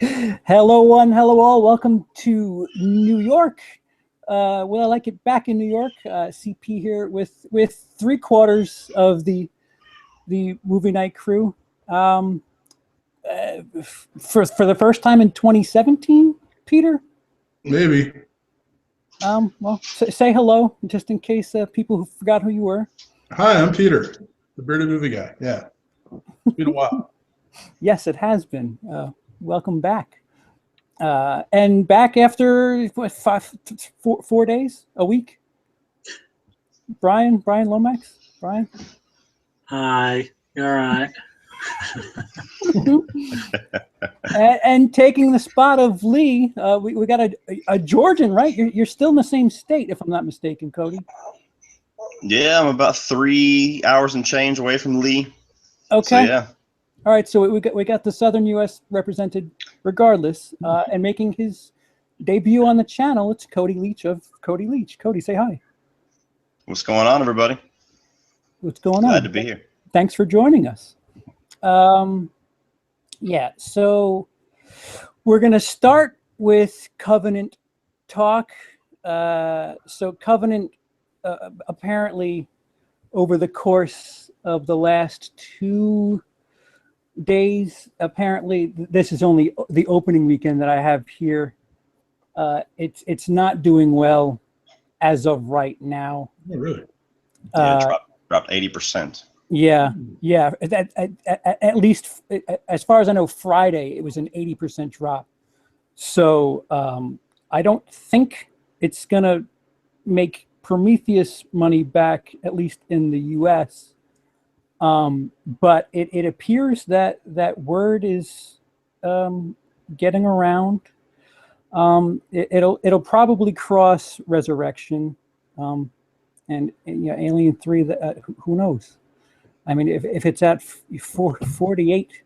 Hello, one, hello, all. Welcome to New York. Well, I like it back in New York. CP here with 3/4 of the movie night crew. For the first time in 2017, Peter. Maybe. Well, say hello just in case people who forgot who you were. Hi, I'm Peter, the bearded movie guy. Yeah, it's been a while. Yes, it has been. Welcome back. And back after what, 4 days, a week. Bryan Lomax. Bryan. Hi, you're all right. and taking the spot of Lee, we got a Georgian, right? You're still in the same state, if I'm not mistaken, Cody. Yeah, I'm about 3 hours and change away from Lee. Okay. So, yeah. All right, so we got the Southern U.S. represented, regardless, and making his debut on the channel. It's Cody Leach of Cody Leach. Cody, say hi. What's going on, everybody? What's going on? Glad to be here. Thanks for joining us. Yeah, so we're going to start with Covenant talk. So Covenant, apparently, over the course of the last 2 days, apparently, this is only the opening weekend that I have here. It's not doing well as of right now. Oh, really? Yeah, dropped 80%. Yeah. At least, as far as I know, Friday, it was an 80% drop. So I don't think it's going to make Prometheus money back, at least in the U.S. But it appears that word is getting around. It'll probably cross Resurrection, and Alien 3. Who knows? I mean, if it's at 48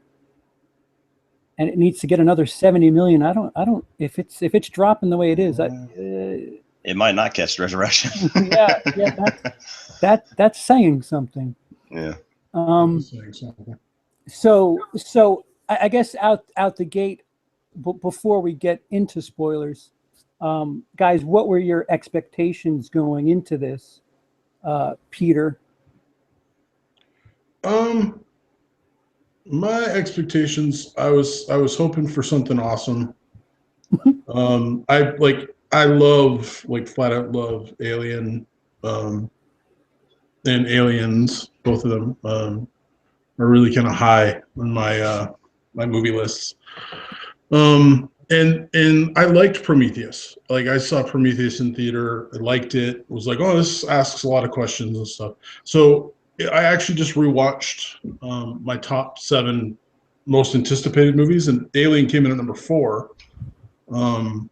and it needs to get another 70 million, I don't. If it's dropping the way it is, it might not catch Resurrection. yeah, that's saying something. Yeah. So I guess out the gate, before we get into spoilers, guys, what were your expectations going into this, Peter? My expectations, I was hoping for something awesome. I love, flat out love Alien, and Aliens. Both of them are really kind of high on my my movie lists. And I liked Prometheus. Like, I saw Prometheus in theater. I liked it. Was like, oh, this asks a lot of questions and stuff. So I actually just rewatched my top 7 most anticipated movies, and Alien came in at number 4. And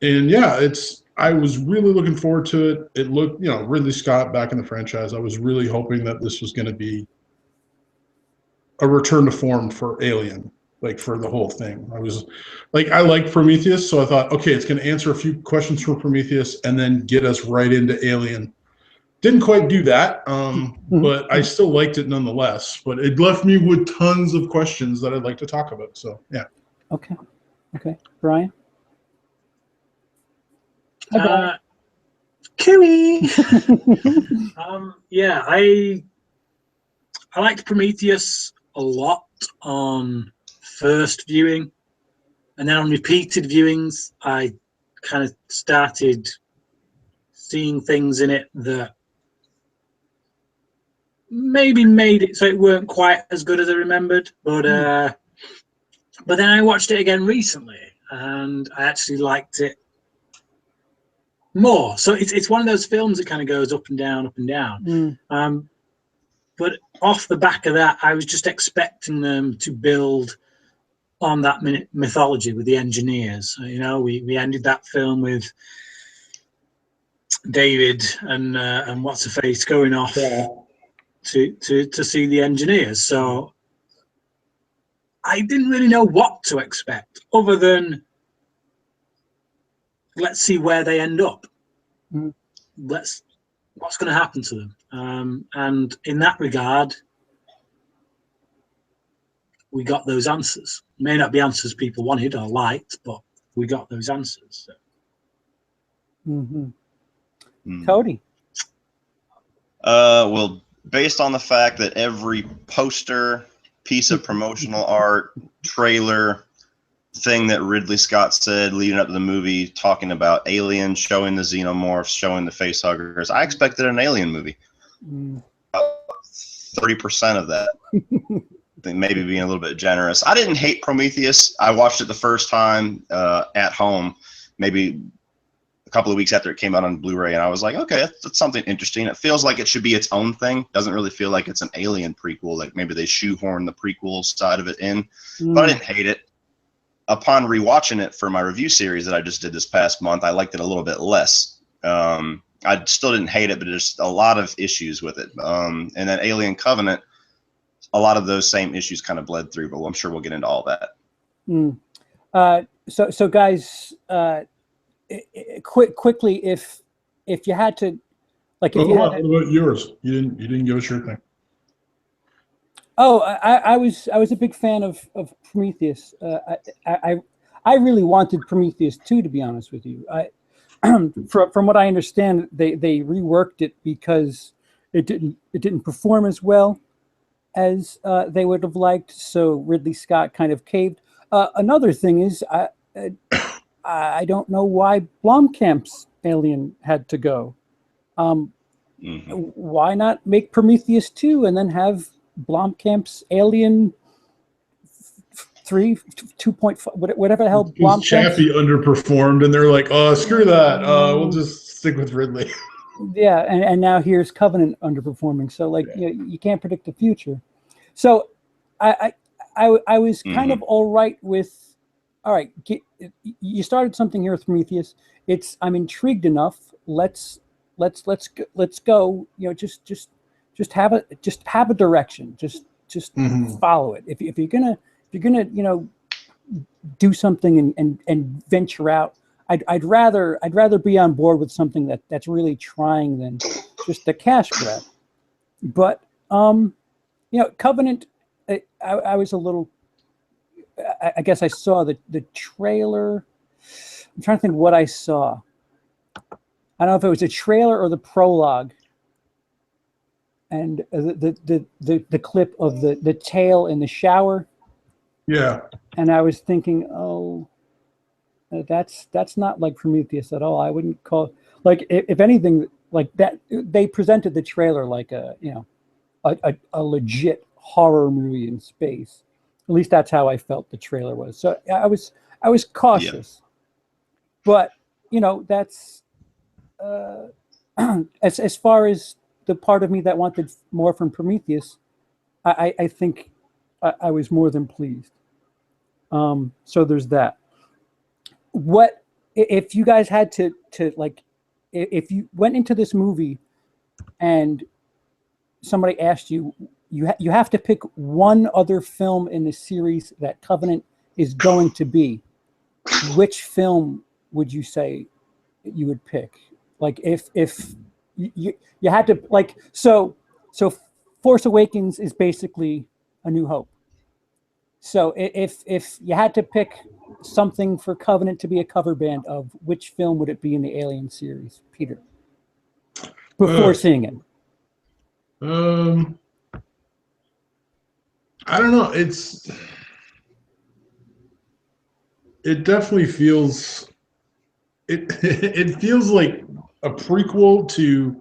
yeah, I was really looking forward to it. It looked, Ridley Scott back in the franchise. I was really hoping that this was going to be a return to form for Alien, for the whole thing. I was I liked Prometheus, so I thought, okay, it's going to answer a few questions from Prometheus and then get us right into Alien. Didn't quite do that, but I still liked it nonetheless. But it left me with tons of questions that I'd like to talk about. So, yeah. Okay. Bryan? Kiwi. Yeah, I liked Prometheus a lot on first viewing, and then on repeated viewings, I kind of started seeing things in it that maybe made it so it weren't quite as good as I remembered. But then I watched it again recently, and I actually liked it more. So it's one of those films that kind of goes up and down, up and down. But off the back of that, I was just expecting them to build on that mythology with the engineers. We ended that film with David and what's her face going off to see the engineers. So I didn't really know what to expect, other than let's see where they end up. What's going to happen to them? And in that regard, we got those answers. May not be answers people wanted or liked, but we got those answers. So. Cody. Well, based on the fact that every poster, piece of promotional art, trailer, thing that Ridley Scott said leading up to the movie, talking about aliens, showing the xenomorphs, showing the facehuggers, I expected an alien movie. 30% of that. Maybe being a little bit generous. I didn't hate Prometheus. I watched it the first time at home, maybe a couple of weeks after it came out on Blu-ray, and I was like, okay, that's something interesting. It feels like it should be its own thing. Doesn't really feel like it's an alien prequel. Like maybe they shoehorn the prequel side of it in, but I didn't hate it. Upon rewatching it for my review series that I just did this past month, I liked it a little bit less. I still didn't hate it, but there's a lot of issues with it. And then Alien Covenant, a lot of those same issues kind of bled through, but I'm sure we'll get into all that. So guys, quickly, if you had to, like, if you had to, what about yours? You didn't give us your thing. Oh, I was a big fan of Prometheus. I really wanted Prometheus 2, to be honest with you. From what I understand, they reworked it because it didn't perform as well as they would have liked. So Ridley Scott kind of caved. Another thing is I don't know why Blomkamp's Alien had to go. Why not make Prometheus 2 and then have Blomkamp's Alien 3, 2.5, whatever the hell Blomkamp. Chappie underperformed, and they're like, "Oh, screw that. We'll just stick with Ridley." Yeah, and now here's Covenant underperforming. So like, you can't predict the future. So I was kind of all right with. All right, you started something here with Prometheus. I'm intrigued enough. Let's go. You know, just have a direction. Just follow it. If you're gonna do something and venture out, I'd rather be on board with something that's really trying than just a cash grab. But Covenant, I was a little. I guess I saw the trailer. I'm trying to think what I saw. I don't know if it was a trailer or the prologue. And the clip of the tail in the shower. Yeah. And I was thinking, oh, that's not like Prometheus at all. I wouldn't call, like, if anything, like that. They presented the trailer like a legit horror movie in space. At least that's how I felt the trailer was. So I was cautious, but that's as far as the part of me that wanted more from Prometheus, I think I was more than pleased. So there's that. What if you guys had to like, if you went into this movie and somebody asked you, you have to pick one other film in the series that Covenant is going to be, which film would you say you would pick? Like if you had to, like, so Force Awakens is basically A New Hope. So if you had to pick something for Covenant to be a cover band of, which film would it be in the Alien series, Peter? Before seeing it. I don't know. It definitely feels it feels like a prequel to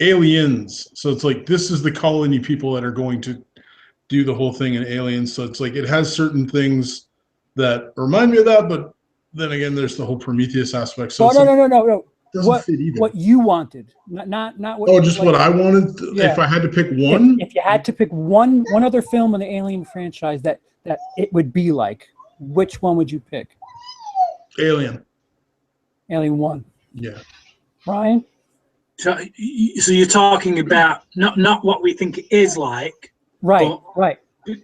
Aliens. So it's like, this is the colony people that are going to do the whole thing in Aliens. So it's like, it has certain things that remind me of that, but then again, there's the whole Prometheus aspect. So no. Doesn't fit either. What you wanted, not what. Oh, just like, what I wanted. Yeah. If I had to pick one, if you had to pick one other film in the Alien franchise that it would be like, which one would you pick? Alien 1. Yeah. Bryan? So you're talking about not what we think it is like. Right.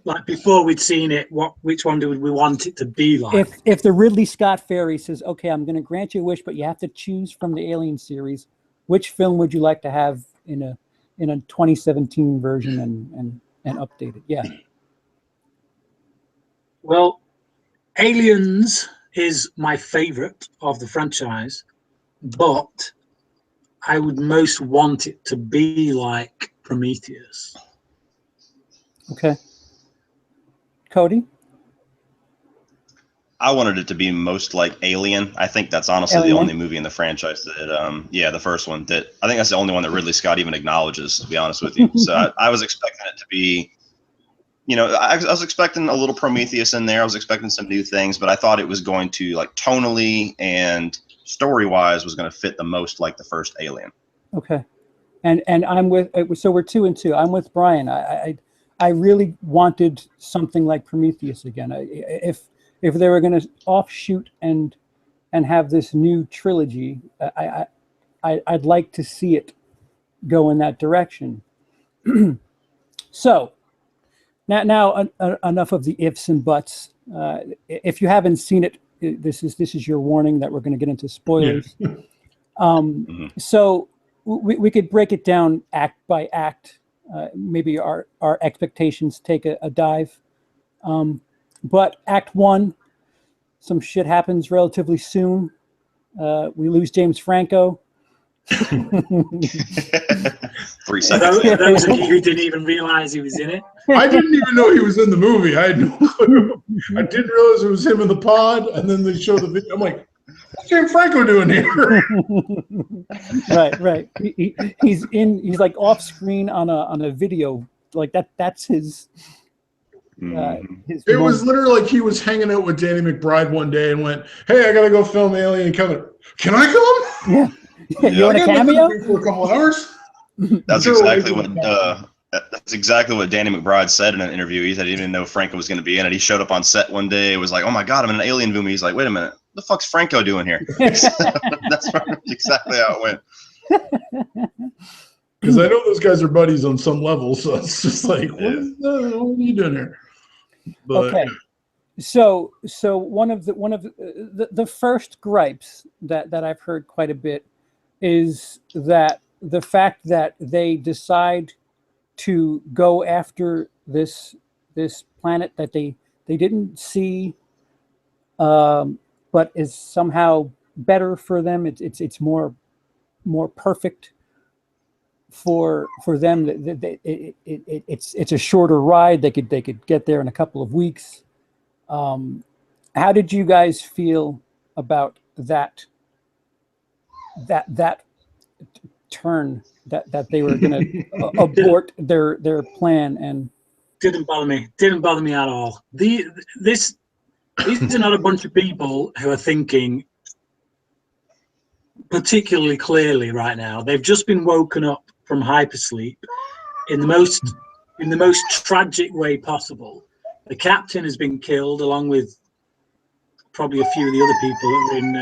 Like before we'd seen it, which one do we want it to be like? If the Ridley Scott fairy says, okay, I'm going to grant you a wish, but you have to choose from the Alien series, which film would you like to have in a 2017 version and updated? Yeah. Well, Aliens is my favorite of the franchise, but I would most want it to be like Prometheus. Okay. Cody? I wanted it to be most like Alien. I think that's honestly Alien? the only movie in the franchise that, the first one that I think that's the only one that Ridley Scott even acknowledges, to be honest with you. So I was expecting it to be, I was expecting a little Prometheus in there. I was expecting some new things, but I thought it was going to, like, tonally and story-wise was going to fit the most like the first Alien. Okay. And I'm with, so we're 2 and 2. I'm with Bryan. I really wanted something like Prometheus again. If they were going to offshoot and have this new trilogy, I'd like to see it go in that direction. So now enough of the ifs and buts. If you haven't seen it, this is your warning that we're going to get into spoilers. Yeah. So we could break it down act by act. Maybe our expectations take a dive. But Act 1, some shit happens relatively soon. We lose James Franco. 3 seconds. Those of you who didn't even realize he was in it. I didn't even know he was in the movie. I had no clue. I didn't realize it was him in the pod, and then they show the video. I'm like, what's James Franco doing here? Right. He's like off screen on a video like that. That's his. It was literally like he was hanging out with Danny McBride one day and went, "Hey, I gotta go film Alien Covenant. Can I come?" Yeah. You want a cameo for a couple hours? That's exactly what Danny McBride said in an interview. He said he didn't know Franco was going to be in it. He showed up on set one day. It was like, "Oh my God, I'm in an Alien movie." He's like, "Wait a minute, what the fuck's Franco doing here?" That's exactly how it went. Because I know those guys are buddies on some level, so it's just like, what are you doing here? But, okay. So one of the first gripes that I've heard quite a bit is that the fact that they decide to go after this planet that they didn't see, but is somehow better for them. It's more perfect for them. It's a shorter ride. They could get there in a couple of weeks. How did you guys feel about that turn that they were going to abort their plan? And didn't bother me at all. These are not a bunch of people who are thinking particularly clearly right now. They've just been woken up from hypersleep in the most tragic way possible. The captain has been killed, along with probably a few of the other people that were in.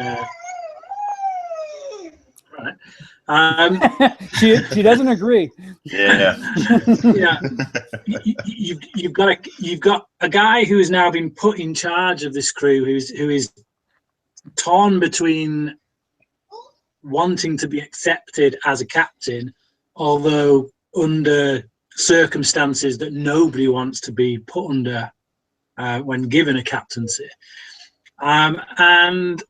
Right. She doesn't agree. Yeah. Yeah. You've got a guy who has now been put in charge of this crew, who is torn between wanting to be accepted as a captain, although under circumstances that nobody wants to be put under when given a captaincy. And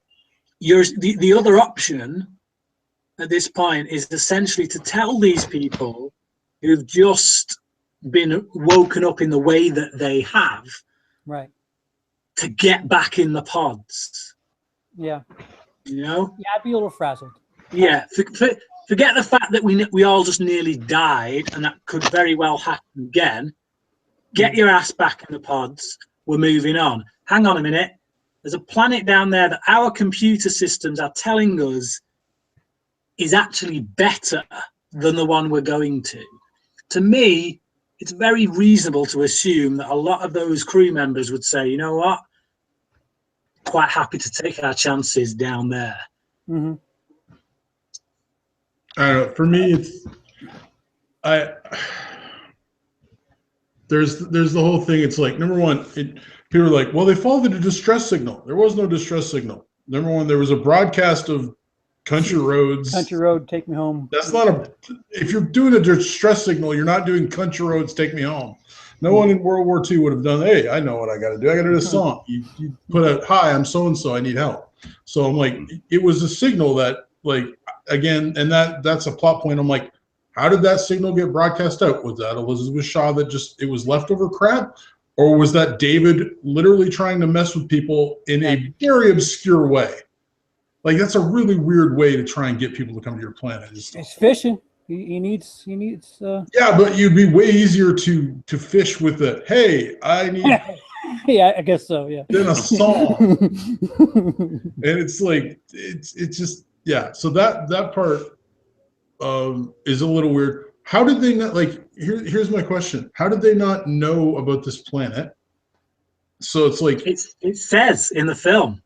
the other option at this point is essentially to tell these people who've just been woken up in the way that they have, right, to get back in the pods. Yeah. Yeah, I'd be a little frazzled. Yeah, forget the fact that we all just nearly died, and that could very well happen again. Get your ass back in the pods. We're moving on. Hang on a minute. There's a planet down there that our computer systems are telling us is actually better than the one we're going to. To me, it's very reasonable to assume that a lot of those crew members would say, you know what, quite happy to take our chances down there. Mm-hmm. I don't know. For me, there's the whole thing. It's like, number one, people are like, well, they followed a distress signal. There was no distress signal. Number one, there was a broadcast of Country Roads. Country Road, take me home. That's not if you're doing a distress signal, you're not doing Country Roads, take me home. No one in World War II would have done, hey, I know what I got to do. I got to do a song. You put a, hi, I'm so-and-so, I need help. So I'm like, it was a signal that, like, again, and that's a plot point. I'm like, how did that signal get broadcast out? Was that Elizabeth Shaw that just, it was leftover crap? Or was that David literally trying to mess with people in a very obscure way? Like, that's a really weird way to try and get people to come to your planet. It's fishing. He needs. Yeah, but you'd be way easier to fish with the, hey, I need help. Yeah, I guess so. Yeah. Than a song. And it's like, it's just, yeah. So that part is a little weird. How did they not, like, here's my question. How did they not know about this planet? So it's like, it says in the film.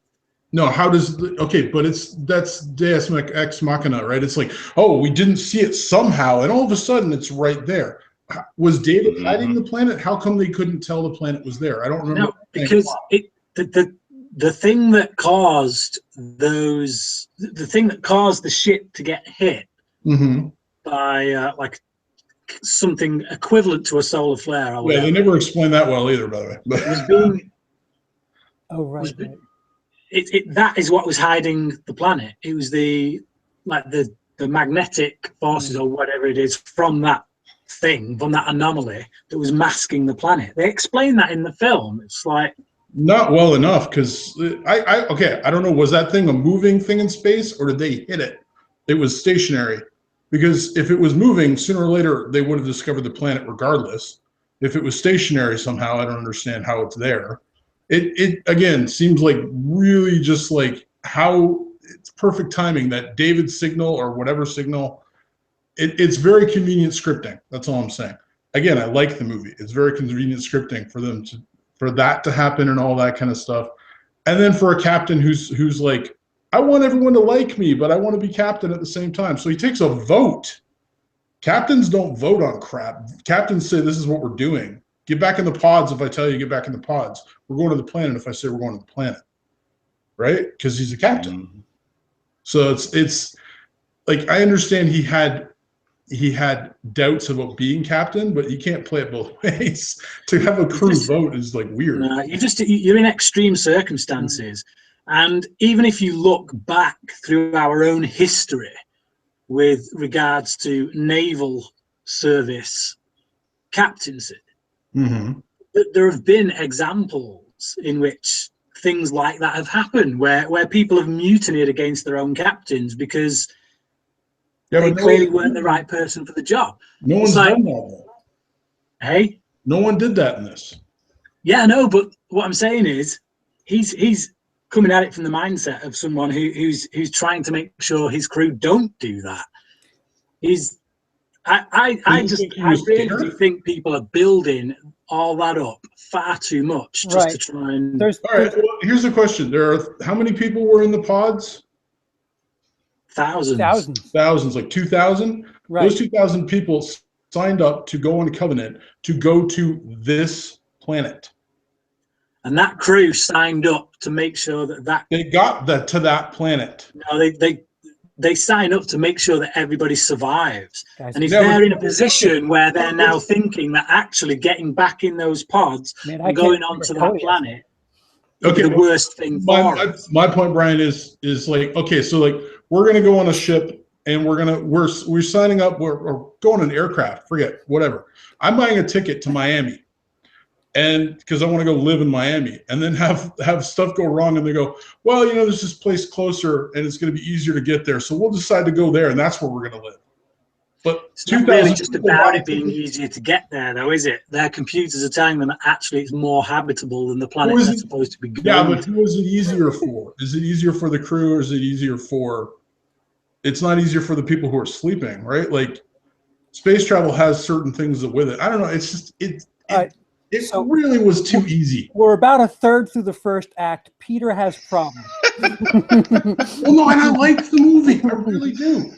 no, how does, okay, but that's Deus Ex Machina, right? It's like, oh, we didn't see it somehow, and all of a sudden it's right there. Was David hiding the planet? How come they couldn't tell the planet was there? I don't remember. No, because the thing that caused the thing that caused the ship to get hit by like something equivalent to a solar flare. Or yeah, they never explained that well either, by the way. But was being. Oh right. That is what was hiding the planet. It was the magnetic forces or whatever it is from that thing, from that anomaly that was masking the planet. They explain that in the film. It's like not well enough, because I don't know, was that thing a moving thing in space, or did they hit it? It was stationary, because if it was moving, sooner or later they would have discovered the planet regardless. If it was stationary somehow, I don't understand how it's there. It again seems like really just like how it's perfect timing that David's signal or whatever signal. It's very convenient scripting. That's all I'm saying. Again, I like the movie. It's very convenient scripting for that to happen and all that kind of stuff. And then for a captain who's like, I want everyone to like me, but I want to be captain at the same time. So he takes a vote. Captains don't vote on crap. Captains say, this is what we're doing. Get back in the pods if I tell you to get back in the pods. We're going to the planet if I say we're going to the planet. Right? Because he's a captain. So it's like, I understand he had doubts about being captain, but you can't play it both ways. To have a crew vote is like weird. No, you're in extreme circumstances. And even if you look back through our own history with regards to naval service captaincy, there have been examples in which things like that have happened, where people have mutinied against their own captains because they clearly weren't the right person for the job. No one's done that, though. Hey? No one did that in this. Yeah, no, but what I'm saying is he's coming at it from the mindset of someone who's trying to make sure his crew don't do that. I really do think people are building all that up far too much just to try and. All right. Well, here's the question: how many people were in the pods? Thousands, like 2,000. Right. Those 2,000 people signed up to go on Covenant to go to this planet, and that crew signed up to make sure that they got to that planet. No, they sign up to make sure that everybody survives. And if they're in a position where they're now thinking that actually getting back in those pods and going onto that planet is the worst thing for us. My point, Brian, is like, okay, so like we're gonna go on a ship and we're signing up, we're going on an aircraft, forget whatever. I'm buying a ticket to Miami. And because I want to go live in Miami, and then have stuff go wrong, and they go, well, there's this place closer, and it's going to be easier to get there, so we'll decide to go there, and that's where we're going to live. But it's not really just about it being easier to get there, though, is it? Their computers are telling them that actually it's more habitable than the planet they're supposed to be going. Yeah, but who is it easier for? Is it easier for the crew, or is it easier for? It's not easier for the people who are sleeping, right? Like, space travel has certain things that with it. I don't know. It's just it really was too easy. We're about a third through the first act. Peter has problems. Well, no, and I like the movie. I really do.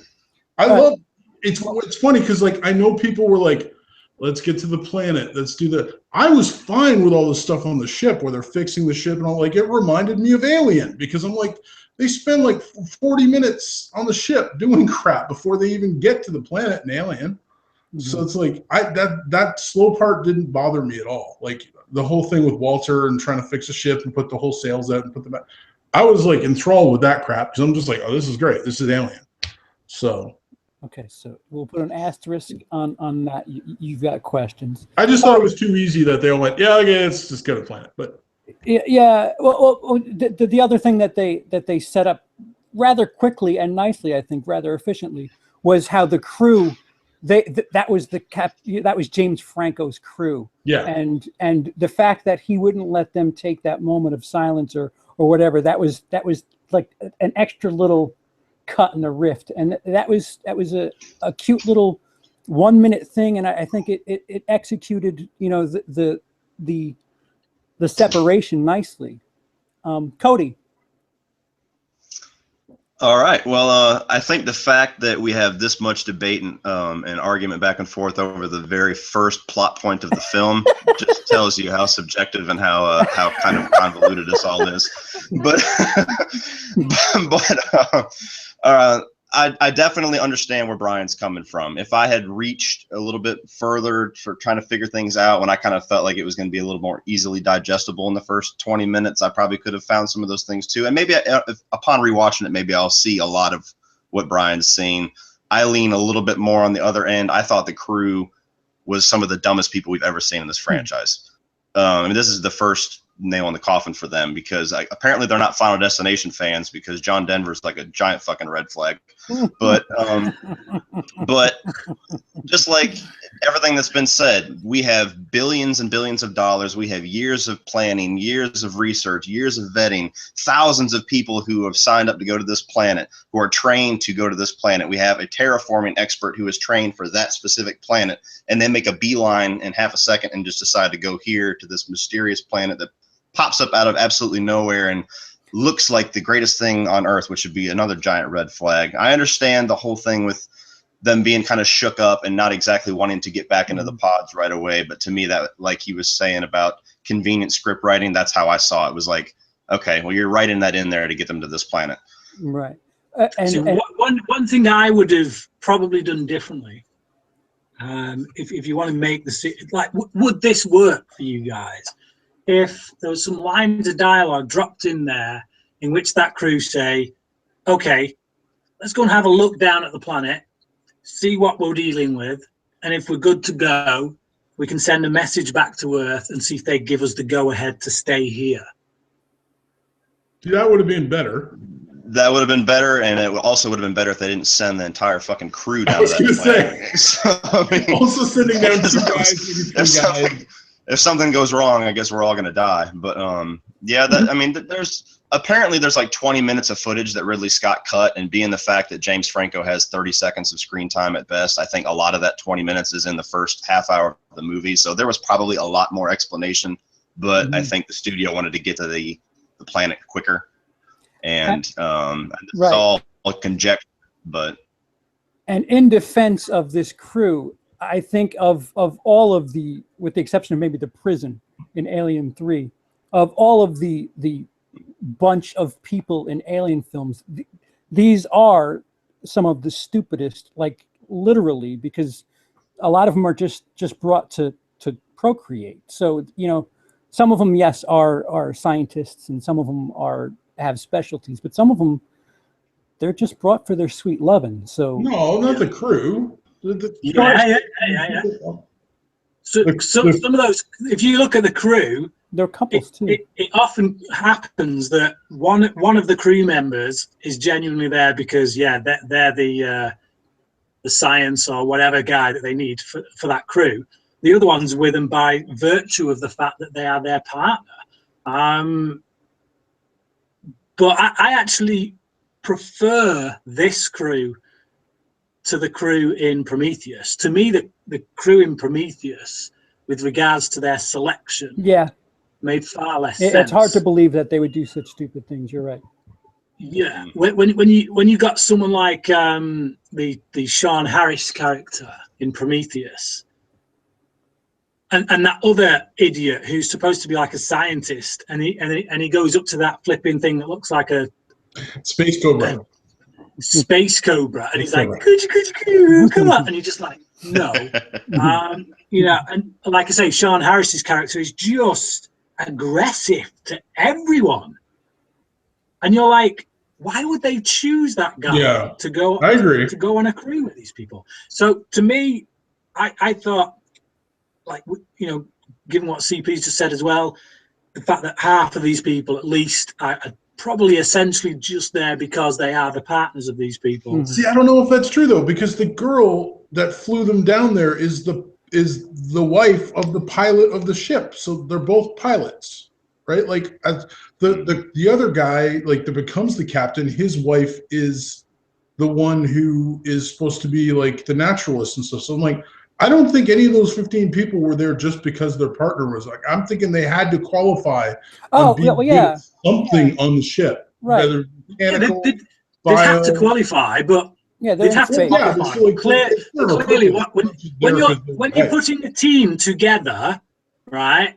I love it. It's funny because, like, I know people were like, let's get to the planet. Let's do that. I was fine with all the stuff on the ship where they're fixing the ship and all. Like, it reminded me of Alien because I'm like, they spend like 40 minutes on the ship doing crap before they even get to the planet in Alien. So it's like that slow part didn't bother me at all. Like the whole thing with Walter and trying to fix a ship and put the whole sails out and put them back. I was like enthralled with that crap because I'm just like, oh, this is great. This is Alien. So okay, so we'll put an asterisk on that. You've got questions. I just thought it was too easy that they all went, yeah, okay, let's just go to planet. But yeah, well, the other thing that they set up rather quickly and nicely, I think, rather efficiently, was how the crew. That was James Franco's crew. Yeah. And the fact that he wouldn't let them take that moment of silence or whatever, that was like an extra little cut in the rift. And that was a cute little 1 minute thing. And I think it executed, the separation nicely. Cody. All right. Well, I think the fact that we have this much debate and argument back and forth over the very first plot point of the film just tells you how subjective and how kind of convoluted this all is. But I definitely understand where Bryan's coming from. If I had reached a little bit further for trying to figure things out when I kind of felt like it was going to be a little more easily digestible in the first 20 minutes, I probably could have found some of those things too. And maybe upon rewatching it, maybe I'll see a lot of what Bryan's seen. I lean a little bit more on the other end. I thought the crew was some of the dumbest people we've ever seen in this franchise. I mean, this is the first nail in the coffin for them because apparently they're not Final Destination fans because John Denver's like a giant fucking red flag. But just like everything that's been said, we have billions and billions of dollars. We have years of planning, years of research, years of vetting, thousands of people who have signed up to go to this planet, who are trained to go to this planet. We have a terraforming expert who is trained for that specific planet and then make a beeline in half a second and just decide to go here to this mysterious planet that pops up out of absolutely nowhere and looks like the greatest thing on Earth, which would be another giant red flag. I understand the whole thing with them being kind of shook up and not exactly wanting to get back into the pods right away. But to me, that, like he was saying about convenient script writing, that's how I saw it. It was like, okay, well, you're writing that in there to get them to this planet. Right. One thing I would have probably done differently, if you want to make would this work for you guys? If there was some lines of dialogue dropped in there in which that crew say, okay, let's go and have a look down at the planet, see what we're dealing with, and if we're good to go, we can send a message back to Earth and see if they give us the go-ahead to stay here. That would have been better. That would have been better, and it also would have been better if they didn't send the entire fucking crew down to that planet. So, I mean, also sending down two guys, maybe three guys. If something goes wrong, I guess we're all going to die. But yeah, I mean, there's like 20 minutes of footage that Ridley Scott cut, and being the fact that James Franco has 30 seconds of screen time at best, I think a lot of that 20 minutes is in the first half hour of the movie. So there was probably a lot more explanation, but I think the studio wanted to get to the planet quicker. And it's all conjecture, but. And in defense of this crew, I think of all of the, with the exception of maybe the prison in Alien 3, of all of the bunch of people in Alien films, these are some of the stupidest, like literally, because a lot of them are just brought to procreate. So, some of them, yes, are scientists, and some of them have specialties, but some of them, they're just brought for their sweet loving. So no, not the crew. Yeah. So some of those, if you look at the crew, they're couples too. It often happens that one of the crew members is genuinely there because they're the science or whatever guy that they need for that crew. The other one's with them by virtue of the fact that they are their partner. But I actually prefer this crew to the crew in Prometheus. To me, the crew in Prometheus, with regards to their selection, made far less sense. It's hard to believe that they would do such stupid things. You're right. Yeah, when you got someone like the Sean Harris character in Prometheus, and that other idiot who's supposed to be like a scientist, and he goes up to that flipping thing that looks like a space cobra. Space cobra, and he's like, could you come on, and you're just like, No. You know, and like I say, Sean Harris's character is just aggressive to everyone. And you're like, why would they choose that guy to go I agree. to go on a crew with these people? So to me, I thought, like, you know, given what CP's just said as well, the fact that half of these people at least are probably essentially just there because they are the partners of these people. See, I don't know if that's true though, because the girl that flew them down there is the wife of the pilot of the ship, so they're both pilots, right? Like the other guy, like that becomes the captain, his wife is the one who is supposed to be like the naturalist and stuff. So I'm like, I don't think any of those 15 people were there just because their partner was like. I'm thinking they had to qualify on being good at something on the ship, whether mechanical, they'd have to qualify, but they'd have to qualify. Like, clearly, when you're putting a team together, right?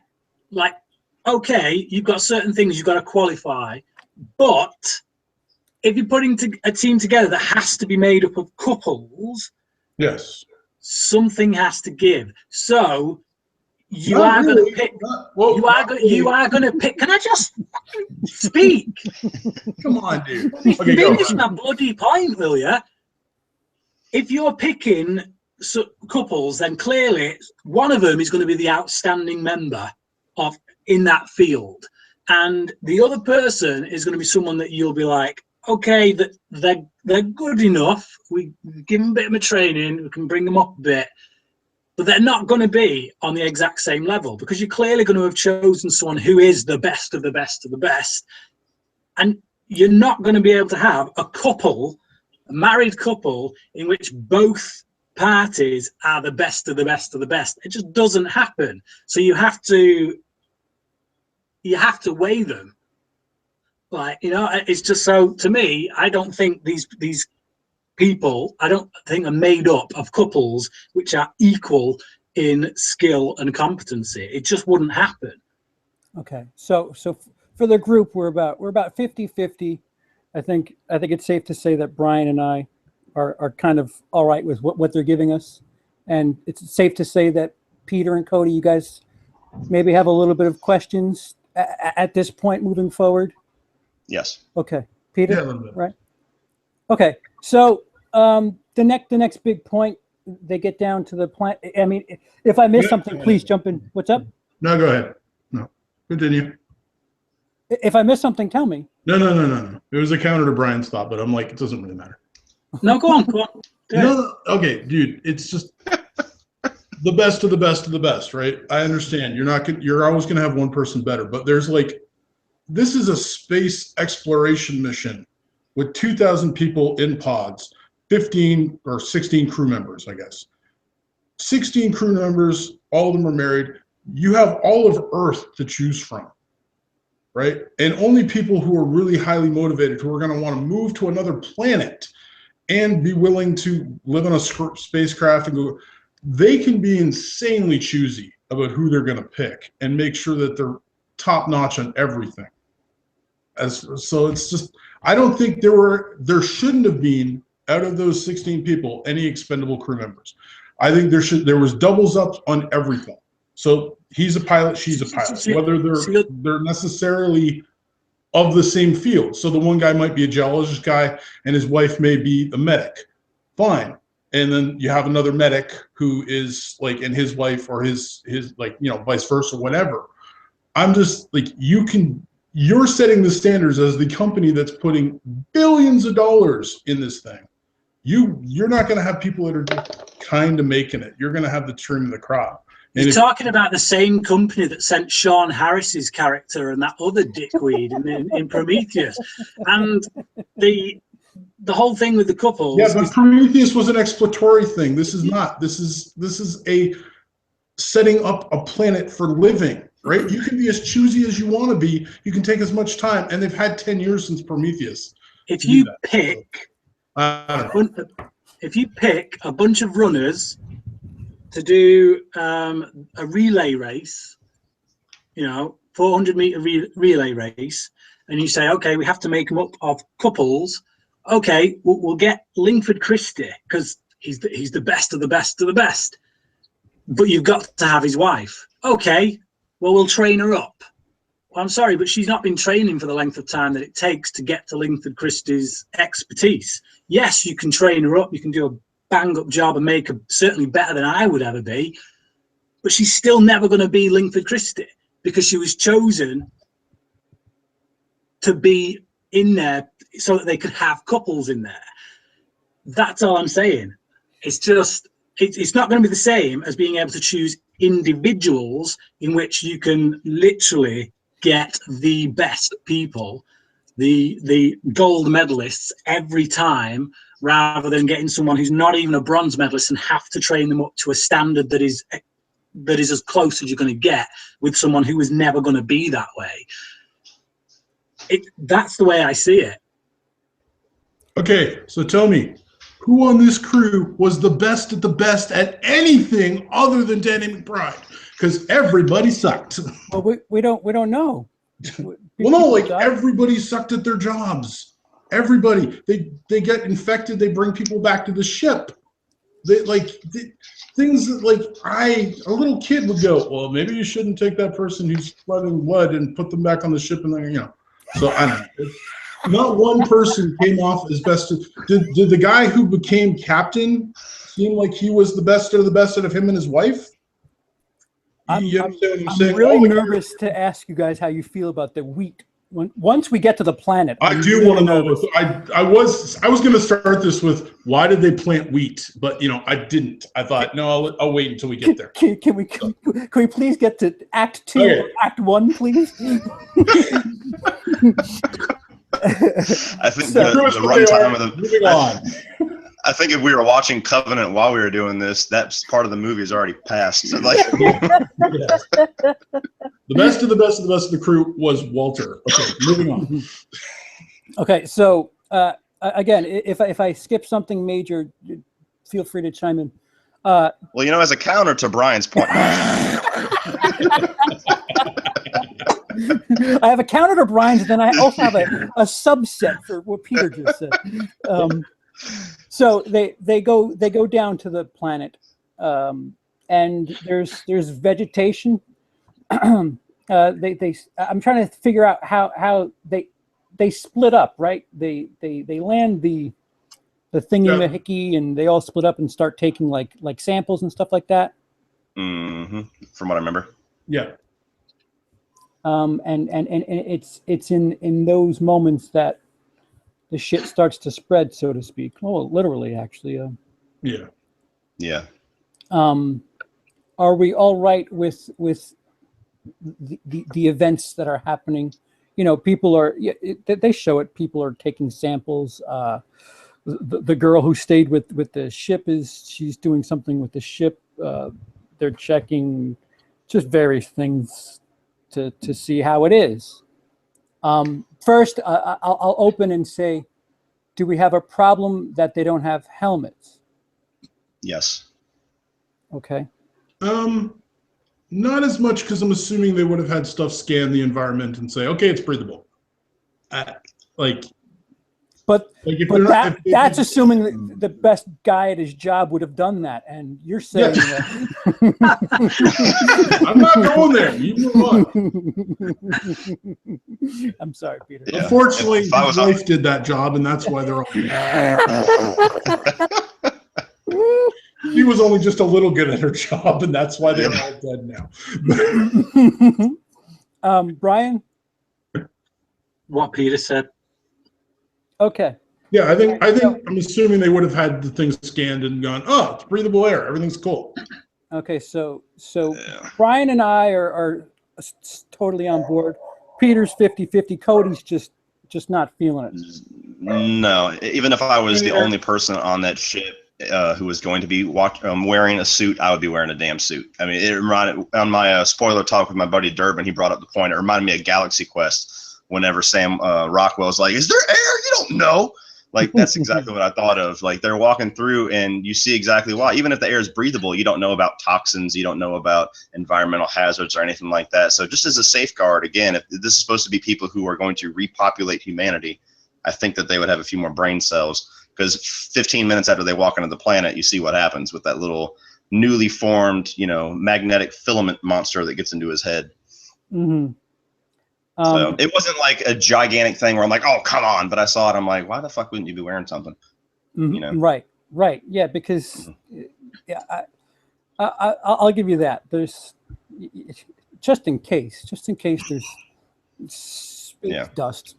Like, okay, you've got certain things you've got to qualify, but if you're putting a team together that has to be made up of couples, yes, something has to give. So you are going to pick. You are going to pick. Can I just speak? Come on, dude. Okay, finish my bloody point, will you? If you're picking couples, then clearly one of them is going to be the outstanding member in that field, and the other person is going to be someone that you'll be like, okay, that they're good enough. We give them a bit of training. We can bring them up a bit, but they're not going to be on the exact same level because you're clearly going to have chosen someone who is the best of the best of the best, and you're not going to be able to have a married couple, in which both parties are the best of the best of the best. It just doesn't happen. So you have to weigh them. Like, you know, it's just so, to me, I don't think these people, I don't think are made up of couples which are equal in skill and competency. It just wouldn't happen. Okay. So for the group, we're about 50-50. I think it's safe to say that Bryan and I are kind of all right with what they're giving us. And it's safe to say that Peter and Cody, you guys maybe have a little bit of questions at this point moving forward. Yes. Okay, Peter. Yeah, right. Okay, so the next big point, they get down to the plant. I mean, if I miss something, please jump in. What's up? No, go ahead. No, continue. If I miss something, tell me. No. It was a counter to Bryan's thought, but I'm like, it doesn't really matter. No, go on. No, okay, dude. It's just the best of the best of the best, right? I understand. You're always gonna have one person better, but there's like. This is a space exploration mission with 2,000 people in pods, 15 or 16 crew members, I guess. 16 crew members, all of them are married. You have all of Earth to choose from, right? And only people who are really highly motivated, who are going to want to move to another planet and be willing to live on a spacecraft and go, they can be insanely choosy about who they're going to pick and make sure that they're top notch on everything. So it's just, I don't think there shouldn't have been, out of those 16 people, any expendable crew members. I think there was doubles up on everything. So he's a pilot, she's a pilot, whether they're necessarily of the same field. So the one guy might be a geologist guy and his wife may be a medic. Fine. And then you have another medic who is like, and his wife or his like, you know, vice versa, whatever. I'm just like, you're setting the standards as the company that's putting billions of dollars in this thing. You're not going to have people that are just kind of making it. You're going to have the cream of the crop. And you're talking about the same company that sent Sean Harris's character and that other dickweed in Prometheus, and the whole thing with the couples. Yeah, but Prometheus was an exploratory thing. This is not. This is a setting up a planet for living. Right? You can be as choosy as you want to be. You can take as much time, and they've had 10 years since Prometheus. If you pick a bunch of runners to do a relay race, you know, 400-meter relay race, and you say, okay, we have to make them up of couples. Okay, we'll get Lingford Christie, because he's the best of the best of the best. But you've got to have his wife. Okay, well, we'll train her up. Well, I'm sorry, but she's not been training for the length of time that it takes to get to Linford Christie's expertise. Yes, you can train her up. You can do a bang-up job and make her certainly better than I would ever be. But she's still never going to be Linford Christie because she was chosen to be in there so that they could have couples in there. That's all I'm saying. It's just, it's not going to be the same as being able to choose individuals in which you can literally get the best people, the gold medalists every time, rather than getting someone who's not even a bronze medalist and have to train them up to a standard that is as close as you're going to get with someone who is never going to be that way. That's the way I see it. Okay, so tell me, who on this crew was the best at anything other than Danny McBride? Because everybody sucked. Well, we don't know. Well, no, like everybody sucked at their jobs. Everybody, they get infected. They bring people back to the ship. Things that, like, a little kid would go, well, maybe you shouldn't take that person who's sweating blood and put them back on the ship, and then, you know. So I don't know. Not one person came off as best. Did the guy who became captain seem like he was the best of the best out of him and his wife? I'm really nervous to ask you guys how you feel about the wheat. Once we get to the planet, I do want to know. I was going to start this with, why did they plant wheat? But, you know, I didn't. I thought, no, I'll wait until we get there. Can we please get to Act 2, okay. Act 1, please? I think the runtime of the moving on. I think if we were watching Covenant while we were doing this, that part of the movie is already passed. So, like, the best of the best of the best of the crew was Walter. Okay, moving on. Okay, so again, if I skip something major, feel free to chime in. Well, you know, as a counter to Brian's point. I have a counter to Brian's, then I also have a subset for what Peter just said. So they go down to the planet, and there's vegetation. I'm trying to figure out how they split up, right? They land the thingy-mahickey, and they all split up and start taking like samples and stuff like that. Mm-hmm. From what I remember. Yeah. And it's in those moments that the shit starts to spread, so to speak. Oh, literally, actually. Yeah. Yeah. Are we all right with the events that are happening? You know, people are. They show it. People are taking samples. The girl who stayed with the ship she's doing something with the ship. They're checking just various things to see how it is. First, I'll open and say, do we have a problem that they don't have helmets? Yes. Okay. Not as much, because I'm assuming they would have had stuff scan the environment and say, okay, it's breathable. That's assuming the best guy at his job would have done that, and you're saying that. I'm not going there. You move on. I'm sorry, Peter. Yeah. Unfortunately, his wife did that job, and that's why they're all. She was only just a little good at her job, and that's why they're all dead now. Brian? What Peter said. Okay. Yeah, I think I'm assuming they would have had the thing scanned and gone, oh, it's breathable air. Everything's cool. Okay, so Brian and I are totally on board. Peter's 50-50. Cody's just not feeling it. No, even if I was the only person on that ship who was going to be wearing a suit, I would be wearing a damn suit. I mean, it reminded, on my spoiler talk with my buddy Durbin, he brought up the point. It reminded me of Galaxy Quest. Whenever Sam Rockwell's like, is there air? You don't know. Like, that's exactly what I thought of. Like, they're walking through and you see exactly why. Even if the air is breathable, you don't know about toxins. You don't know about environmental hazards or anything like that. So just as a safeguard, again, if this is supposed to be people who are going to repopulate humanity, I think that they would have a few more brain cells. because 15 minutes after they walk onto the planet, you see what happens with that little newly formed, magnetic filament monster that gets into his head. Mm-hmm. So it wasn't like a gigantic thing where I'm like, oh, come on. But I saw it. I'm like, why the fuck wouldn't you be wearing something? Right. Yeah, because I'll give you that. There's just in case there's space dust.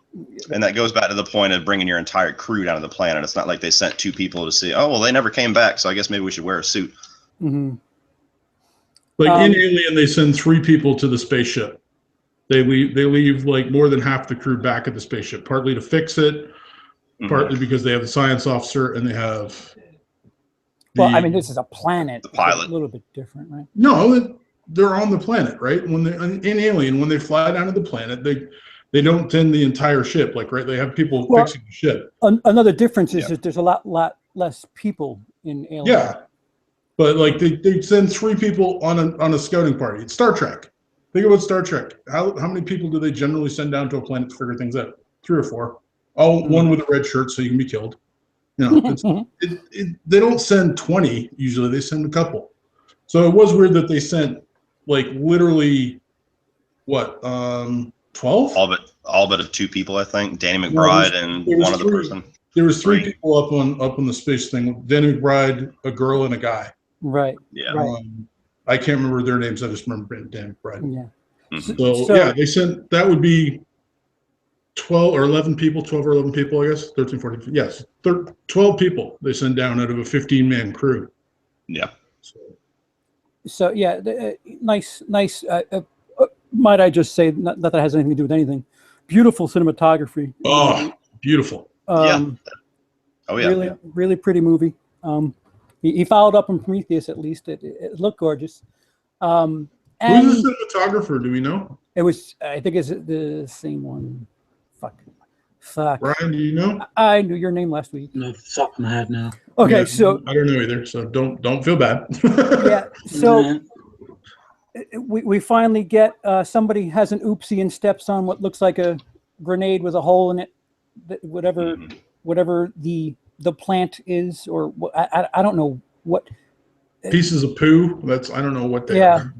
And that goes back to the point of bringing your entire crew down to the planet. It's not like they sent 2 people to see, oh, well, they never came back, so I guess maybe we should wear a suit. Mm-hmm. Like in Alien, they send 3 people to the spaceship. They leave like more than half the crew back at the spaceship, partly to fix it, partly because they have the science officer and they have. Well, I mean, this is a planet. The pilot. It's a little bit different, right? No, they're on the planet, right? When they in Alien, when they fly down to the planet, they don't send the entire ship, like, right? They have people fixing the ship. Another difference is that there's a lot less people in Alien. Yeah, but like they send 3 people on a scouting party. It's Star Trek. Think about Star Trek. How many people do they generally send down to a planet to figure things out? 3 or 4. All one with a red shirt, so you can be killed. They don't send 20 usually. They send a couple. So it was weird that they sent like literally what 12? All but 2 people, I think. Danny McBride and one other person. There was 3 people up on the space thing. Danny McBride, a girl, and a guy. Right. Yeah. Right. I can't remember their names. I just remember Danny McBride. Yeah. So yeah, they sent, that would be 12 or 11 people, I guess. 13, 14. Yes. 12 people they send down out of a 15-man crew. Yeah. So yeah, nice. Might I just say, not that it has anything to do with anything, beautiful cinematography. Oh, beautiful. Oh yeah. Really pretty movie. He followed up on Prometheus, at least. It looked gorgeous. And who's the cinematographer? Do we know? It was, I think it's the same one. Fuck. Brian, do you know? I knew your name last week. No, top of my head now. Okay, Yeah, so I don't know either. So don't feel bad. yeah, so we finally get somebody has an oopsie and steps on what looks like a grenade with a hole in it. Whatever the plant is, or I don't know what Pieces of poo. I don't know what they are.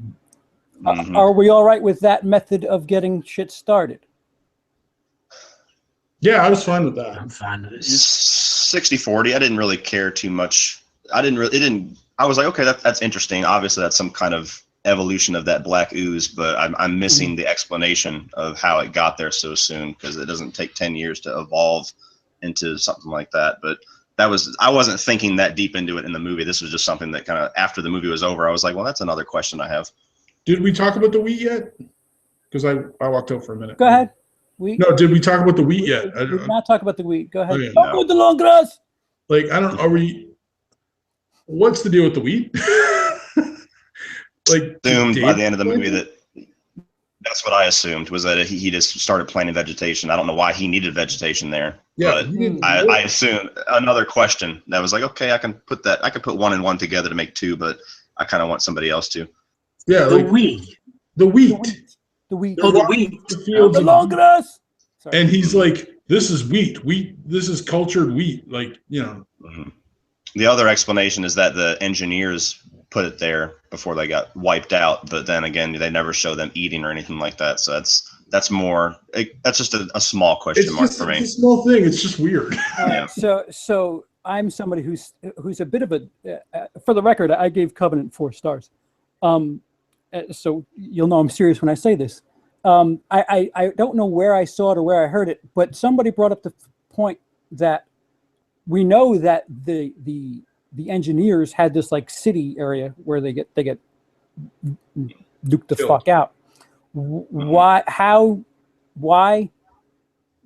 Are we all right with that method of getting shit started? Yeah, I was fine with that. I'm fine with it. 60-40. I didn't really care too much. I was like, okay, that's interesting. Obviously, that's some kind of evolution of that black ooze, but I'm missing the explanation of how it got there so soon, because it doesn't take 10 years to evolve into something like that. But I wasn't thinking that deep into it in the movie. This was just something that kind of, after the movie was over, I was like, well, that's another question I have. Did we talk about the wheat yet? Because I walked out for a minute. Go ahead. No, did we talk about the wheat yet? We did not talk about the wheat. Go ahead. Okay, Talk about the long grass. Like, what's the deal with the wheat? Like, Assumed by the end of the movie that's what I assumed, was that he just started planting vegetation. I don't know why he needed vegetation there. Yeah, but I assumed another question that was like, okay, I can put 1 and 1 together to make 2, but I kind of want somebody else to. Yeah, The wheat. The wheat. The wheat. Oh, the wheat. The long grass. Sorry. And he's like, this is wheat. This is cultured wheat. Like, The other explanation is that the engineers put it there before they got wiped out. But then again, they never show them eating or anything like that. So that's just a small question mark for me. It's a small thing. It's just weird. Yeah. So I'm somebody who's a bit of a, for the record, I gave Covenant 4 stars. So you'll know I'm serious when I say this. I don't know where I saw it or where I heard it, but somebody brought up the point that we know that the engineers had this like city area where they get duked the fuck out. Why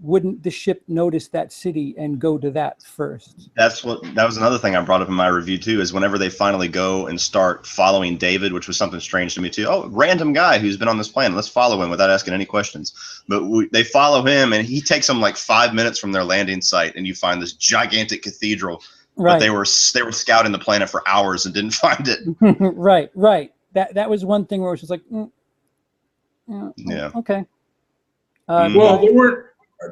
wouldn't the ship notice that city and go to that first? That was another thing I brought up in my review too, is whenever they finally go and start following David, which was something strange to me too. Oh, random guy who's been on this planet, let's follow him without asking any questions. But they follow him, and he takes them like 5 minutes from their landing site, and you find this gigantic cathedral. Right. But they were scouting the planet for hours and didn't find it. Right. That was one thing where it was just like, okay. Well, they weren't.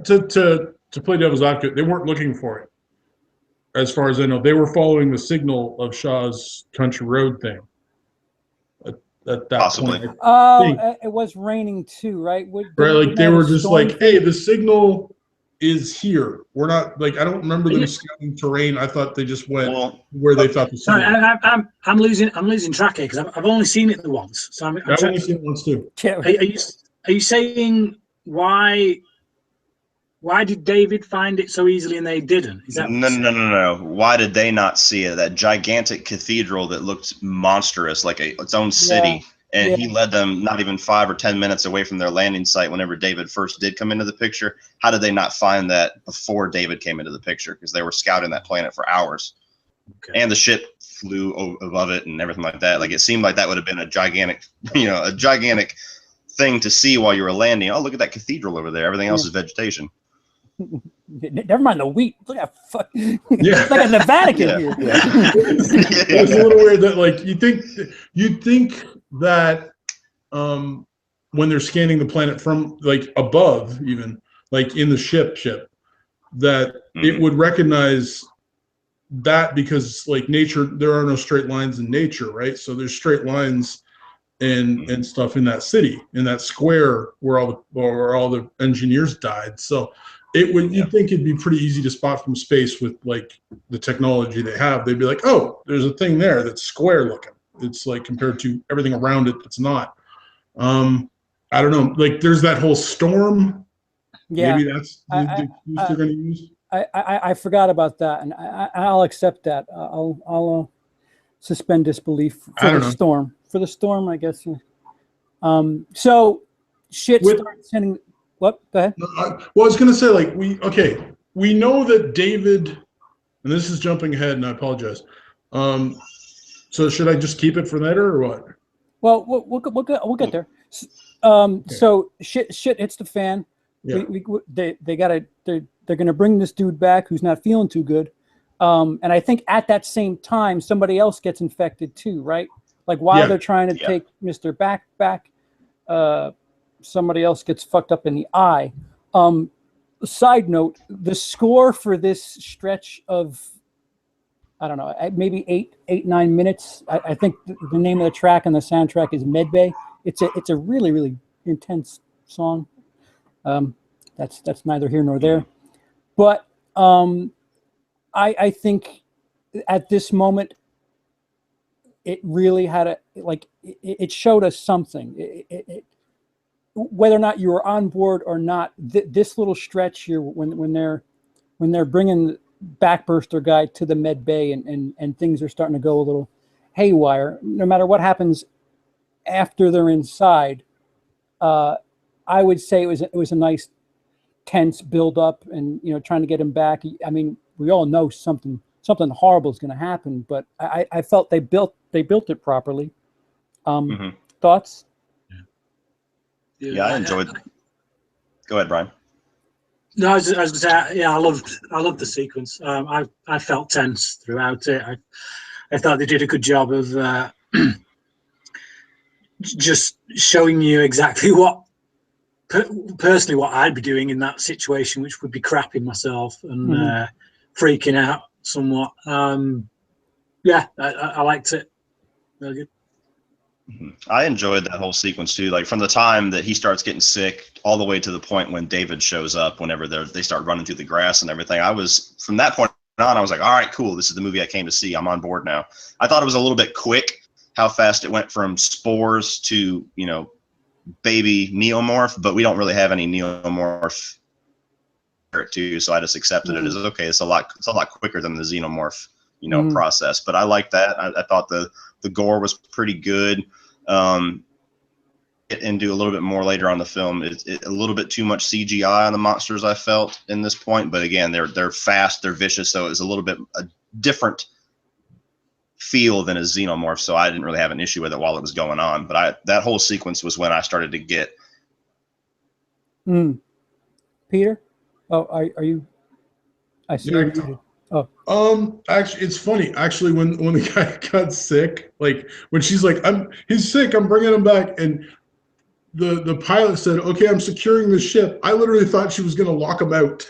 To play devil's advocate, they weren't looking for it. as far as I know, they were following the signal of Shaw's Country Road thing. At that Possibly. point, Oh, it was raining too, right? right? Like they were just like, thing? "Hey, the signal is here. We're not like I don't remember them scouting terrain. I thought they just went where they thought the signal." Sorry, I'm losing track here because I've only seen it the once. So I've only seen it once too. Are you saying why did David find it so easily and they didn't? Is that No. Why did they not see it? That gigantic cathedral that looked monstrous, like its own city. And he led them not even 5 or 10 minutes away from their landing site whenever David first did come into the picture. How did they not find that before David came into the picture? Because they were scouting that planet for hours. Okay. And the ship flew above it and everything like that. Like it seemed like that would have been a gigantic thing to see while you were landing. Oh, look at that cathedral over there. Everything else is vegetation. Never mind the wheat. Look at fuck. It's like in the Vatican here. Yeah. It's a little weird that like you think that when they're scanning the planet from like above, even like in the ship, that it would recognize that because like nature, there are no straight lines in nature, right? So there's straight lines and stuff in that city, in that square where all the engineers died. So you'd think it'd be pretty easy to spot from space with like the technology they have. They'd be like, oh, there's a thing there that's square looking. It's like compared to everything around it that's not. I don't know. Like there's that whole storm. Yeah. Maybe that's the use they're going to use. I forgot about that, and I'll accept that. I'll suspend disbelief for the storm. For the storm, I guess. So shit starts sending. What? Go ahead. Well, I was going to say, like, we know that David, and this is jumping ahead, and I apologize. So should I just keep it for later or what? Well, we'll get there. So shit hits the fan. Yeah. They're gonna bring this dude back who's not feeling too good. And I think at that same time somebody else gets infected too, right? Like while they're trying to take Mr. back, somebody else gets fucked up in the eye. Side note, the score for this stretch of, I don't know, maybe 8-9 minutes. I think the name of the track on the soundtrack is Medbay. It's a really, really intense song. That's neither here nor there. But I think at this moment, it really had it showed us something. Whether or not you were on board or not, this little stretch here when they're bringing Backburster guy to the med bay and things are starting to go a little haywire. No matter what happens after they're inside, I would say it was a nice tense build up and trying to get him back. I mean, we all know something horrible is going to happen, but I felt they built it properly. Thoughts? Yeah, I enjoyed. Go ahead, Bryan. No, I was going to say, I loved the sequence. I felt tense throughout it. I thought they did a good job of just showing you exactly personally what I'd be doing in that situation, which would be crapping myself and freaking out somewhat. I liked it. Very good. I enjoyed that whole sequence too. Like from the time that he starts getting sick all the way to the point when David shows up, whenever they start running through the grass and everything. From that point on, I was like, all right, cool. This is the movie I came to see. I'm on board now. I thought it was a little bit quick how fast it went from spores to, baby neomorph, but we don't really have any neomorph too. So I just accepted it as okay. It's a lot quicker than the xenomorph, process. But I like that. I thought the gore was pretty good. And do a little bit more later on the film. It's a little bit too much CGI on the monsters, I felt in this point. But again, they're fast, they're vicious, so it's a little bit a different feel than a xenomorph. So I didn't really have an issue with it while it was going on. But that whole sequence was when I started to get. Peter, are you? I see. Yeah. Actually, it's funny. Actually, when the guy got sick, like when she's like, he's sick, I'm bringing him back, and the pilot said, okay, I'm securing the ship. I literally thought she was going to lock him out.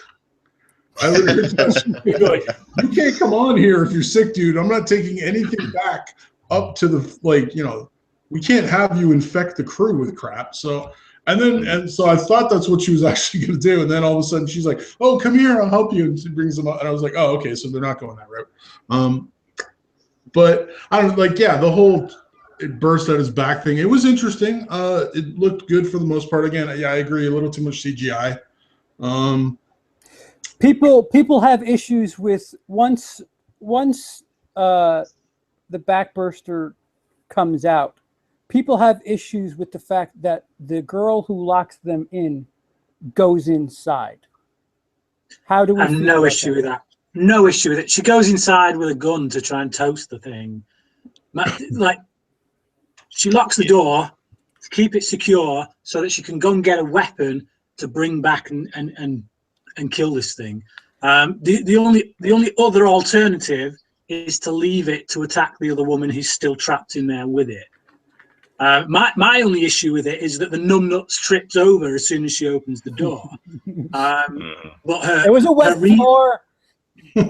I literally be like, you can't come on here if you're sick, dude. I'm not taking anything back up to the, like, you know, we can't have you infect the crew with crap. So, and so I thought that's what she was actually going to do. And then all of a sudden she's like, oh, come here, I'll help you. And she brings them up. And I was like, oh, okay. So they're not going that route. But I don't like, yeah, the whole it burst out his back thing. It was interesting. It looked good for the most part. Again, yeah, I agree. A little too much CGI. People have issues with once the Backburster comes out. People have issues with the fact that the girl who locks them in goes inside. How do we? I have no issue with that. No issue with it. She goes inside with a gun to try and toast the thing. Like, she locks the door to keep it secure so that she can go and get a weapon to bring back and kill this thing. The only other alternative is to leave it to attack the other woman who's still trapped in there with it. My only issue with it is that the numbnuts trips over as soon as she opens the door. But her, it was a wet floor.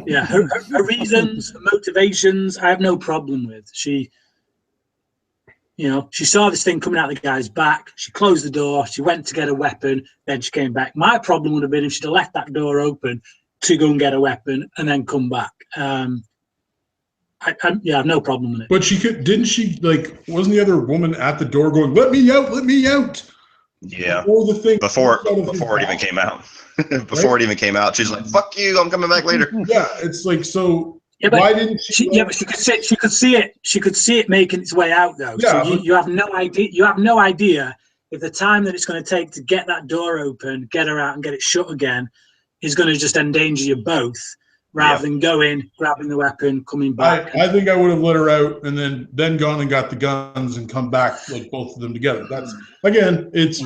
Yeah, her reasons, her motivations, I have no problem with. She saw this thing coming out the guy's back. She closed the door. She went to get a weapon. Then she came back. My problem would have been if she'd have left that door open to go and get a weapon and then come back. I have no problem with it. But didn't she, like, wasn't the other woman at the door going, let me out, let me out? Yeah. Before it even came out. Before it even came out, she's like, fuck you, I'm coming back later. Yeah, it's like, so yeah, but why didn't she? But she could see it. She could see it making its way out, though. Yeah, so you have no idea. You have no idea if the time that it's going to take to get that door open, get her out, and get it shut again is going to just endanger you both, rather than going, grabbing the weapon, coming back. I think I would have let her out and then gone and got the guns and come back, like, both of them together. That's, again, it's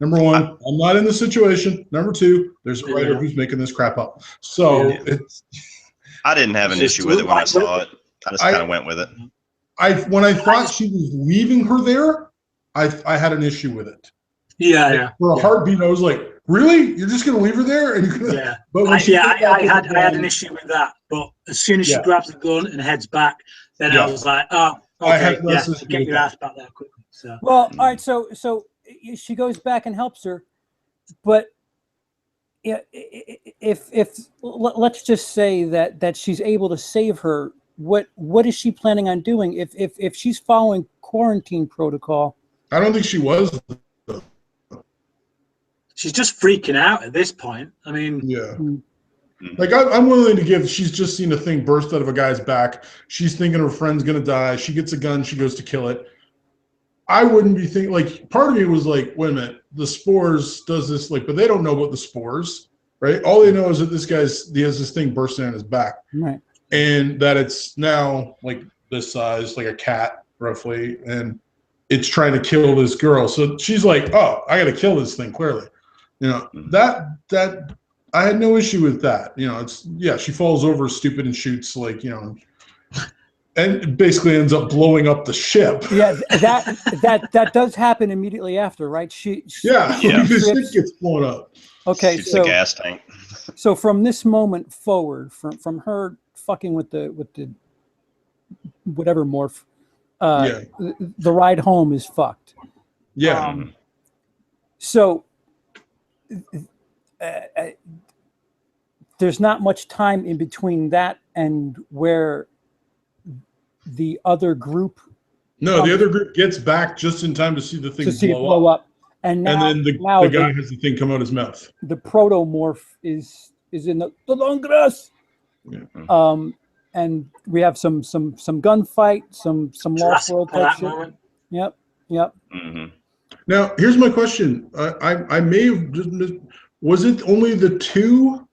number one, I'm not in the situation. Number two, there's a writer who's making this crap up. So I didn't have an issue with it when I saw it. I just kind of went with it. When I thought she was leaving her there, I had an issue with it. Yeah. For a heartbeat, I was like, really? You're just going to leave her there? And you're gonna, But I had an issue with that. But as soon as she grabs the gun and heads back, then I was like, oh, okay, get your ass back there quickly. So. Well, all right, so she goes back and helps her, but if let's just say that she's able to save her, what is she planning on doing if she's following quarantine protocol? I don't think she was. She's just freaking out at this point. I mean, like, I'm willing to give. She's just seen a thing burst out of a guy's back. She's thinking her friend's gonna die. She gets a gun. She goes to kill it. I wouldn't be thinking, like, part of me was like, wait a minute, the spores does this, like, but they don't know about the spores, right? All they know is that he has this thing bursting on his back, right? And that it's now like this size, like a cat roughly, and it's trying to kill this girl. So she's like, oh, I got to kill this thing, clearly. That I had no issue with that. She falls over stupid and shoots, like, and basically ends up blowing up the ship. Yeah, that does happen immediately after, right? The ship gets blown up. Okay, so the gas tank. So from this moment forward, from her fucking with the whatever morph, the ride home is fucked. Yeah. So there's not much time in between that and where the other group. No, the other group gets back just in time to see the thing blow up. And then the guy has the thing come out his mouth. The protomorph is in the long grass. Yeah. And we have some gunfight, some Lost World type shit. Moment. Yep. Mm-hmm. Now, here's my question. I may have just missed. Was it only the two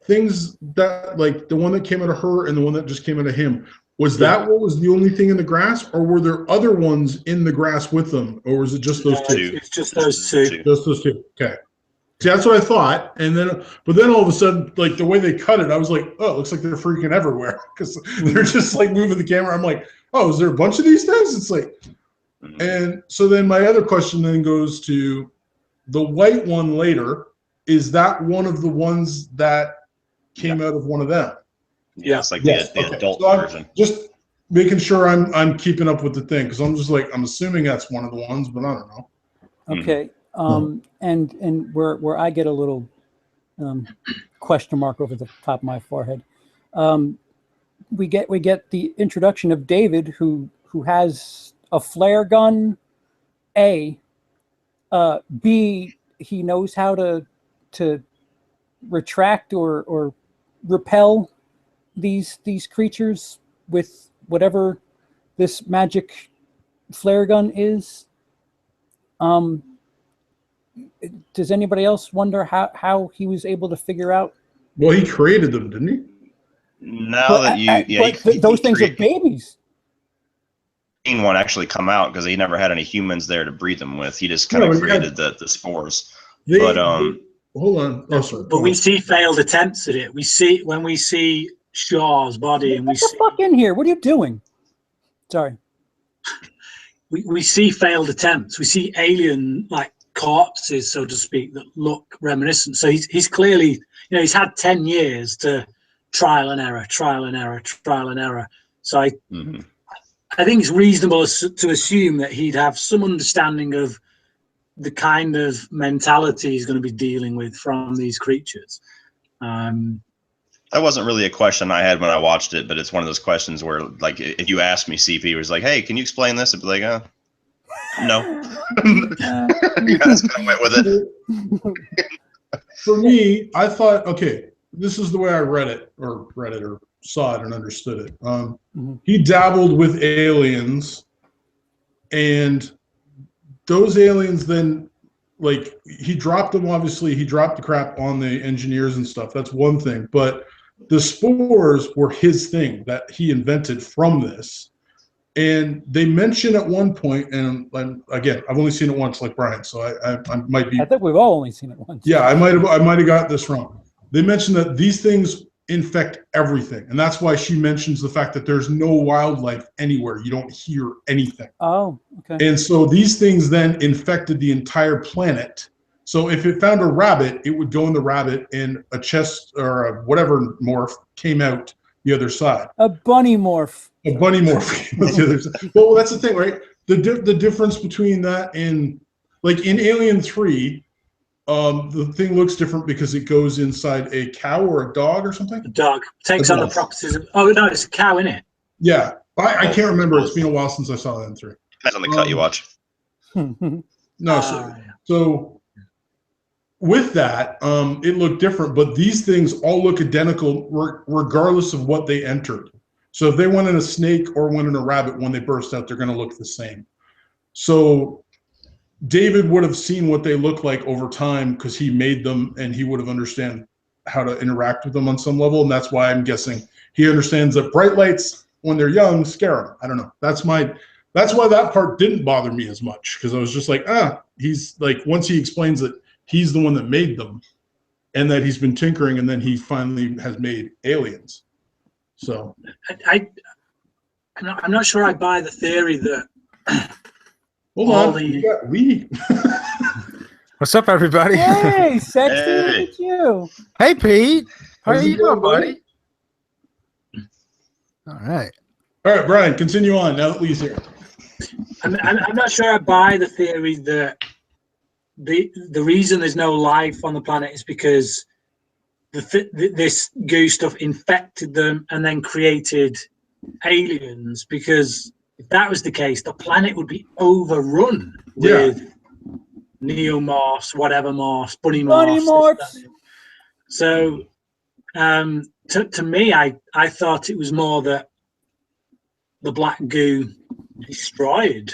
things that, like, the one that came out of her and the one that just came out of him? Was that what was the only thing in the grass, or were there other ones in the grass with them, or was it just those two? It's just those two. Just those two. Okay. See, that's what I thought, but then all of a sudden, like, the way they cut it, I was like, oh, it looks like they're freaking everywhere because they're just like moving the camera. I'm like, oh, is there a bunch of these things? It's like, and so then my other question then goes to the white one later. is that one of the ones that came out of one of them? Yeah, it's like Yes, the okay. adult So I'm version. just making sure I'm keeping up with the thing, because I'm just like, I'm assuming that's one of the ones, but I don't know. Okay. And where I get a little question mark over the top of my forehead, we get the introduction of David, who has a flare gun. A, B, he knows how to retract or repel these creatures with whatever this magic flare gun is. Does anybody else wonder how he was able to figure out? Well, he created them, didn't he? Now that those things are babies. Seen one actually come out because he never had any humans there to breed them with. He just kind of created the spores. But hold on. Oh, sorry. But we see failed attempts at it. We see when we see Shaw's body, and we Get the fuck in here. What are you doing? Sorry. We see failed attempts. We see alien like corpses, so to speak, that look reminiscent. So he's clearly, he's had 10 years to trial and error. So I think it's reasonable to assume that he'd have some understanding of the kind of mentality he's going to be dealing with from these creatures. That wasn't really a question I had when I watched it, but it's one of those questions where, like, if you asked me, CP was like, "Hey, can you explain this?" I'd be like, no. You guys kind of went with it. For me, I thought, okay, this is the way I read it or saw it and understood it. He dabbled with aliens, and those aliens then, like, he dropped them. Obviously, he dropped the crap on the engineers and stuff. That's one thing. But the spores were his thing that he invented from this. And they mention at one point, and again, I've only seen it once, like Bryan, so I might be. I think we've all only seen it once. Yeah, I might have got this wrong. They mentioned that these things infect everything, and that's why she mentions the fact that there's no wildlife anywhere. You don't hear anything. Oh, okay. And so these things then infected the entire planet. So if it found a rabbit, it would go in the rabbit, and a chest or a whatever morph came out the other side. A bunny morph. A bunny morph. The other side. Well, that's the thing, right? The difference between that and, like, in Alien 3, the thing looks different because it goes inside a cow or a dog or something. A dog takes on the properties of. Oh no, it's a cow, isn't it? Yeah, I can't remember. It's been a while since I saw that in 3. Depends on the cut you watch. No, so with that, it looked different, but these things all look identical regardless of what they entered. So if they went in a snake or went in a rabbit, when they burst out, they're going to look the same. So David would have seen what they look like over time because he made them, and he would have understand how to interact with them on some level. And that's why I'm guessing he understands that bright lights when they're young scare him. I don't know. That's why that part didn't bother me as much, because I was just like, he's like, once he explains that he's the one that made them and that he's been tinkering, and then he finally has made aliens. So I'm not sure I buy the theory that. Hold on, Lee. What's up, everybody? Hey, sexy, look at you. Hey, Pete. How are How's it you doing, going, buddy? All right. All right, Bryan, continue on now that Lee's here. I'm not sure I buy the theory that the reason there's no life on the planet is because this goo stuff infected them and then created aliens. Because if that was the case, the planet would be overrun with neomorphs, whatever morphs, bunny morphs. So, to me, I thought it was more that the black goo destroyed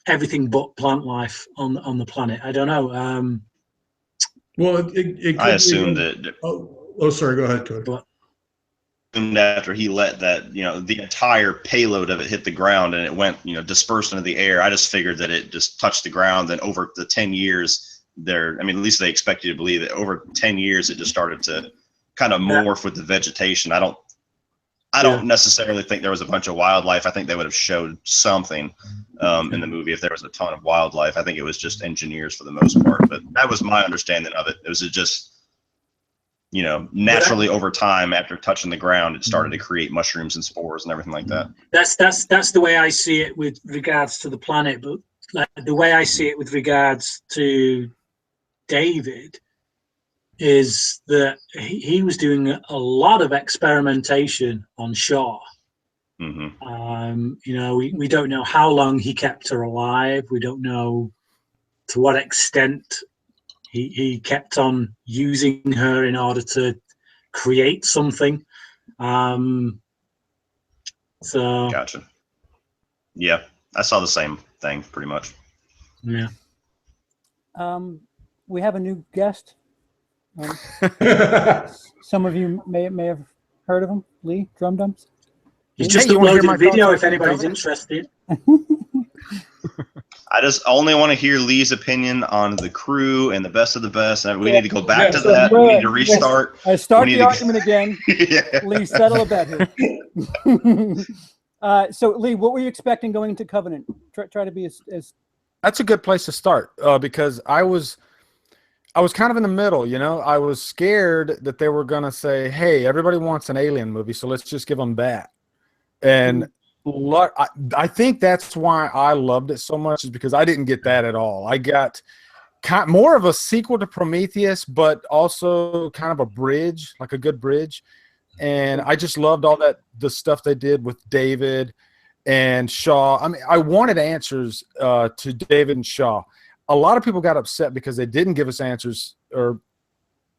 everything but plant life on the planet. I don't know. Well, it I assumed that. Oh, sorry. Go ahead, Cody. After he let that, the entire payload of it hit the ground and it went, dispersed into the air, I just figured that it just touched the ground. And over the 10 years at least they expect you to believe that over 10 years, it just started to kind of morph with the vegetation. I I don't necessarily think there was a bunch of wildlife. I think they would have showed something in the movie if there was a ton of wildlife. I think it was just engineers for the most part, but that was my understanding of it. It was just, you know, naturally over time after touching the ground, it started to create mushrooms and spores and everything like that. That's the way I see it with regards to the planet, but like the way I see it with regards to David is that he was doing a lot of experimentation on Shaw. Mm-hmm. You know, we don't know how long he kept her alive. We don't know to what extent he kept on using her in order to create something. So Gotcha. Yeah, I saw the same thing pretty much. Yeah. We have a new guest. Some of you may have heard of him, Lee Drumdums. He's just you wanna hear uploaded my a video thoughts if on anybody's Covenant? interested. I just only want to hear Lee's opinion on the crew and the best of the best. And we need to go back to so that. We need to restart. I start We need the to- argument again. Yeah. Lee, settle a bet here. So, Lee, what were you expecting going into Covenant? Try to be as That's a good place to start because I was kind of in the middle, you know. I was scared that they were gonna say, "Hey, everybody wants an alien movie, so let's just give them that." And I think that's why I loved it so much, is because I didn't get that at all. I got more of a sequel to Prometheus, but also kind of a bridge, like a good bridge. And I just loved all the stuff they did with David and Shaw. I mean, I wanted answers to David and Shaw. A lot of people got upset because they didn't give us answers, or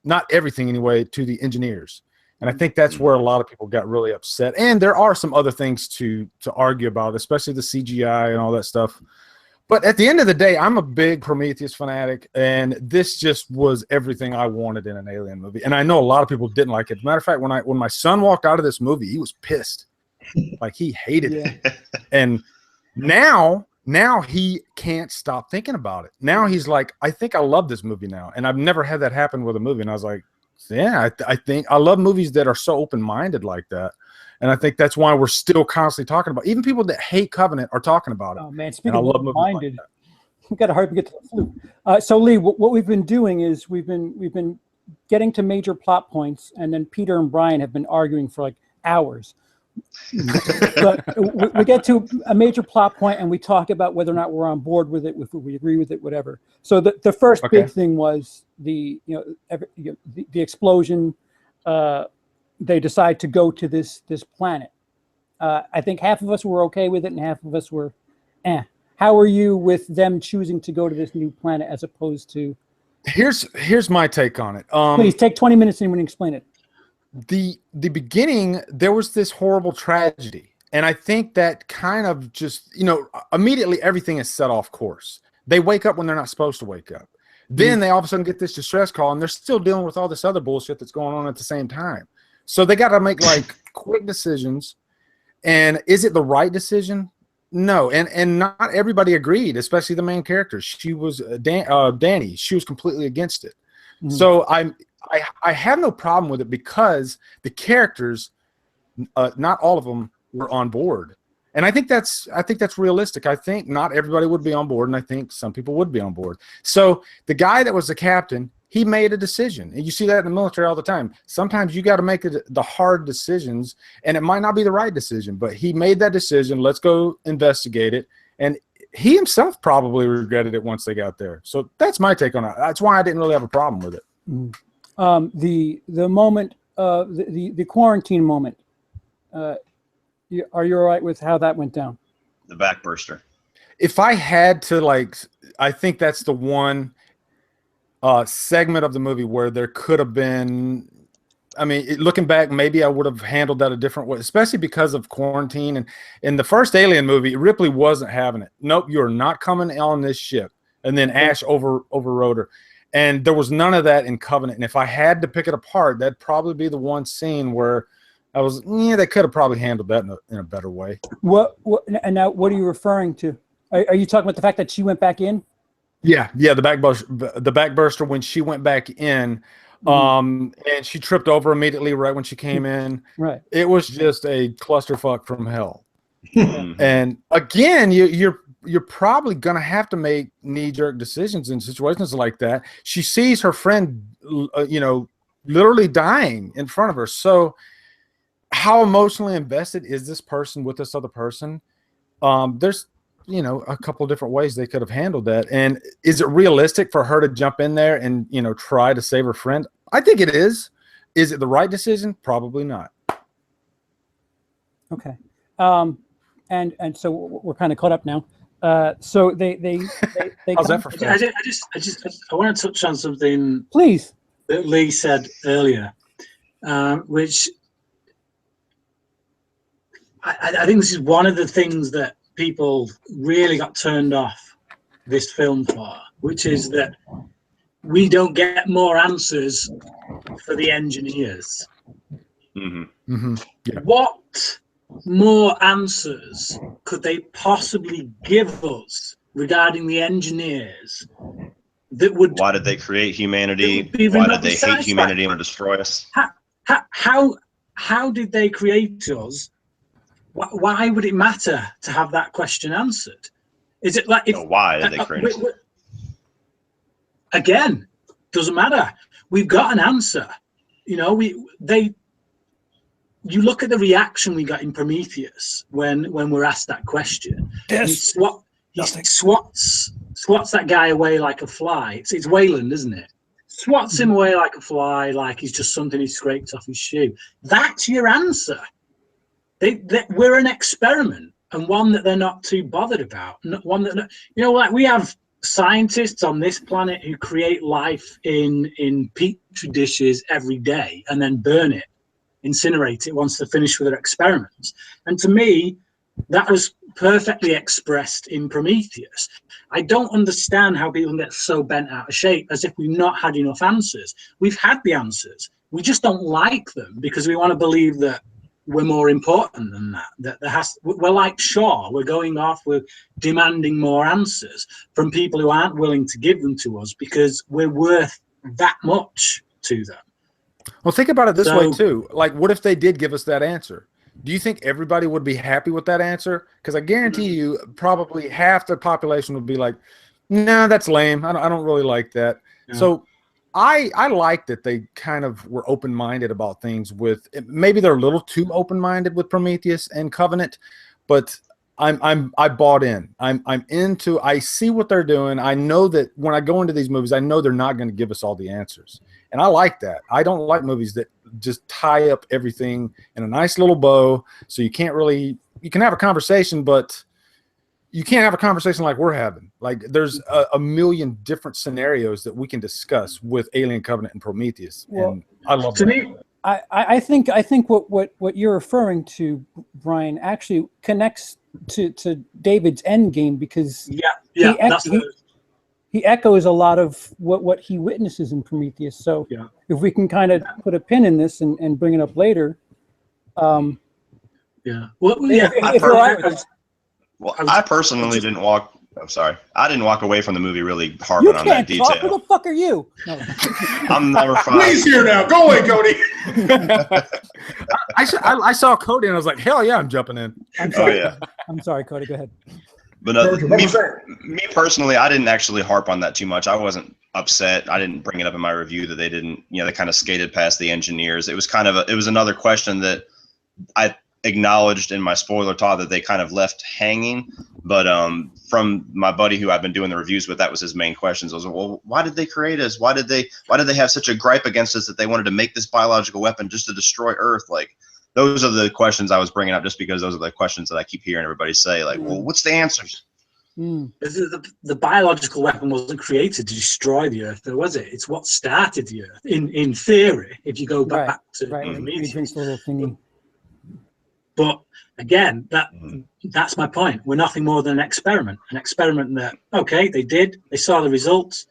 not everything anyway, to the engineers. And I think that's where a lot of people got really upset. And there are some other things to argue about, especially the CGI and all that stuff. But at the end of the day, I'm a big Prometheus fanatic, and this just was everything I wanted in an alien movie. And I know a lot of people didn't like it. As a matter of fact, when my son walked out of this movie, he was pissed. Like, he hated it. And now he can't stop thinking about it. Now he's like, I think I love this movie now. And I've never had that happen with a movie. And I was like, yeah, I think I love movies that are so open-minded like that. And I think that's why we're still constantly talking about, even people that hate Covenant are talking about it. Oh man, speaking of open-minded, we've got to hard to get to the flu. So Lee, what we've been doing is we've been getting to major plot points, and then Peter and Bryan have been arguing for like hours. But we get to a major plot point and we talk about whether or not we're on board with it, if we agree with it, whatever. So the first big thing was the explosion. They decide to go to this planet. I think half of us were okay with it and half of us were How are you with them choosing to go to this new planet as opposed to? Here's my take on it. Please take 20 minutes and explain it. The beginning, there was this horrible tragedy, and I think that kind of just, immediately everything is set off course. They wake up when they're not supposed to wake up. Then they all of a sudden get this distress call, and they're still dealing with all this other bullshit that's going on at the same time. So they got to make like quick decisions. And is it the right decision? No. And not everybody agreed, especially the main character. She was Danny. She was completely against it. So I have no problem with it because the characters, not all of them were on board. And I think that's realistic. I think not everybody would be on board, and I think some people would be on board. So the guy that was the captain, he made a decision. And you see that in the military all the time. Sometimes you got to make the hard decisions, and it might not be the right decision, but he made that decision. Let's go investigate it. And he himself probably regretted it once they got there. So that's my take on it. That's why I didn't really have a problem with it. The moment, the quarantine moment, are you all right with how that went down? The backburster. If I had to, I think that's the one segment of the movie where there could have been, looking back, maybe I would have handled that a different way, especially because of quarantine. And in the first Alien movie, Ripley wasn't having it. Nope, you're not coming on this ship. And then Ash overrode her. And there was none of that in Covenant. And if I had to pick it apart, that'd probably be the one scene where I was, they could have probably handled that in a better way. And now what are you referring to? Are you talking about the fact that she went back in? Yeah, the backburster when she went back in, And she tripped over immediately right when she came in. Right. It was just a clusterfuck from hell. Mhm. And again, you're probably gonna have to make knee-jerk decisions in situations like that. She sees her friend, literally dying in front of her. So, how emotionally invested is this person with this other person? There's a couple different ways they could have handled that. And is it realistic for her to jump in there and try to save her friend? I think it is. Is it the right decision? Probably not. Okay. And so we're kind of caught up now. So they How's that for I fast? want to touch on something please. that Lee said earlier, which I think this is one of the things that people really got turned off this film for, which is that we don't get more answers for the engineers. Yeah. What more answers could they possibly give us regarding the engineers that would? Why did they create humanity? That would be Why did remotely they hate satisfying. humanity and want to destroy us? How did they create us? Why would it matter to have that question answered? Is it like if Why did they create us? Again, doesn't matter. We've got an answer. You look at the reaction we got in Prometheus when we're asked that question. He swats that guy away like a fly. It's Wayland, isn't it? Swats him away like a fly, like he's just something he scraped off his shoe. That's your answer. We're an experiment, and one that they're not too bothered about. One that we have scientists on this planet who create life in petri dishes every day and then burn it, incinerate it once they're finished with their experiments. And to me, that was perfectly expressed in Prometheus. I don't understand how people get so bent out of shape as if we've not had enough answers. We've had the answers. We just don't like them because we want to believe that we're more important than that. We're like Shaw. We're going off. We're demanding more answers from people who aren't willing to give them to us because we're worth that much to them. Well, think about it this way too. Like, what if they did give us that answer? Do you think everybody would be happy with that answer? Because I guarantee you, probably half the population would be like, "No, that's lame. I don't really like that." Yeah. So, I like that they kind of were open-minded about things. Maybe they're a little too open-minded with Prometheus and Covenant, but I bought in. I'm into. I see what they're doing. I know that when I go into these movies, I know they're not going to give us all the answers. And I like that. I don't like movies that just tie up everything in a nice little bow. So you can have a conversation, but you can't have a conversation like we're having. Like there's a million different scenarios that we can discuss with Alien Covenant and Prometheus. Well, and I love that. I think what you're referring to, Bryan, actually connects to David's end game because he echoes a lot of what he witnesses in Prometheus. So if we can kind of put a pin in this and bring it up later. I personally didn't walk. I'm sorry. I didn't walk away from the movie really harping on that detail. Who the fuck are you? No. I'm number 5. He's here now. Go away, Cody. I saw Cody and I was like, hell yeah, I'm jumping in. I'm sorry. I'm sorry, Cody. Go ahead. But me personally, I didn't actually harp on that too much. I wasn't upset. I didn't bring it up in my review that they didn't, they kind of skated past the engineers. It was it was another question that I acknowledged in my spoiler talk that they kind of left hanging. But from my buddy who I've been doing the reviews with, that was his main questions. I was like, well, why did they create us? Why did they have such a gripe against us that they wanted to make this biological weapon just to destroy Earth? Like, those are the questions I was bringing up just because those are the questions that I keep hearing everybody say. Like, well, what's the answers? The biological weapon wasn't created to destroy the Earth, though, was it? It's what started the Earth, in theory, if you go back to Prometheus. But again, that's my point. We're nothing more than an experiment that, okay, they saw the results.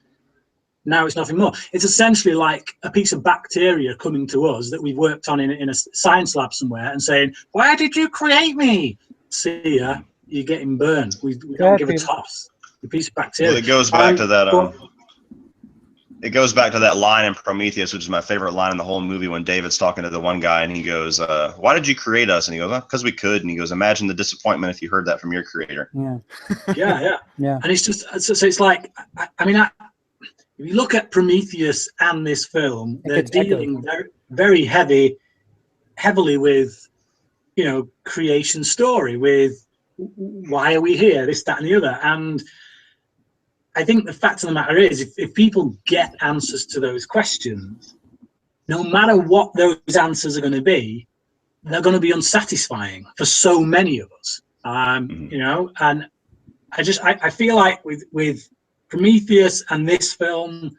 Now it's nothing more. It's essentially like a piece of bacteria coming to us that we've worked on in a science lab somewhere and saying, why did you create me? See ya, you're getting burned. We don't give a toss. The piece of bacteria. Well, it goes back to that. it goes back to that line in Prometheus, which is my favorite line in the whole movie, when David's talking to the one guy and he goes, why did you create us? And he goes, because we could. And he goes, imagine the disappointment if you heard that from your creator. Yeah. Yeah. And it's just, so it's like, I mean, if you look at Prometheus and this film, they're dealing very heavily with, you know, creation story, with why are we here, this, that, and the other. And I think the fact of the matter is, if people get answers to those questions, no matter what those answers are going to be, they're going to be unsatisfying for so many of us. You know, and I feel like with Prometheus and this film,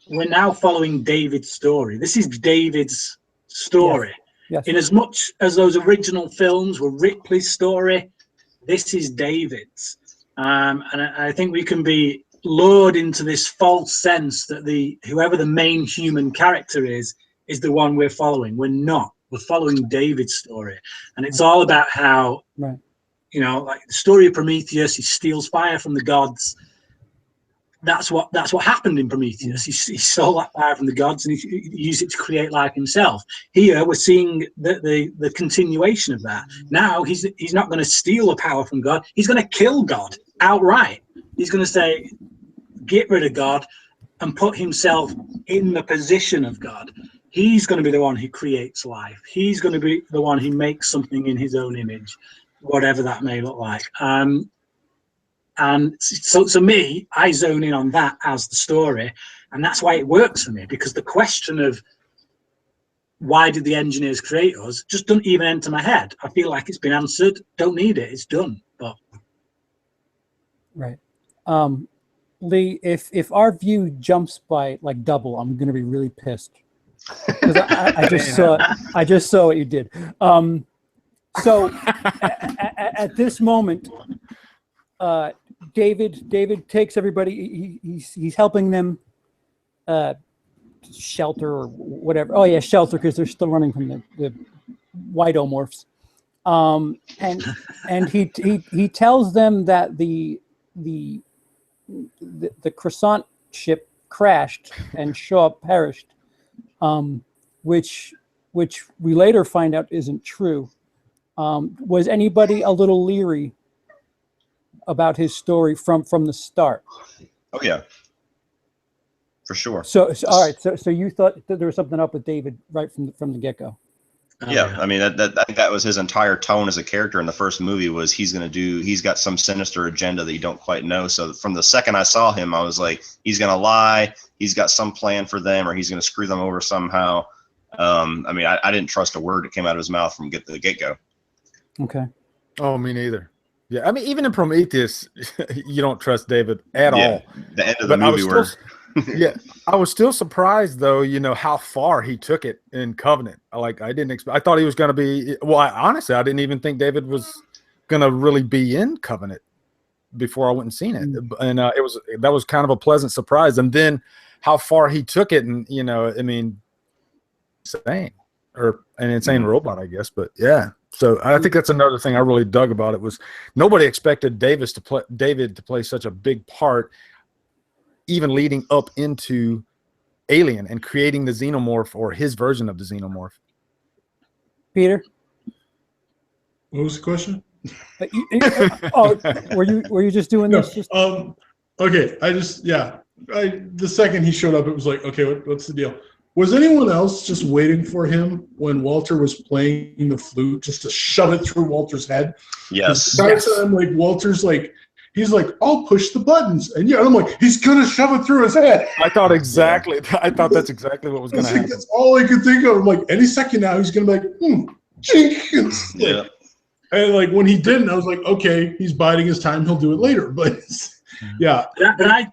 we're now following David's story. This is David's story. Yes. In as much as those original films were Ripley's story, this is David's. And I think we can be lured into this false sense that whoever the main human character is the one we're following. We're not. We're following David's story. And it's all about how, you know, like the story of Prometheus, he steals fire from the gods. That's what happened in Prometheus. He stole that fire from the gods and he used it to create life himself. Here we're seeing the continuation of that. Now he's not going to steal the power from God. He's going to kill God outright. He's going to say, get rid of God and put himself in the position of God. He's going to be the one who creates life. He's going to be the one who makes something in his own image, whatever that may look like. And so me, I zone in on that as the story. And that's why it works for me, because the question of why did the engineers create us just doesn't even enter my head. I feel like it's been answered. Don't need it. It's done. But right. Lee, if our view jumps by like double, I'm going to be really pissed. Because I just saw what you did. So at this moment, David takes everybody. He's helping them shelter or whatever. Oh yeah, shelter, because they're still running from the Whiteomorphs. And he tells them that the Croissant ship crashed and Shaw perished, which we later find out isn't true. Was anybody a little leery about his story from the start? Oh yeah, for sure. So all right. So you thought that there was something up with David right from the get-go? Yeah, I mean, I think that was his entire tone as a character in the first movie, was he's got some sinister agenda that you don't quite know. So from the second I saw him, I was like, he's going to lie. He's got some plan for them, or he's going to screw them over somehow. I mean, I didn't trust a word that came out of his mouth from the get-go. Okay. Oh, me neither. Yeah, I mean, even in Prometheus, you don't trust David at all. The end of the movie where... Yeah, I was still surprised though, you know, how far he took it in Covenant. I didn't expect. I thought he was going to be. Well, honestly, I didn't even think David was going to really be in Covenant before I went and seen it, and that was kind of a pleasant surprise. And then how far he took it, and you know, I mean, insane or an insane robot, I guess. But yeah, so I think that's another thing I really dug about it, was nobody expected David to play such a big part, even leading up into Alien and creating the xenomorph, or his version of the xenomorph. Peter, what was the question? Were you just doing this? Okay, the second he showed up, it was like, okay, what's the deal? Was anyone else just waiting for him when Walter was playing the flute just to shove it through Walter's head? Yes. Time, like Walter's like, he's like, I'll push the buttons. And yeah, I'm like, he's going to shove it through his head. I thought that's exactly what was going to happen. That's all I could think of. I'm like, any second now, he's going to be like, chink. Yeah. And like when he didn't, I was like, okay, he's biding his time. He'll do it later. But yeah. But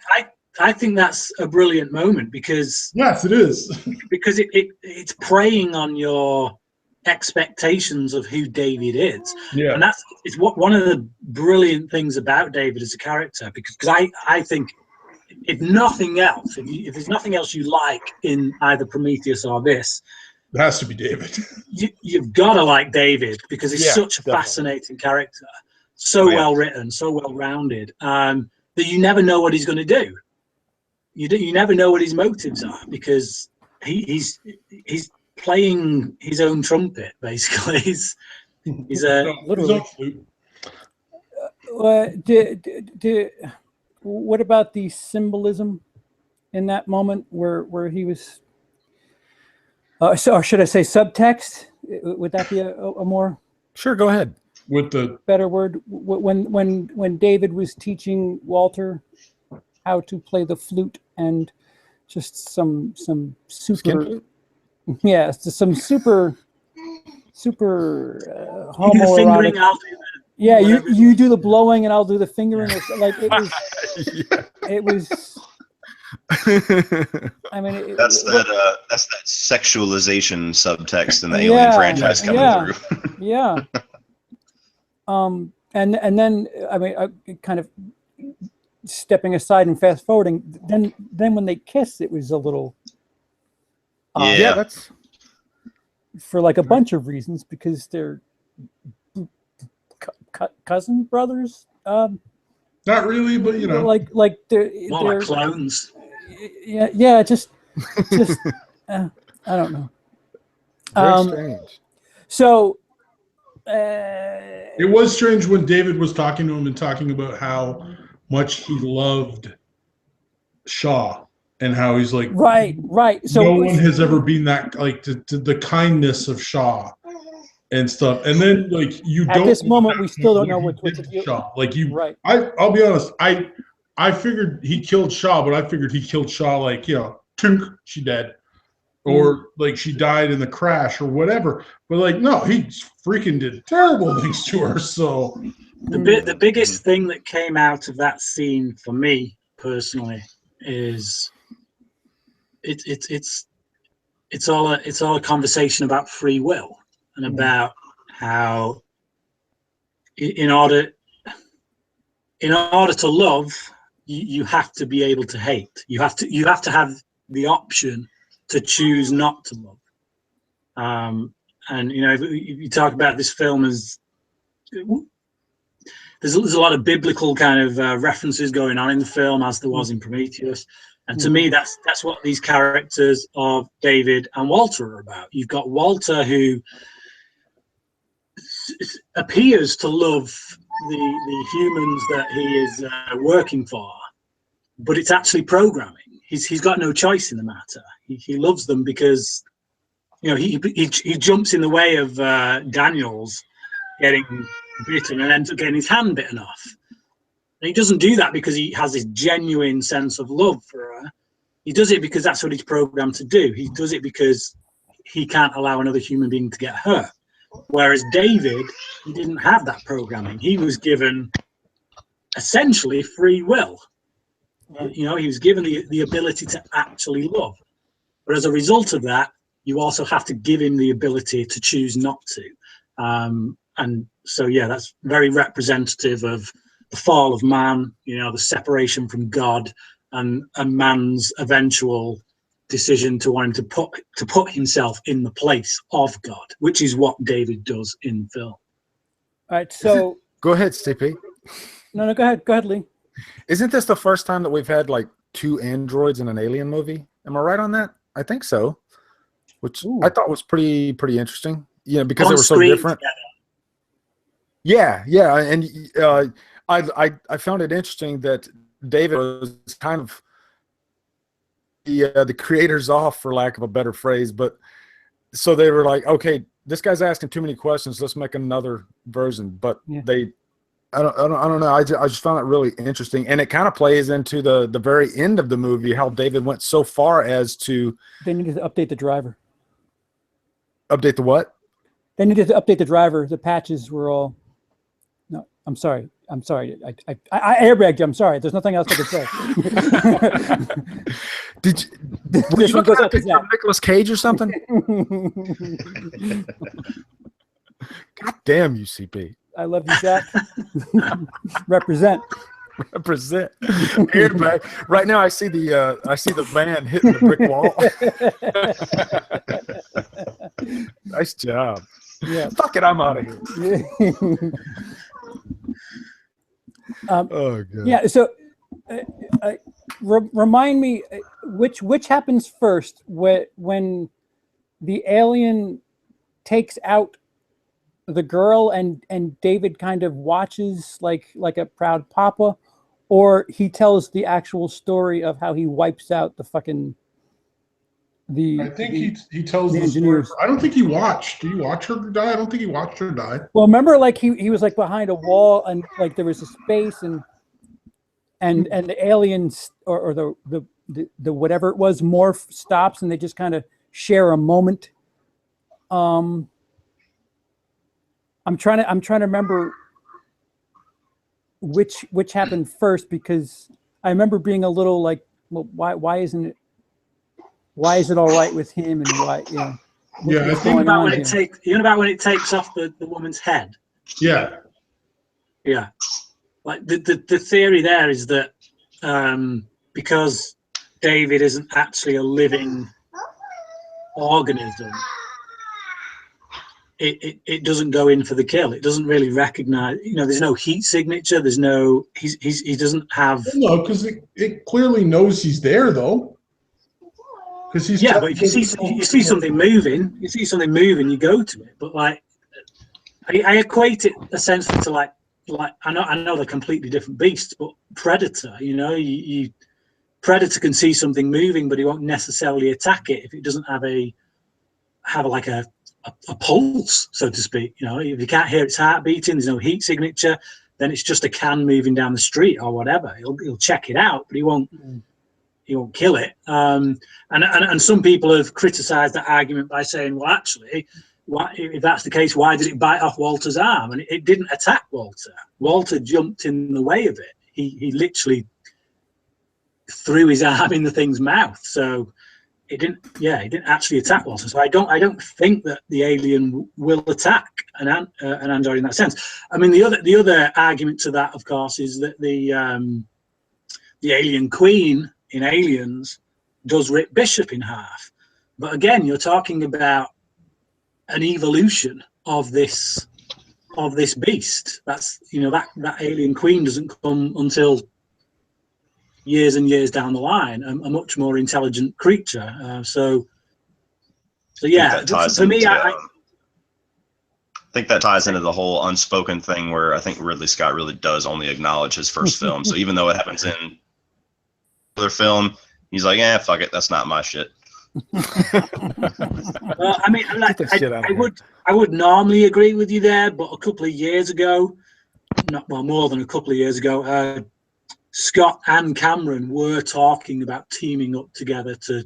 I think that's a brilliant moment, because yes, it is. Because it's preying on your expectations of who David is. Yeah. And it's one of the brilliant things about David as a character, because I think if nothing else, if there's nothing else you like in either Prometheus or this, it has to be David. You've got to like David, because he's such a fascinating character, so well written, so well rounded, that you never know what he's going to do. you never know what his motives are, because he's playing his own trumpet, basically. He's literally. What about the symbolism in that moment where he was, or should I say subtext? Would that be a more Sure, go ahead. With the better word? When David was teaching Walter how to play the flute, and just some super, yeah, some super homoerotic. Yeah, you do the blowing and I'll do the fingering. Like it was, it was. I mean, that's that sexualization subtext in the Alien franchise coming through. Yeah. And then I mean, kind of stepping aside and fast forwarding. Then when they kiss, it was a little. Yeah, that's for like a bunch of reasons, because they're cousin brothers. Not really, but you know, like they're like clones. Yeah, just I don't know. Very strange. So it was strange when David was talking to him and talking about how much he loved Shaw and how he's like, right. So no one has ever been that, like, to the kindness of Shaw and stuff. And then, like, you at don't. At this moment, we still don't know what to do. Shaw. Like, you. Right. I'll be honest. I figured he killed Shaw, but I figured he killed Shaw like, you know, tink, she dead. Or like she died in the crash or whatever. But like, no, he freaking did terrible things to her. So the biggest thing that came out of that scene for me personally is it's all a conversation about free will and about how in order to love, you have to be able to hate. You have to have the option to choose not to love. And you know, if you talk about this film as there's a lot of biblical kind of references going on in the film, as there was in Prometheus. And to me, that's what these characters of David and Walter are about. You've got Walter, who appears to love the humans that he is working for, but it's actually programming. He's got no choice in the matter. He loves them because, you know, he jumps in the way of Daniel's getting bitten and ends up getting his hand bitten off. And he doesn't do that because he has this genuine sense of love for her. He does it because that's what he's programmed to do. He does it because he can't allow another human being to get hurt. Whereas David, he didn't have that programming. He was given essentially free will. You know, he was given the ability to actually love. But as a result of that, you also have to give him the ability to choose not to. And so, yeah, that's very representative of the fall of man, you know, the separation from God, and man's eventual decision to want him to put himself in the place of God, which is what David does in the film. All right, so go ahead, CP. No, go ahead, Lee. Isn't this the first time that we've had like 2 androids in an Alien movie? Am I right on that? I think so. Which I thought was pretty interesting. You know, because they were so different. Yeah, and I found it interesting that David was kind of the creators off, for lack of a better phrase, but so they were like, okay, this guy's asking too many questions, let's make another version. But I don't know. I just found it really interesting, and it kind of plays into the very end of the movie, how David went so far as to they needed to update the driver. Update the what? They needed to update the driver. The patches were all. No, I'm sorry. I airbagged you. I'm sorry. There's nothing else I could say. Were you looking at a picture of Nicolas Cage or something? God damn you, CP. I love you, Zach. Represent. Airbag. Right now, I see the van hitting the brick wall. Nice job. Yeah. Fuck it, I'm out of here. Oh god. Yeah. So remind me which happens first when the alien takes out the girl and David kind of watches like a proud papa, or he tells the actual story of how he wipes out the fucking I think he tells the the story. engineers. I don't think he watched. Did you watch her die? I don't think he watched her die. Well, remember, like he was like behind a wall, and like there was a space, and the aliens or the whatever it was morph stops, and they just kind of share a moment. I'm trying to remember which happened first, because I remember being a little like, well, why is it all right with him, and why, you know? Yeah, I think You know about when it takes off the woman's head? Yeah. Yeah. Like the theory there is that because David isn't actually a living organism, it doesn't go in for the kill. It doesn't really recognize, you know, there's no heat signature, there's no, he doesn't have. No, because it clearly knows he's there though. Because he's, yeah, but if you see something moving, you go to it. But like, I equate it essentially to like I know they're completely different beasts, but Predator, you know, Predator can see something moving, but he won't necessarily attack it if it doesn't have a pulse, so to speak. You know, if you can't hear its heart beating, there's no heat signature, then it's just a can moving down the street or whatever. He'll check it out, but he won't kill it. And some people have criticised that argument by saying, well, actually, if that's the case, why did it bite off Walter's arm? And it didn't attack Walter. Walter jumped in the way of it. He literally threw his arm in the thing's mouth. So it didn't actually attack Walter. So I don't think that the alien will attack an android in that sense. I mean, the other argument to that, of course, is that the alien queen in Aliens does rip Bishop in half. But again, you're talking about an evolution of this beast. That's, you know, that alien queen doesn't come until years and years down the line, a much more intelligent creature. So yeah, for me, I think that ties into the whole unspoken thing where I think Ridley Scott really does only acknowledge his first film. So even though it happens in other film, he's like, fuck it, that's not my shit. Well, I mean, like, I would normally agree with you there, but a couple of years ago, more than a couple of years ago, Scott and Cameron were talking about teaming up together to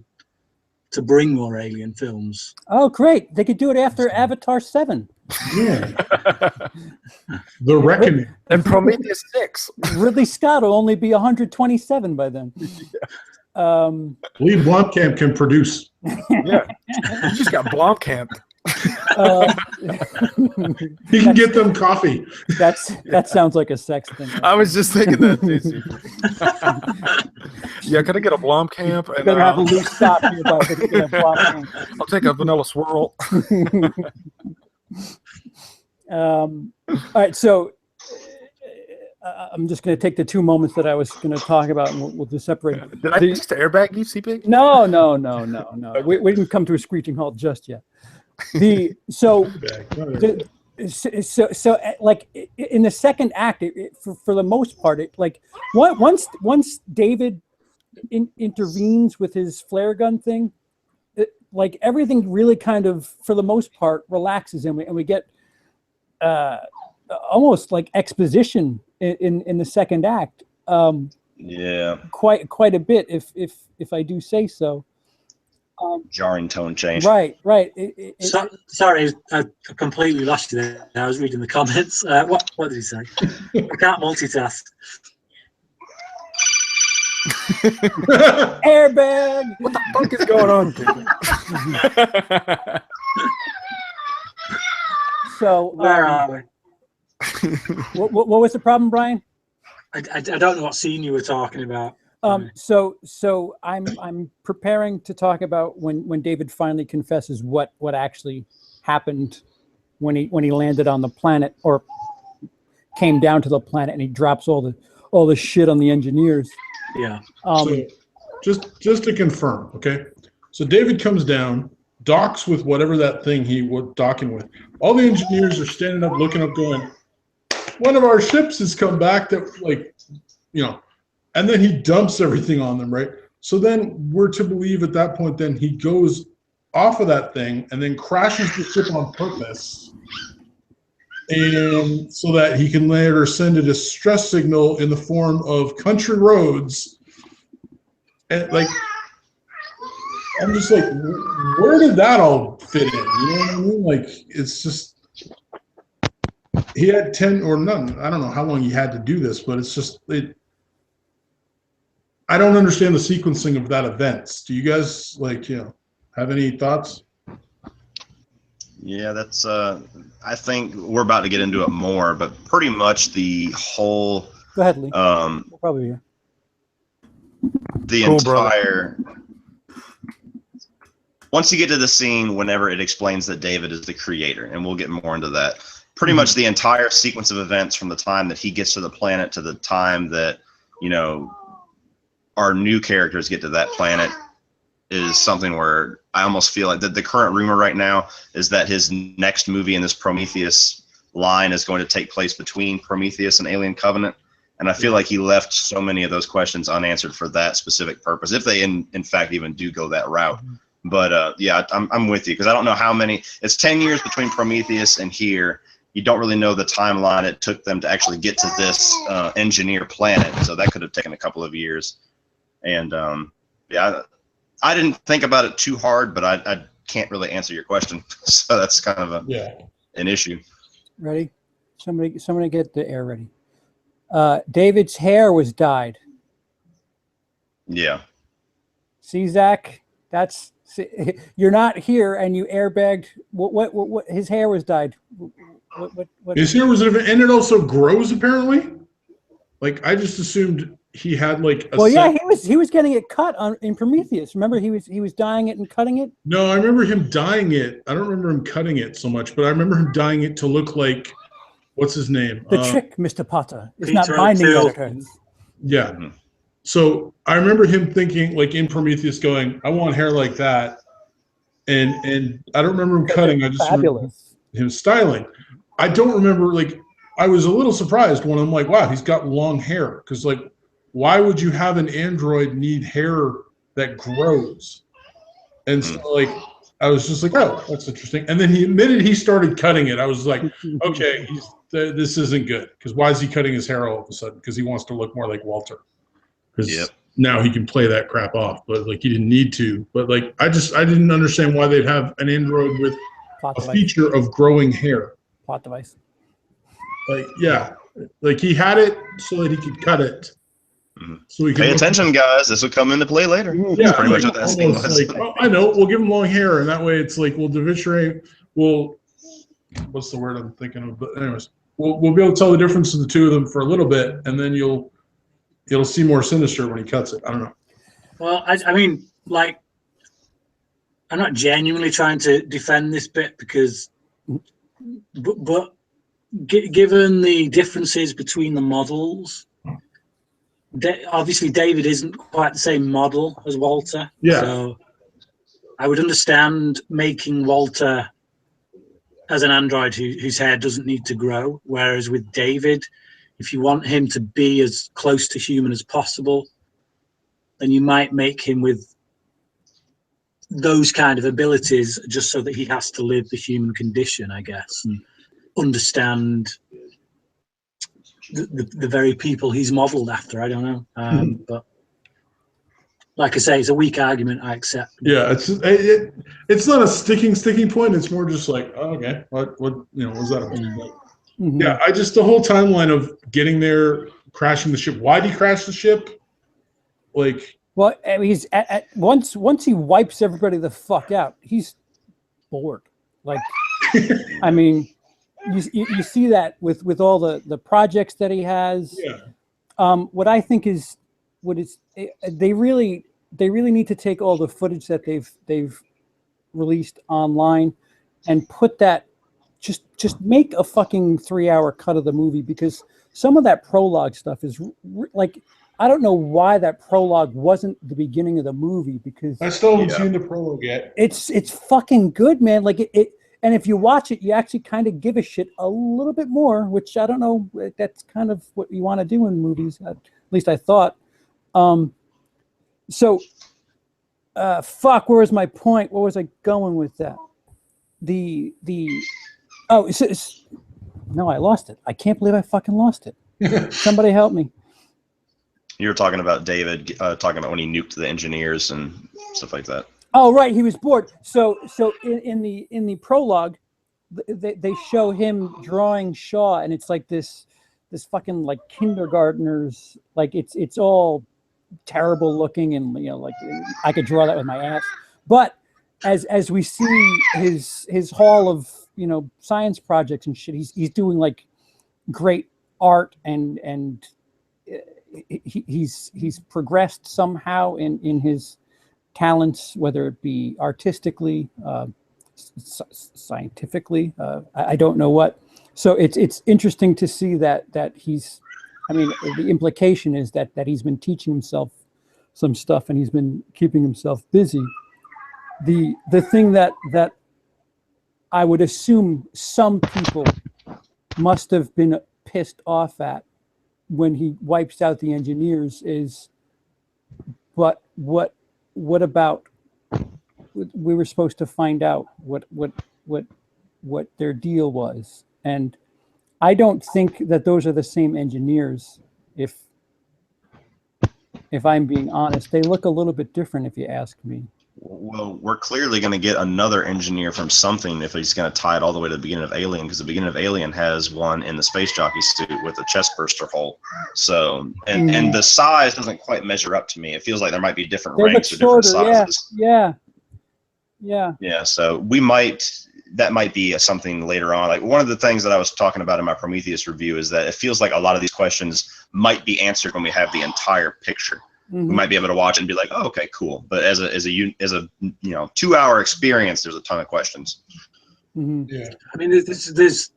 bring more alien films. Oh, great! They could do it after Avatar 7. Yeah. The Reckoning. And Prometheus 6. Ridley Scott will only be 127 by then. Lee Blomkamp can produce. Yeah, you just got Blomkamp. He can get them coffee. That sounds like a sex thing. I was just thinking that too. Yeah, can I get a Blomkamp? You better have a loose stop here, but you can have Blomkamp. I'll take a vanilla swirl. All right, so I'm just going to take the 2 moments that I was going to talk about, and we'll just separate. Did I just airbag you, CP? No. We didn't come to a screeching halt just yet. So like in the second act, for the most part, it like once David intervenes with his flare gun thing, like everything really kind of, for the most part, relaxes, and we get almost like exposition in the second act. Yeah, quite a bit, if I do say so. Jarring tone change. Right. Sorry, I completely lost you there. I was reading the comments. What did he say? I can't multitask. Airbag. What the fuck is going on, dude? So where are we? What was the problem, Brian? I don't know what scene you were talking about. So I'm preparing to talk about when David finally confesses what actually happened when he landed on the planet, or came down to the planet, and he drops all the shit on the engineers. Yeah. So just to confirm, okay? So David comes down, docks with whatever that thing he was docking with. All the engineers are standing up, looking up, going, one of our ships has come back that, like, you know, and then he dumps everything on them, right? So then we're to believe at that point, then he goes off of that thing and then crashes the ship on purpose, and so that he can later send a distress signal in the form of country roads. And like, I'm just like, where did that all fit in? You know what I mean? Like, it's just, he had 10 or none. I don't know how long he had to do this, but it's just, I don't understand the sequencing of that events. Do you guys, like, you know, have any thoughts? Yeah, that's I think we're about to get into it more, but pretty much the whole Go ahead, Lee. We'll probably hear. The Cool, entire once you get to the scene whenever it explains that David is the creator, and we'll get more into that, pretty much the entire sequence of events from the time that he gets to the planet to the time that, you know, our new characters get to that planet is something where I almost feel like that the current rumor right now is that his next movie in this Prometheus line is going to take place between Prometheus and Alien Covenant. And I feel like he left so many of those questions unanswered for that specific purpose, if they in fact even do go that route. But yeah, I'm with you, because I don't know how many. It's 10 years between Prometheus and here. You don't really know the timeline it took them to actually get to this engineer planet. So that could have taken a couple of years. And yeah, I didn't think about it too hard, but I can't really answer your question. So that's kind of an issue. Ready? Somebody get the air ready. David's hair was dyed. Yeah. See, Zach, that's, you're not here, and you airbagged. What? His hair was dyed. What? His hair was, and it also grows apparently. Like, I just assumed he had like a. Well, yeah, he was getting it cut in Prometheus. Remember, he was dyeing it and cutting it. No, I remember him dyeing it. I don't remember him cutting it so much, but I remember him dyeing it to look like, what's his name? The trick, Mr. Potter, is Peter not binding O'Toole. what it hurts. Yeah. So I remember him thinking, like, in Prometheus, going, "I want hair like that," and I don't remember him cutting. I just remember him styling. I don't remember, like, I was a little surprised when I'm like, "Wow, he's got long hair," because, like, why would you have an android need hair that grows? And so, like, I was just like, "Oh, that's interesting." And then he admitted he started cutting it. I was like, "Okay, this isn't good." Because why is he cutting his hair all of a sudden? Because he wants to look more like Walter. Because now he can play that crap off, but like, he didn't need to. But like, I didn't understand why they'd have an android with a feature of growing hair. Plot device. Like, yeah, like he had it so that he could cut it. So we Pay attention, guys. This will come into play later. Yeah, that's pretty much what that scene was. Like, oh, I know. We'll give him long hair, and that way it's like we'll differentiate. What's the word I'm thinking of? But anyways, we'll be able to tell the difference in the two of them for a little bit, and then it'll see more sinister when he cuts it. I don't know. Well, I mean, like, I'm not genuinely trying to defend this bit because, but given the differences between the models, obviously David isn't quite the same model as Walter. Yeah. So I would understand making Walter as an android whose hair doesn't need to grow, whereas with David, if you want him to be as close to human as possible, then you might make him with those kind of abilities just so that he has to live the human condition, I guess, and understand the very people he's modeled after. I don't know. But like I say, it's a weak argument. I accept. Yeah, it's not a sticking point. It's more just like, oh, okay, what was that about? Like, yeah, the whole timeline of getting there, crashing the ship. Why did he crash the ship? Like, well, he's once he wipes everybody the fuck out, he's bored. Like, I mean, you see that with all the projects that he has. Yeah. What I think is they really need to take all the footage that they've released online and put that, just make a fucking 3-hour cut of the movie, because some of that prologue stuff is like, I don't know why that prologue wasn't the beginning of the movie, because I still haven't seen the prologue yet. it's fucking good, man. Like it and if you watch it, you actually kind of give a shit a little bit more, which I don't know. That's kind of what you want to do in movies. At least I thought. Fuck. Where was my point? Where was I going with that? No, I lost it. I can't believe I fucking lost it. Somebody help me. You were talking about David talking about when he nuked the engineers and stuff like that. Oh, right. He was bored. So in the prologue, they show him drawing Shaw, and it's like this fucking like kindergartners, like it's all terrible looking, and like I could draw that with my ass. But as we see his hall of science projects and shit, he's doing like great art, and he's progressed somehow in his talents, whether it be artistically, scientifically, I don't know what. So it's interesting to see that he's, I mean, the implication is that he's been teaching himself some stuff, and he's been keeping himself busy. The thing that I would assume some people must have been pissed off at when he wipes out the engineers is, but what about, we were supposed to find out what their deal was, and I don't think that those are the same engineers. If I'm being honest, they look a little bit different, if you ask me. Well, we're clearly going to get another engineer from something if he's going to tie it all the way to the beginning of Alien, because the beginning of Alien has one in the space jockey suit with a chest burster hole. So, and the size doesn't quite measure up to me. It feels like there might be different ranks or different sizes. Yeah. So that might be something later on. Like one of the things that I was talking about in my Prometheus review is that it feels like a lot of these questions might be answered when we have the entire picture. We might be able to watch it and be like, oh, okay, cool. But as a 2-hour experience, there's a ton of questions. Yeah. I mean, there's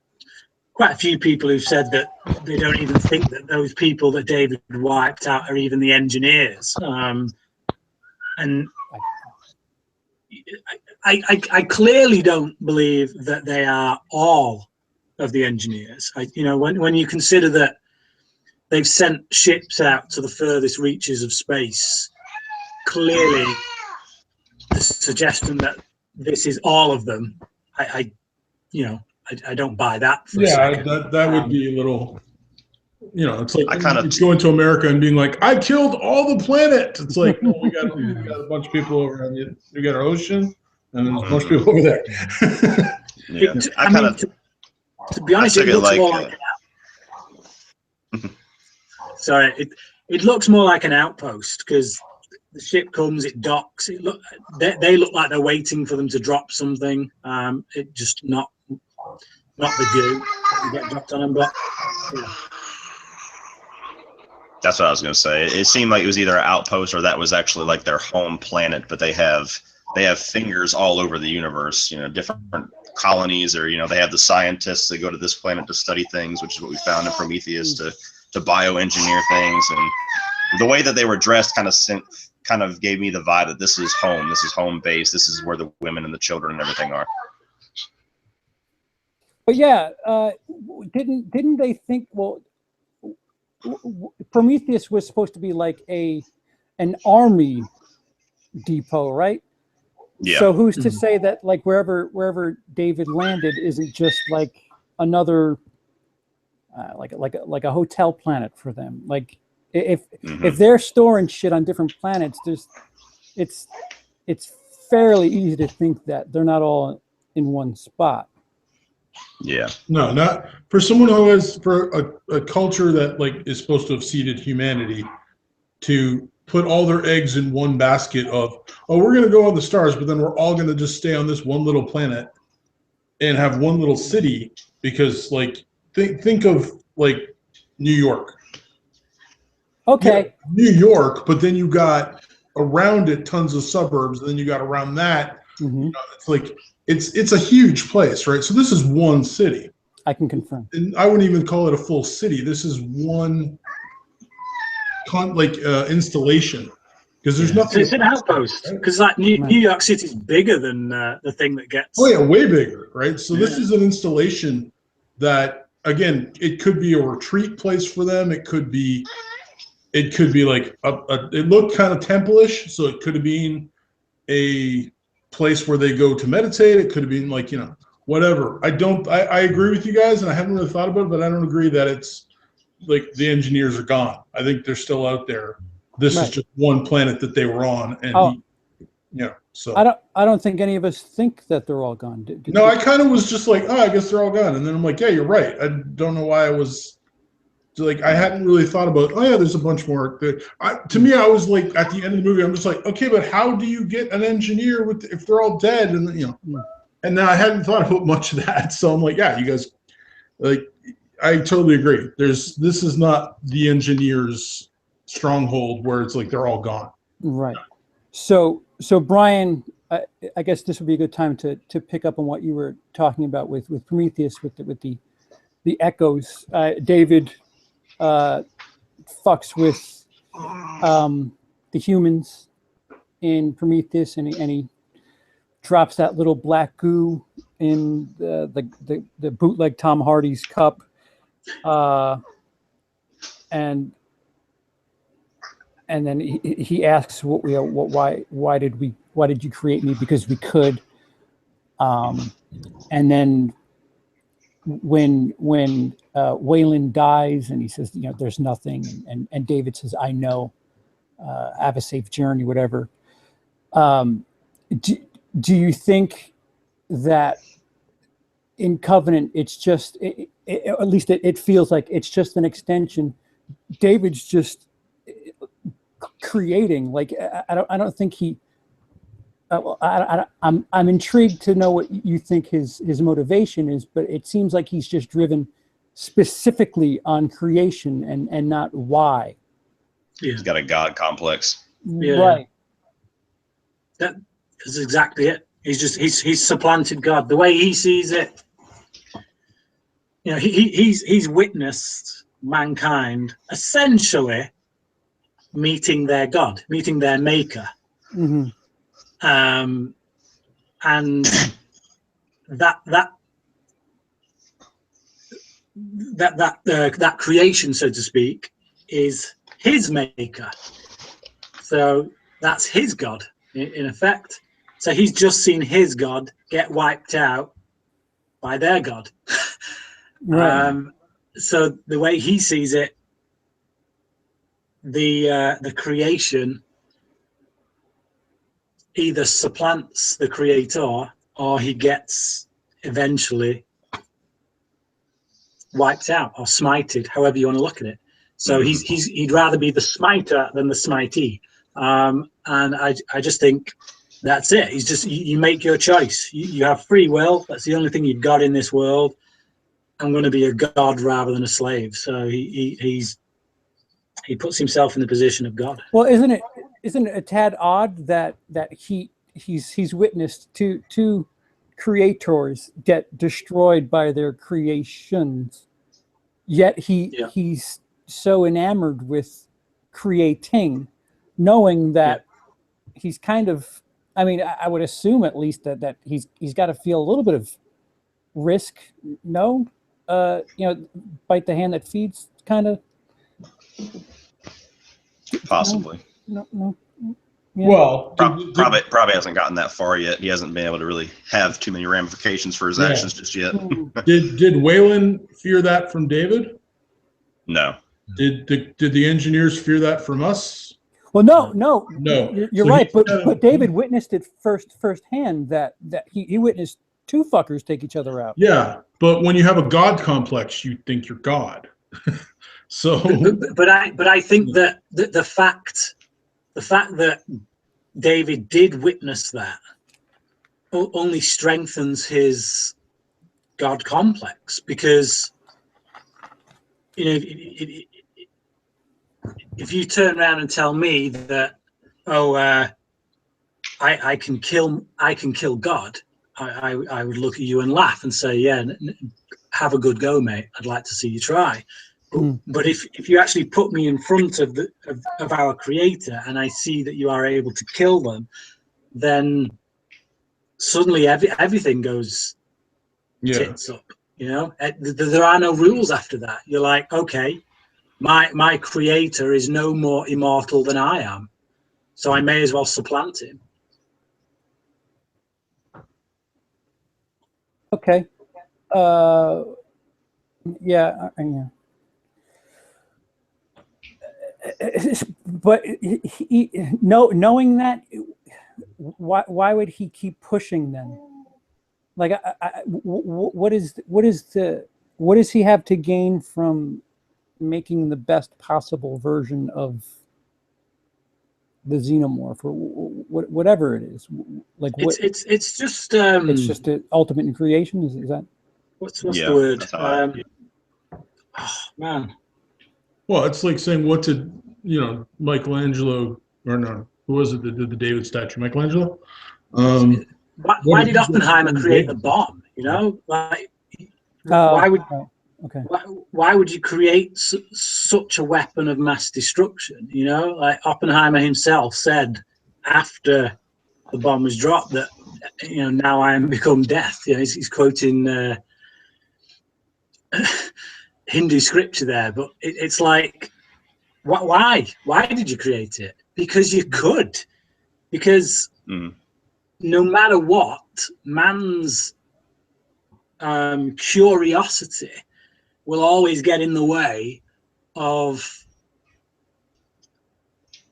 quite a few people who've said that they don't even think that those people that David wiped out are even the engineers. And I clearly don't believe that they are all of the engineers. When you consider that they've sent ships out to the furthest reaches of space, clearly the suggestion that this is all of them, I don't buy that for a second. that would be a little, it's like it's going to America and being like, I killed all the planet. It's like, oh, we got a bunch of people over on we got our ocean, and there's a bunch of people over there. To be honest, it looks more like sorry, it looks more like an outpost, because the ship comes, it docks. They look like they're waiting for them to drop something. It just not the goo that get dropped on them, but yeah. That's what I was going to say. It seemed like it was either an outpost or that was actually like their home planet, but they have fingers all over the universe, different colonies, or, they have the scientists that go to this planet to study things, which is what we found in Prometheus, to bioengineer things. And the way that they were dressed kind of gave me the vibe that this is home base. This is where the women and the children and everything are. But yeah, didn't they think, well, Prometheus was supposed to be like an army depot, right? Yeah. So who's to say that like wherever David landed isn't just like another like a hotel planet for them? Like if they're storing shit on different planets, it's fairly easy to think that they're not all in one spot. Yeah. No, not for someone who has, for a culture that like is supposed to have seeded humanity, to put all their eggs in one basket of, oh, we're going to go on the stars, but then we're all going to just stay on this one little planet and have one little city, because like think of like New York. Okay. Yeah, New York, but then you got around it tons of suburbs, and then you got around that. It's like it's a huge place, right? So this is one city. I can confirm. And I wouldn't even call it a full city. This is one installation, because there's So nothing. it's an outpost, because like New York City is bigger than the thing that gets. Oh yeah, way bigger, right? So this Yeah. is an installation that, again, it could be a retreat place for them. It could be like it looked kind of temple-ish, so it could have been a place where they go to meditate. It could have been like, whatever. I agree with you guys, and I haven't really thought about it, but I don't agree that it's like the engineers are gone. I think they're still out there. This is just one planet that they were on, and so I don't think any of us think that they're all gone. no, I kind of was just like, oh, I guess they're all gone, and then I'm like, yeah, you're right. I don't know why I was like, I hadn't really thought about, oh yeah, there's a bunch more. To me, I was like, at the end of the movie, I'm just like, okay, but how do you get an engineer if they're all dead? And and then I hadn't thought about much of that, so I'm like, yeah, you guys, like, I totally agree. This is not the engineers' stronghold where it's like they're all gone. Right. So Bryan, I guess this would be a good time to pick up on what you were talking about with Prometheus, with the echoes. David fucks with the humans in Prometheus, and he drops that little black goo in the bootleg Tom Hardy's cup, and then he asks, why did you create me? Because we could. And then when Wayland dies and he says, there's nothing, and David says, I know, have a safe journey, whatever. Do you think that in Covenant, it's just, at least it feels like it's just an extension? David's just creating, like, I don't think he, I'm intrigued to know what you think his motivation is, but it seems like he's just driven specifically on creation and not why. Yeah. He's got a God complex. Yeah. Right. That is exactly it. He's supplanted God. The way he sees it, he's witnessed mankind essentially meeting their God, meeting their maker. Mm-hmm. And that creation, so to speak, is his maker. So that's his God in effect. So he's just seen his God get wiped out by their God. Right. So the way he sees it, the creation either supplants the creator or he gets eventually wiped out or smited, however you want to look at it. So he'd rather be the smiter than the smitee. And I just think that's it. He's just, you make your choice. You have free will. That's the only thing you've got in this world. I'm going to be a god rather than a slave. So he puts himself in the position of God. Well, isn't it a tad odd that he's witnessed two creators get destroyed by their creations, yet he's so enamored with creating, knowing that he's kind of, I mean, I would assume at least that he's got to feel a little bit of risk. No, bite the hand that feeds, kind of. Possibly. No. Yeah. Well, probably hasn't gotten that far yet. He hasn't been able to really have too many ramifications for his actions just yet. Did Wayland fear that from David? No. Did the engineers fear that from us? Well, no. You're So right, but David witnessed it firsthand. That he witnessed two fuckers take each other out. Yeah, but when you have a God complex, you think you're God. So, but I think that the fact that David did witness that only strengthens his God complex, because if you turn around and tell me that I can kill God, I would look at you and laugh and say, yeah, have a good go, mate. I'd like to see you try. But if you actually put me in front of our creator and I see that you are able to kill them, then suddenly everything goes tits up. You know, there are no rules after that. You're like, okay, my creator is no more immortal than I am, so I may as well supplant him. Okay. Yeah. But knowing that, why would he keep pushing then? Like, what does he have to gain from making the best possible version of the xenomorph, or whatever it is? Like, it's just it's just an ultimate in creation. Is that what's the word? Oh, man. Well, it's like saying, what did Michelangelo, or no, who was it that did the David statue? Michelangelo. Why did Oppenheimer create the bomb? You know, like why would you create such a weapon of mass destruction? You know, like Oppenheimer himself said after the bomb was dropped that, now I am become death. You know, he's quoting Hindu scripture there, but it's like, why did you create it? Because you could, because no matter what, man's curiosity will always get in the way of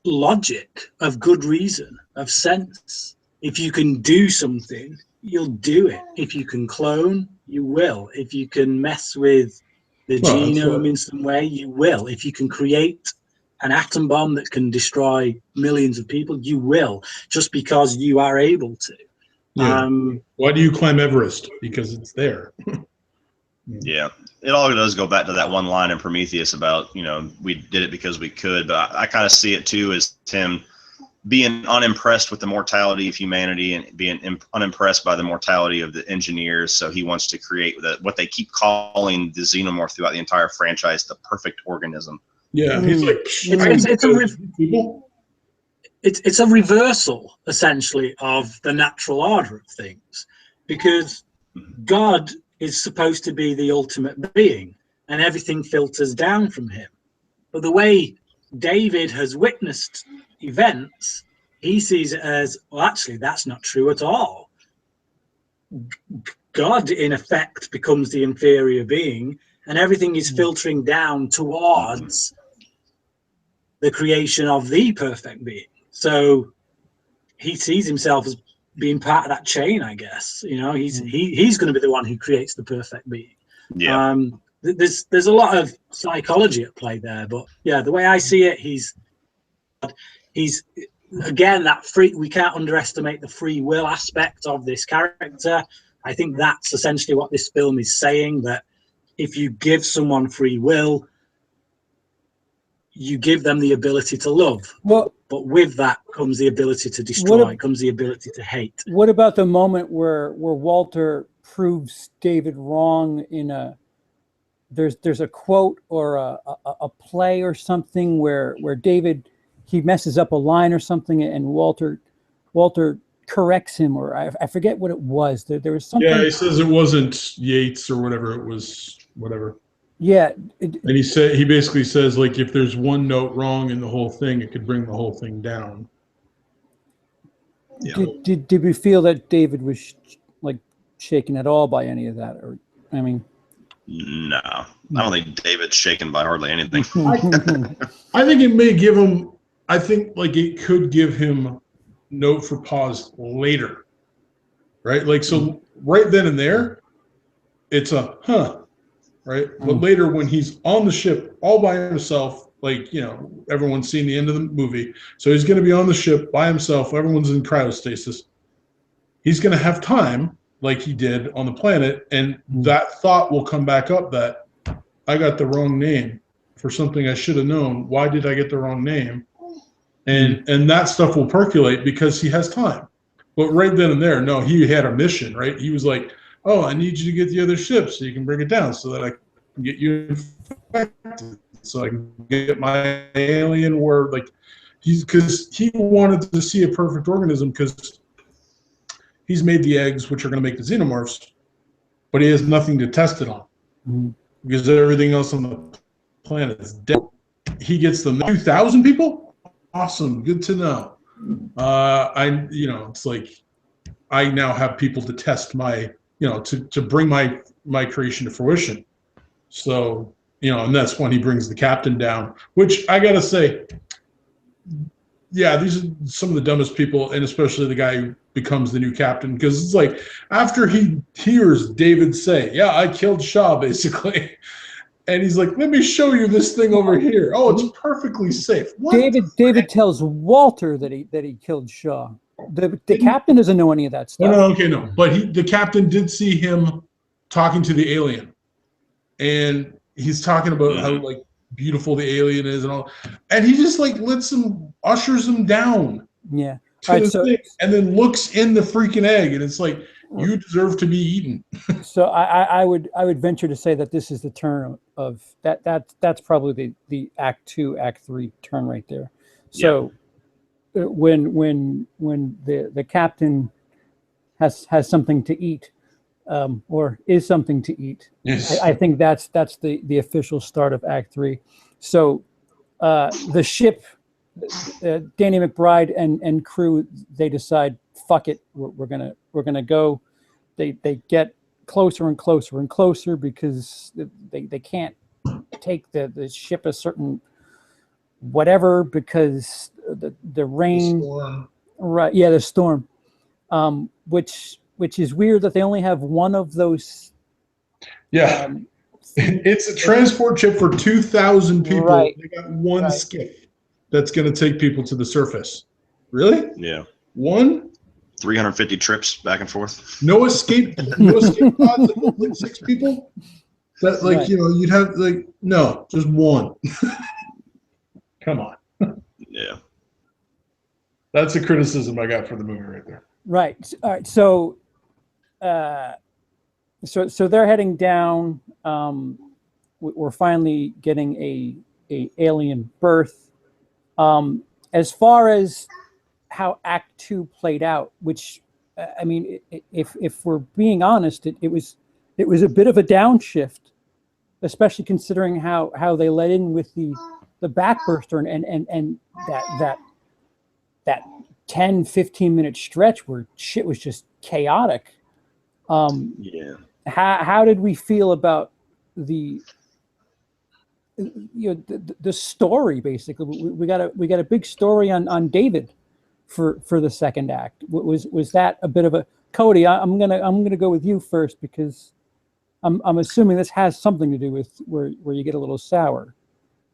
logic, of good reason, of sense. If you can do something, you'll do it. If you can clone, you will. If you can mess with the genome in some way, you will. If you can create an atom bomb that can destroy millions of people, you will, just because you are able to. Yeah. Why do you climb Everest? Because it's there. Yeah, it all does go back to that one line in Prometheus about, we did it because we could, but I kind of see it too as him being unimpressed with the mortality of humanity and being unimpressed by the mortality of the engineers. So he wants to create what they keep calling the xenomorph throughout the entire franchise, the perfect organism. Yeah, he's like, it's a reversal essentially of the natural order of things, because God is supposed to be the ultimate being and everything filters down from him. But the way David has witnessed events, he sees it as, well, actually, that's not true at all. God, in effect, becomes the inferior being, and everything is filtering down towards the creation of the perfect being. So he sees himself as being part of that chain, I guess. He's going to be the one who creates the perfect being. Yeah. There's a lot of psychology at play there, but yeah, the way I see it, he's again we can't underestimate the free will aspect of this character. I think that's essentially what this film is saying, that if you give someone free will, you give them the ability to love. Well, but with that comes the ability to destroy, comes the ability to hate. What about the moment where Walter proves David wrong in there's a quote or a play or something where David, he messes up a line or something, and Walter corrects him, or I forget what it was. There was something. Yeah, he says it wasn't Yates or whatever. It was whatever. Yeah. And he basically says, like, if there's one note wrong in the whole thing, it could bring the whole thing down. Yeah. Did we feel that David was like shaken at all by any of that? Or, I mean, no, I don't think David's shaken by hardly anything. I think it may give him, I think like it could give him note for pause later, right? Like, so right then and there, it's a, right? But later when he's on the ship all by himself, like, everyone's seen the end of the movie. So he's going to be on the ship by himself. Everyone's in cryostasis. He's going to have time like he did on the planet. And that thought will come back up that I got the wrong name for something I should have known. Why did I get the wrong name? And that stuff will percolate because he has time. But right then and there, no, he had a mission, right? He was like, oh, I need you to get the other ship so you can bring it down so that get you infected, so I can get my alien where like because he wanted to see a perfect organism because he's made the eggs which are going to make the xenomorphs, but he has nothing to test it on because everything else on the planet is dead. He gets them 2,000 people. Awesome, good to know. It's like I now have people to test my, to bring my creation to fruition. So, and that's when he brings the captain down, which I gotta say, yeah, these are some of the dumbest people, and especially the guy who becomes the new captain, because it's like after he hears David say, "Yeah, I killed Shaw," basically, and he's like, "Let me show you this thing over here. Oh, it's perfectly safe." What? David tells Walter that he killed Shaw. The captain doesn't know any of that stuff. No. But the captain did see him talking to the alien, and he's talking about how like beautiful the alien is and all, and he just like ushers him down. Yeah. To the thing, and then looks in the freaking egg, and it's like, you deserve to be eaten. So I would venture to say that this is the turn of that's probably the Act 2, Act 3 turn right there. So when the captain has something to eat, or is something to eat, yes. I think that's the official start of Act 3. So the ship, Danny McBride and crew, they decide, fuck it, we're gonna go. They get closer and closer and closer because they can't take the ship a certain whatever because the rain, The storm. right? Yeah, the storm, which is weird that they only have one of those. Yeah, it's a transport ship for 2,000 people. Right. They got one skiff that's going to take people to the surface. Really? Yeah. One? 350 trips back and forth. No escape pods that hold like 6 people? That like, you'd have like, no, just one. Come on. Yeah. That's a criticism I got for the movie right there. Right. All right. So they're heading down. We're finally getting a alien birth. As far as how Act 2 played out, which I mean, if we're being honest, it was a bit of a downshift, especially considering how they let in with the backburster and that 10-15 minute stretch where shit was just chaotic. How did we feel about the story? Basically, we got a big story on David for the second act. Was that a bit of a Cody? I'm gonna go with you first because I'm assuming this has something to do with where you get a little sour.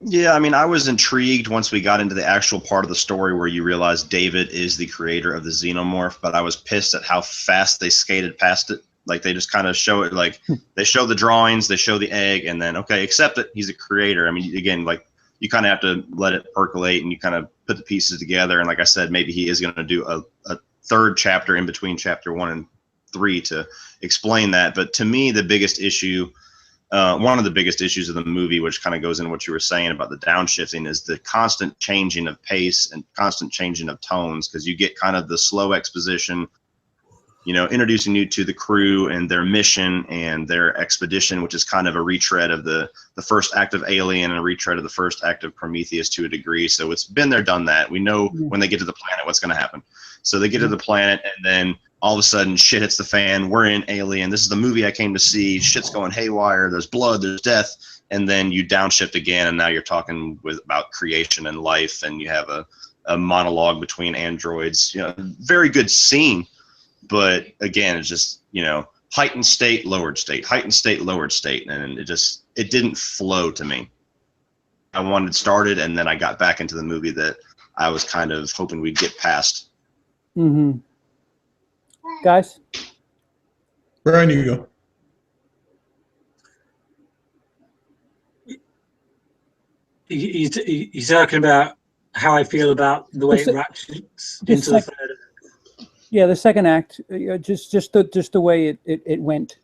Yeah, I mean, I was intrigued once we got into the actual part of the story where you realize David is the creator of the xenomorph, but I was pissed at how fast they skated past it. Like, they just kind of show it, like, they show the drawings, they show the egg, and then, okay, accept it, he's a creator. I mean, again, like, you kind of have to let it percolate, and you kind of put the pieces together, and like I said, maybe he is going to do a third chapter in between chapter 1 and 3 to explain that. But to me, the biggest issue, one of the biggest issues of the movie, which kind of goes into what you were saying about the downshifting, is the constant changing of pace and constant changing of tones, because you get kind of the slow exposition, introducing you to the crew and their mission and their expedition, which is kind of a retread of the first act of Alien and a retread of the first act of Prometheus to a degree. So it's been there, done that. We know when they get to the planet what's going to happen. So they get to the planet, and then all of a sudden shit hits the fan. We're in Alien. This is the movie I came to see. Shit's going haywire. There's blood, there's death. And then you downshift again, and now you're talking about creation and life, and you have a monologue between androids. Very good scene. But again, it's just, heightened state, lowered state, heightened state, lowered state. And it didn't flow to me. I wanted started, and then I got back into the movie that I was kind of hoping we'd get past. Mm-hmm. Guys? Bryan, you go. He's talking about how I feel about the way it ratchets into the third. Yeah, the second act, just the way it went.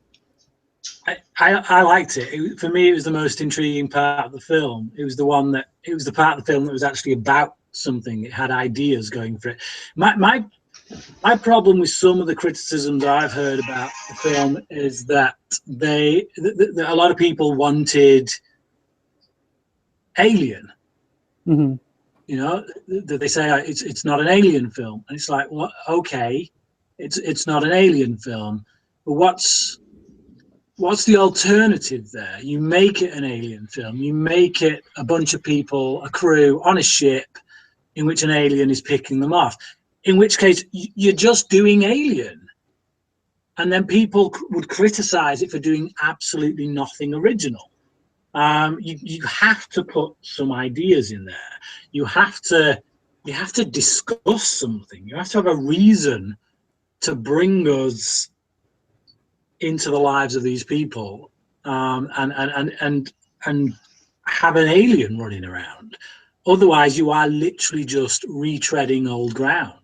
I liked it. For me, it was the most intriguing part of the film. It was the part of the film that was actually about something. It had ideas going for it. My problem with some of the criticisms I've heard about the film is that a lot of people wanted Alien. Mm-hmm. You know, that they say it's not an Alien film, and it's like, well, okay, it's not an Alien film, but what's the alternative there? You make it an Alien film. You make it a bunch of people, a crew on a ship, in which an alien is picking them off. In which case, you're just doing Alien. And then people would criticize it for doing absolutely nothing original. You have to put some ideas in there. You have to discuss something. You have to have a reason to bring us into the lives of these people, and have an alien running around. Otherwise, you are literally just retreading old ground.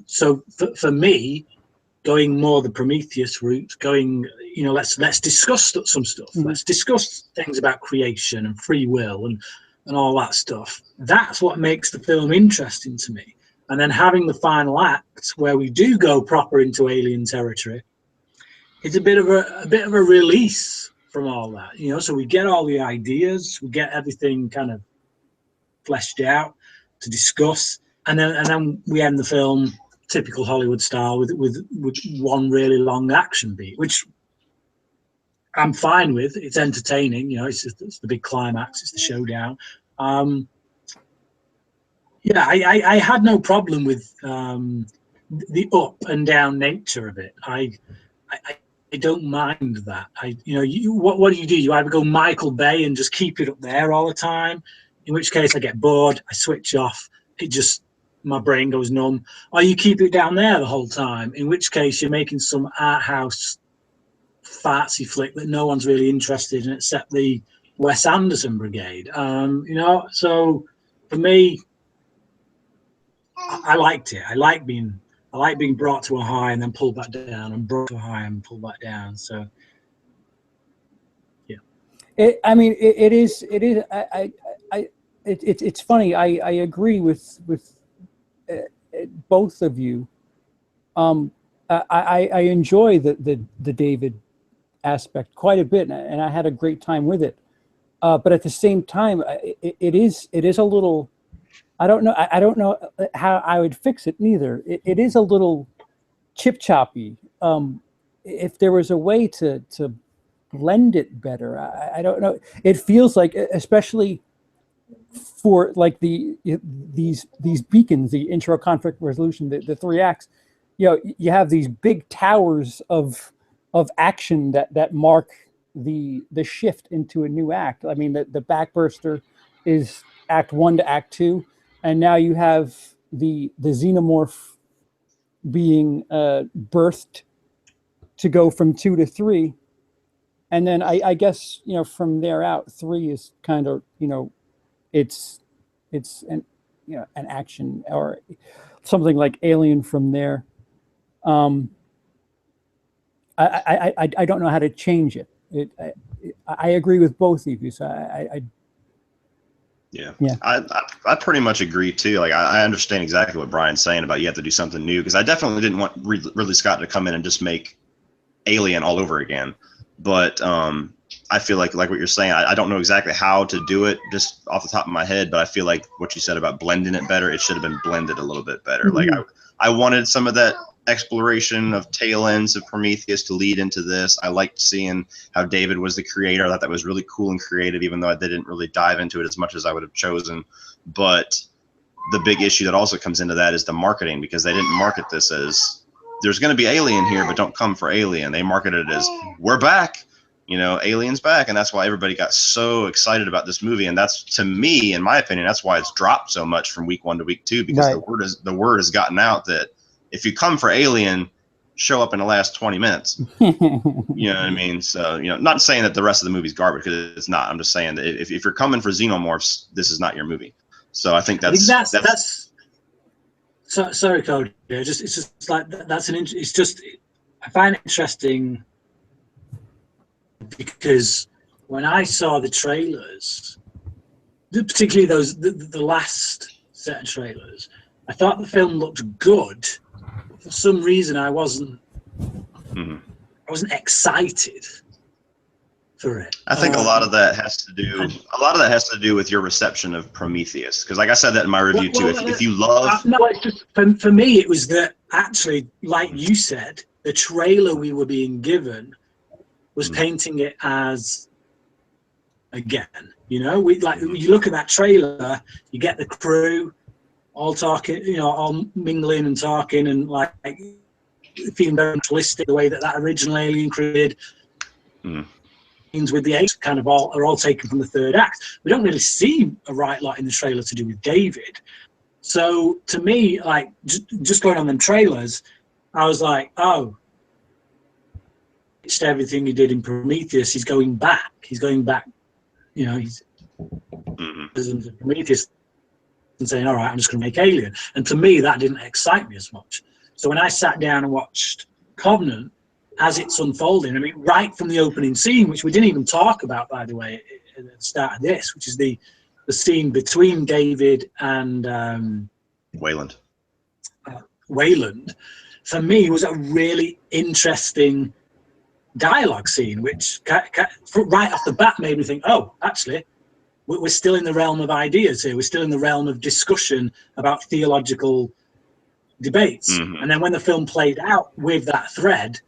So for me, going more the Prometheus route, let's discuss some stuff. Mm-hmm. Let's discuss things about creation and free will and all that stuff. That's what makes the film interesting to me. And then having the final act where we do go proper into alien territory, it's a bit of a release from all that, So we get all the ideas, we get everything kind of fleshed out to discuss, and then we end the film typical Hollywood style with one really long action beat, which I'm fine with. It's entertaining, it's the big climax, it's the showdown. I had no problem with the up and down nature of it. I don't mind that. What do? You either go Michael Bay and just keep it up there all the time, in which case I get bored, I switch off, my brain goes numb, or you keep it down there the whole time, in which case you're making some art house fartsy flick that no one's really interested in except the Wes Anderson brigade. So for me, I liked it. I like being brought to a high and then pulled back down, and brought to a high and pulled back down. So, yeah. It is. It's funny. I agree with both of you. I enjoy the David aspect quite a bit, and I had a great time with it. But at the same time, it is a little. I don't know how I would fix it neither. It is a little chip choppy. If there was a way to blend it better, I don't know. It feels like, especially for like these beacons, the intro, conflict resolution, the three acts, you have these big towers of action that mark the shift into a new act. I mean, the Backburster is Act 1 to Act 2. And now you have the xenomorph being birthed to go from 2 to 3, and then I guess from there out 3 is kind of it's an action or something like Alien from there. I don't know how to change it. I agree with both of you, so Yeah. I pretty much agree too. Like I understand exactly what Bryan's saying about you have to do something new, because I definitely didn't want Ridley Scott to come in and just make Alien all over again. But I feel like what you're saying, I don't know exactly how to do it just off the top of my head, but I feel like what you said about blending it better, it should have been blended a little bit better. Mm-hmm. Like I wanted some of that exploration of tail ends of Prometheus to lead into this. I liked seeing how David was the creator. I thought that was really cool and creative, even though I didn't really dive into it as much as I would have chosen. But the big issue that also comes into that is the marketing, because they didn't market this as there's going to be Alien here, but don't come for Alien. They marketed it as we're back, Alien's back. And that's why everybody got so excited about this movie. And that's, to me, in my opinion, that's why it's dropped so much from week 1 to week 2, because right. the word has gotten out that if you come for Alien, show up in the last 20 minutes. You know what I mean? So, not saying that the rest of the movie's garbage, because it's not. I'm just saying that if you're coming for xenomorphs, this is not your movie. So I think that's sorry, Cody. It's just like it's just I find it interesting because when I saw the trailers, particularly the last set of trailers, I thought the film looked good. For some reason, I wasn't excited for it. I think a lot of that has to do with your reception of Prometheus, because like I said that in my review too. If you love, no, it's just for me, it was that actually, like you said, the trailer we were being given was painting it as, again, you know, you look at that trailer, you get the crew all talking, you know, all mingling and talking and like feeling very realistic the way that original Alien created. With the apes kind of are all taken from the third act. We don't really see a right lot in the trailer to do with David. So to me, like just going on them trailers, I was like, oh, it's everything he did in Prometheus. He's going back. You know, he's Prometheus and saying, all right, I'm just going to make Alien. And to me, that didn't excite me as much. So when I sat down and watched Covenant, as it's unfolding, I mean, right from the opening scene, which we didn't even talk about, by the way, at the start of this, which is the scene between David and Wayland. For me, was a really interesting dialogue scene, which right off the bat made me think, oh, actually, we're still in the realm of ideas here. We're still in the realm of discussion about theological debates. And then when the film played out with that thread,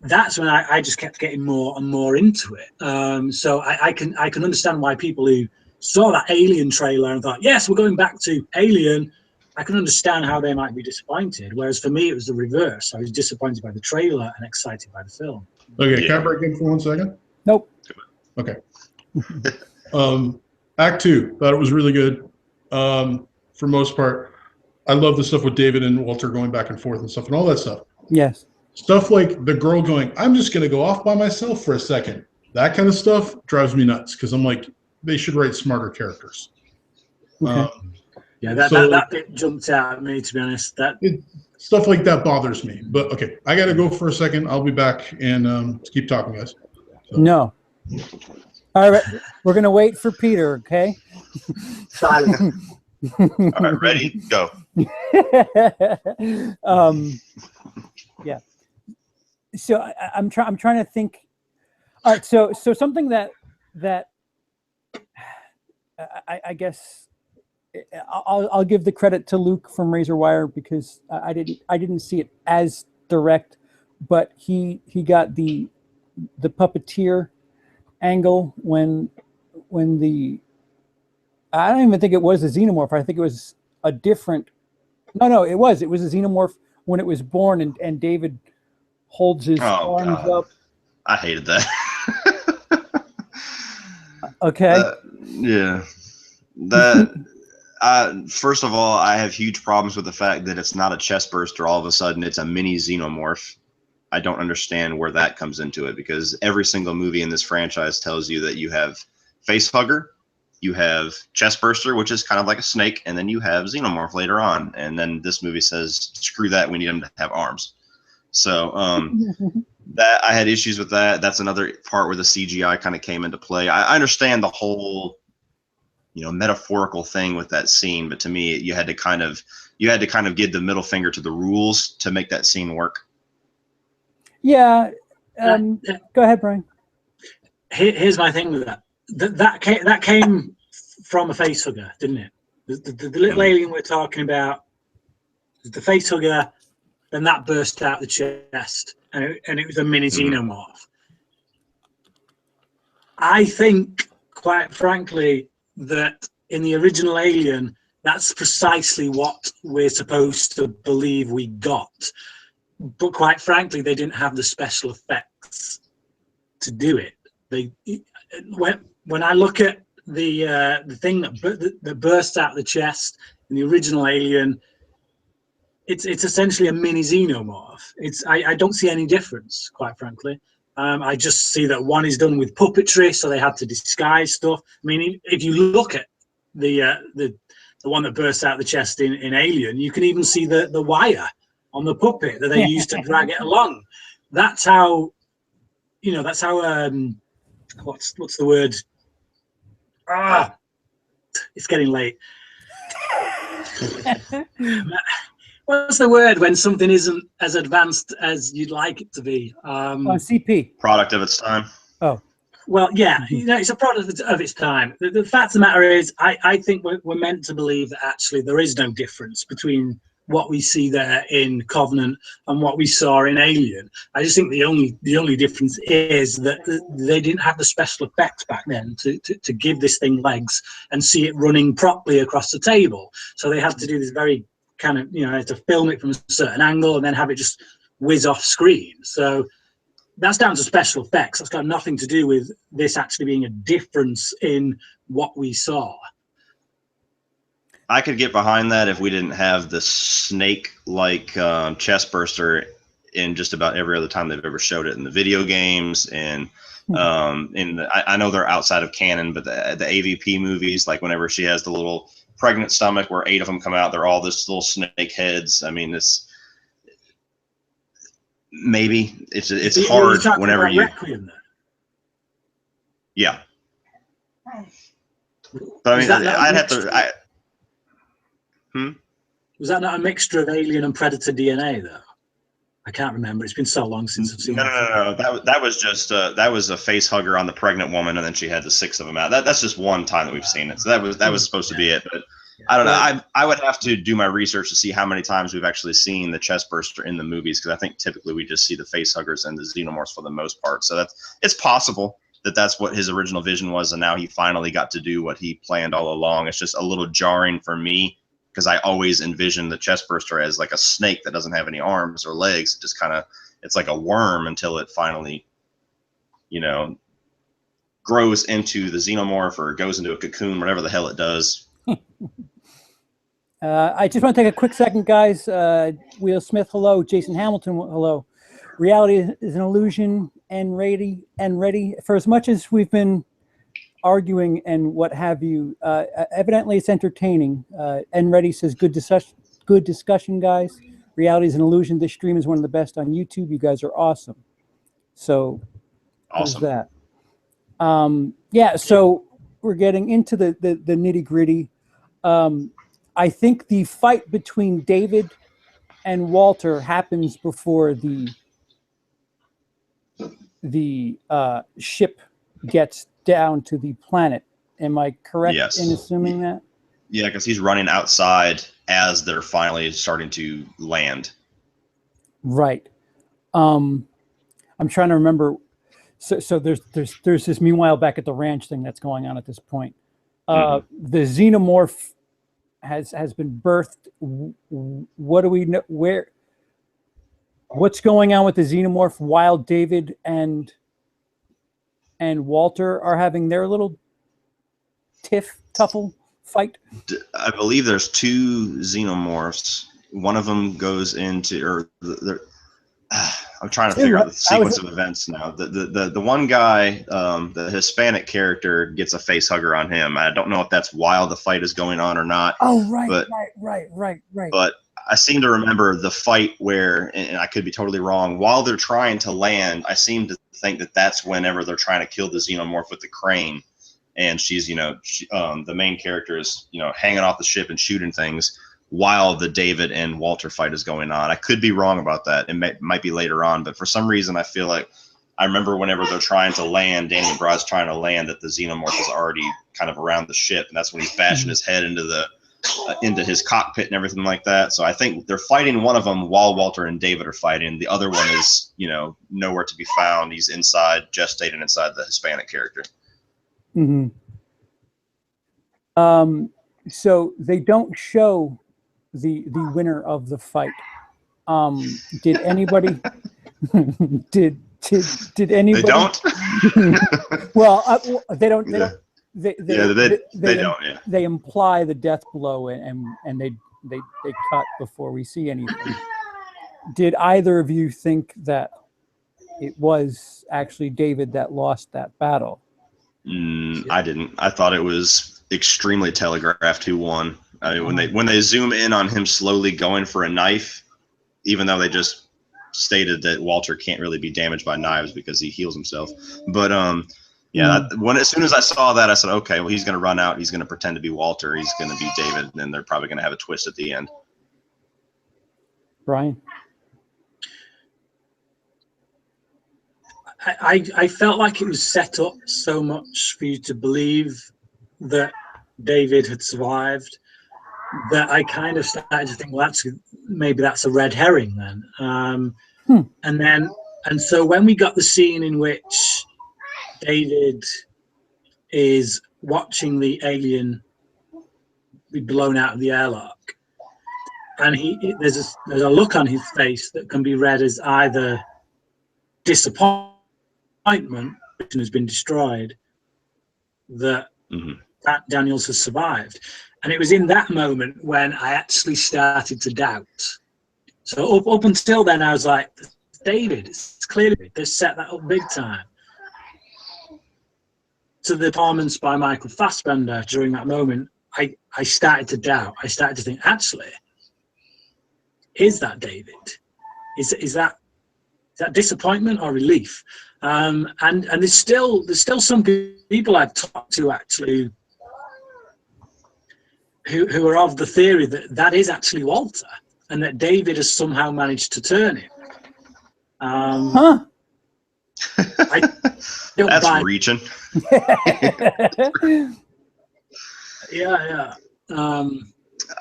that's when I just kept getting more and more into it. So I can understand why people who saw that Alien trailer and thought, yes, we're going back to Alien, I can understand how they might be disappointed. Whereas for me, it was the reverse. I was disappointed by the trailer and excited by the film. Okay, can I break in for 1 second? Nope. Okay. Act 2, thought it was really good. For most part, I love the stuff with David and Walter going back and forth and stuff and all that stuff. Yes. Stuff like the girl going, I'm just going to go off by myself for a second. That kind of stuff drives me nuts because I'm like, they should write smarter characters. Okay. That bit jumped out at me, to be honest. Stuff like that bothers me. But okay, I got to go for a second. I'll be back and keep talking, guys. So. No. All right. We're going to wait for Peter, okay? Silent. All right, ready? Go. Yeah. So I'm trying to think. All right. So something that I guess I'll give the credit to Luke from Razor Wire because I didn't see it as direct, but he got the puppeteer angle when the I don't even think it was a xenomorph. I think it was a different. No, it was a xenomorph when it was born, and David holds his arms up. I hated that. Okay. First of all, I have huge problems with the fact that it's not a chest burster. All of a sudden, it's a mini xenomorph. I don't understand where that comes into it because every single movie in this franchise tells you that you have face hugger, you have chest burster, which is kind of like a snake, and then you have xenomorph later on. And then this movie says, screw that, we need them to have arms. So that I had issues with that. That's another part where the CGI kind of came into play. I understand the whole, metaphorical thing with that scene, but to me, you had to kind of give the middle finger to the rules to make that scene work. Yeah. Go ahead, Bryan. Here's my thing with that. That came from a face hugger, didn't it? The little alien we're talking about, the face hugger, then that burst out the chest, and it was a mini xenomorph. I think, quite frankly, that in the original Alien, that's precisely what we're supposed to believe we got. But quite frankly, they didn't have the special effects to do it. When I look at the thing that bursts out the chest in the original Alien, it's essentially a mini xenomorph. I don't see any difference, quite frankly. I just see that one is done with puppetry, so they had to disguise stuff. I mean, if you look at the one that bursts out the chest in Alien, you can even see the wire on the puppet that they used to drag it along. That's how that's how what's the word? It's getting late. What's the word when something isn't as advanced as you'd like it to be? CP. Product of its time. Oh. Well, yeah, it's a product of its time. The fact of the matter is, I think we're meant to believe that actually there is no difference between what we see there in Covenant and what we saw in Alien. I just think the only difference is that they didn't have the special effects back then to give this thing legs and see it running properly across the table. So they had to do this very kind of, to film it from a certain angle and then have it just whiz off screen. So that's down to special effects. That's got nothing to do with this actually being a difference in what we saw. I could get behind that if we didn't have the snake-like chest burster in just about every other time they've ever showed it in the video games. And I know they're outside of canon, but the AVP movies, like whenever she has the little pregnant stomach where 8 of them come out, they're all this little snake heads. I mean, it's hard whenever you. Requiem, yeah. But I mean, I'd have to. Was that not a mixture of alien and predator DNA though? I can't remember. It's been so long since I've seen it. No. That was just that was a face hugger on the pregnant woman, and then she had the 6 of them out. That's just one time that we've seen it. So that was supposed to be it. But I don't know. I would have to do my research to see how many times we've actually seen the chest burster in the movies, because I think typically we just see the face huggers and the xenomorphs for the most part. So it's possible that that's what his original vision was, and now he finally got to do what he planned all along. It's just a little jarring for me, because I always envisioned the chest burster as like a snake that doesn't have any arms or legs. It just it's like a worm until it finally, grows into the xenomorph or goes into a cocoon, whatever the hell it does. I just want to take a quick second, guys. Will Smith, hello. Jason Hamilton, hello. Reality is an illusion and ready. For as much as we've been arguing and what have you, evidently it's entertaining. And Ready says, good discussion, guys. Reality is an illusion. This stream is one of the best on YouTube. You guys are awesome. So awesome. There's that. Yeah, so we're getting into the nitty gritty. I think the fight between David and Walter happens before the ship gets down to the planet. Am I correct in assuming that? Yeah, because he's running outside as they're finally starting to land. Right. I'm trying to remember. So there's this meanwhile back at the ranch thing that's going on at this point. The xenomorph has been birthed. What do we know? What's going on with the xenomorph while David and Walter are having their little tuffle fight? I believe there's 2 xenomorphs. One of them goes into, I'm trying to figure out the sequence of events now. The one guy, the Hispanic character, gets a face hugger on him. I don't know if that's while the fight is going on or not. Oh, right. But I seem to remember the fight where, and I could be totally wrong, while they're trying to land, I seem to think that that's whenever they're trying to kill the xenomorph with the crane. And she's, the main character is, hanging off the ship and shooting things while the David and Walter fight is going on. I could be wrong about that. It might be later on, but for some reason I feel like I remember whenever they're trying to land, Danny McBride's trying to land, that the xenomorph is already kind of around the ship, and that's when he's bashing his head into his cockpit and everything like that. So I think they're fighting one of them while Walter and David are fighting. The other one is, nowhere to be found. He's inside, gestating inside the Hispanic character. Mm-hmm. So they don't show the winner of the fight. Did anybody? did anybody? They don't. Well, they don't. They don't. They don't. Yeah. They imply the death blow, and they cut before we see anything. Did either of you think that it was actually David that lost that battle? I didn't. I thought it was extremely telegraphed who won. I mean, when they zoom in on him slowly going for a knife, even though they just stated that Walter can't really be damaged by knives because he heals himself. But yeah, as soon as I saw that, I said, okay, well, he's going to run out. He's going to pretend to be Walter. He's going to be David, and then they're probably going to have a twist at the end. Bryan? I felt like it was set up so much for you to believe that David had survived that I kind of started to think, well, maybe that's a red herring then. And so when we got the scene in which David is watching the alien be blown out of the airlock, and there's a look on his face that can be read as either disappointment has been destroyed, that Daniels has survived. And it was in that moment when I actually started to doubt. So up until then, I was like, David, it's clearly, they set that up big time. To the performance by Michael Fassbender during that moment, I started to doubt. I started to think, actually, is that David? Is that disappointment or relief? And there's still some people I've talked to actually who are of the theory that is actually Walter, and that David has somehow managed to turn him. I don't That's buy. reaching. Yeah.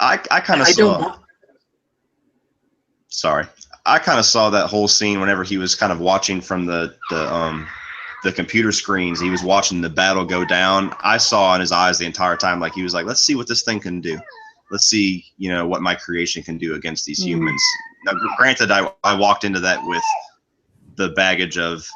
I kind of saw. Sorry, I kind of saw that whole scene whenever he was kind of watching from the computer screens. He was watching the battle go down. I saw in his eyes the entire time, like he was like, "Let's see what this thing can do. Let's see, what my creation can do against these humans." Now, granted, I walked into that with the baggage of,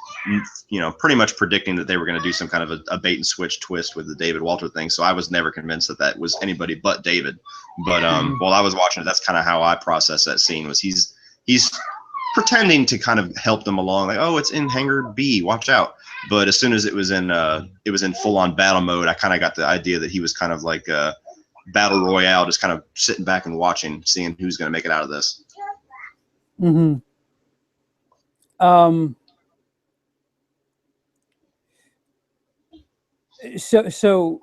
pretty much predicting that they were going to do some kind of a bait and switch twist with the David Walter thing. So I was never convinced that was anybody but David. But while I was watching it, that's kind of how I processed that scene. Was he's pretending to kind of help them along, like, oh, it's in hangar B, watch out. But as soon as it was in full on battle mode, I kind of got the idea that he was kind of like battle royale, just kind of sitting back and watching, seeing who's going to make it out of this. So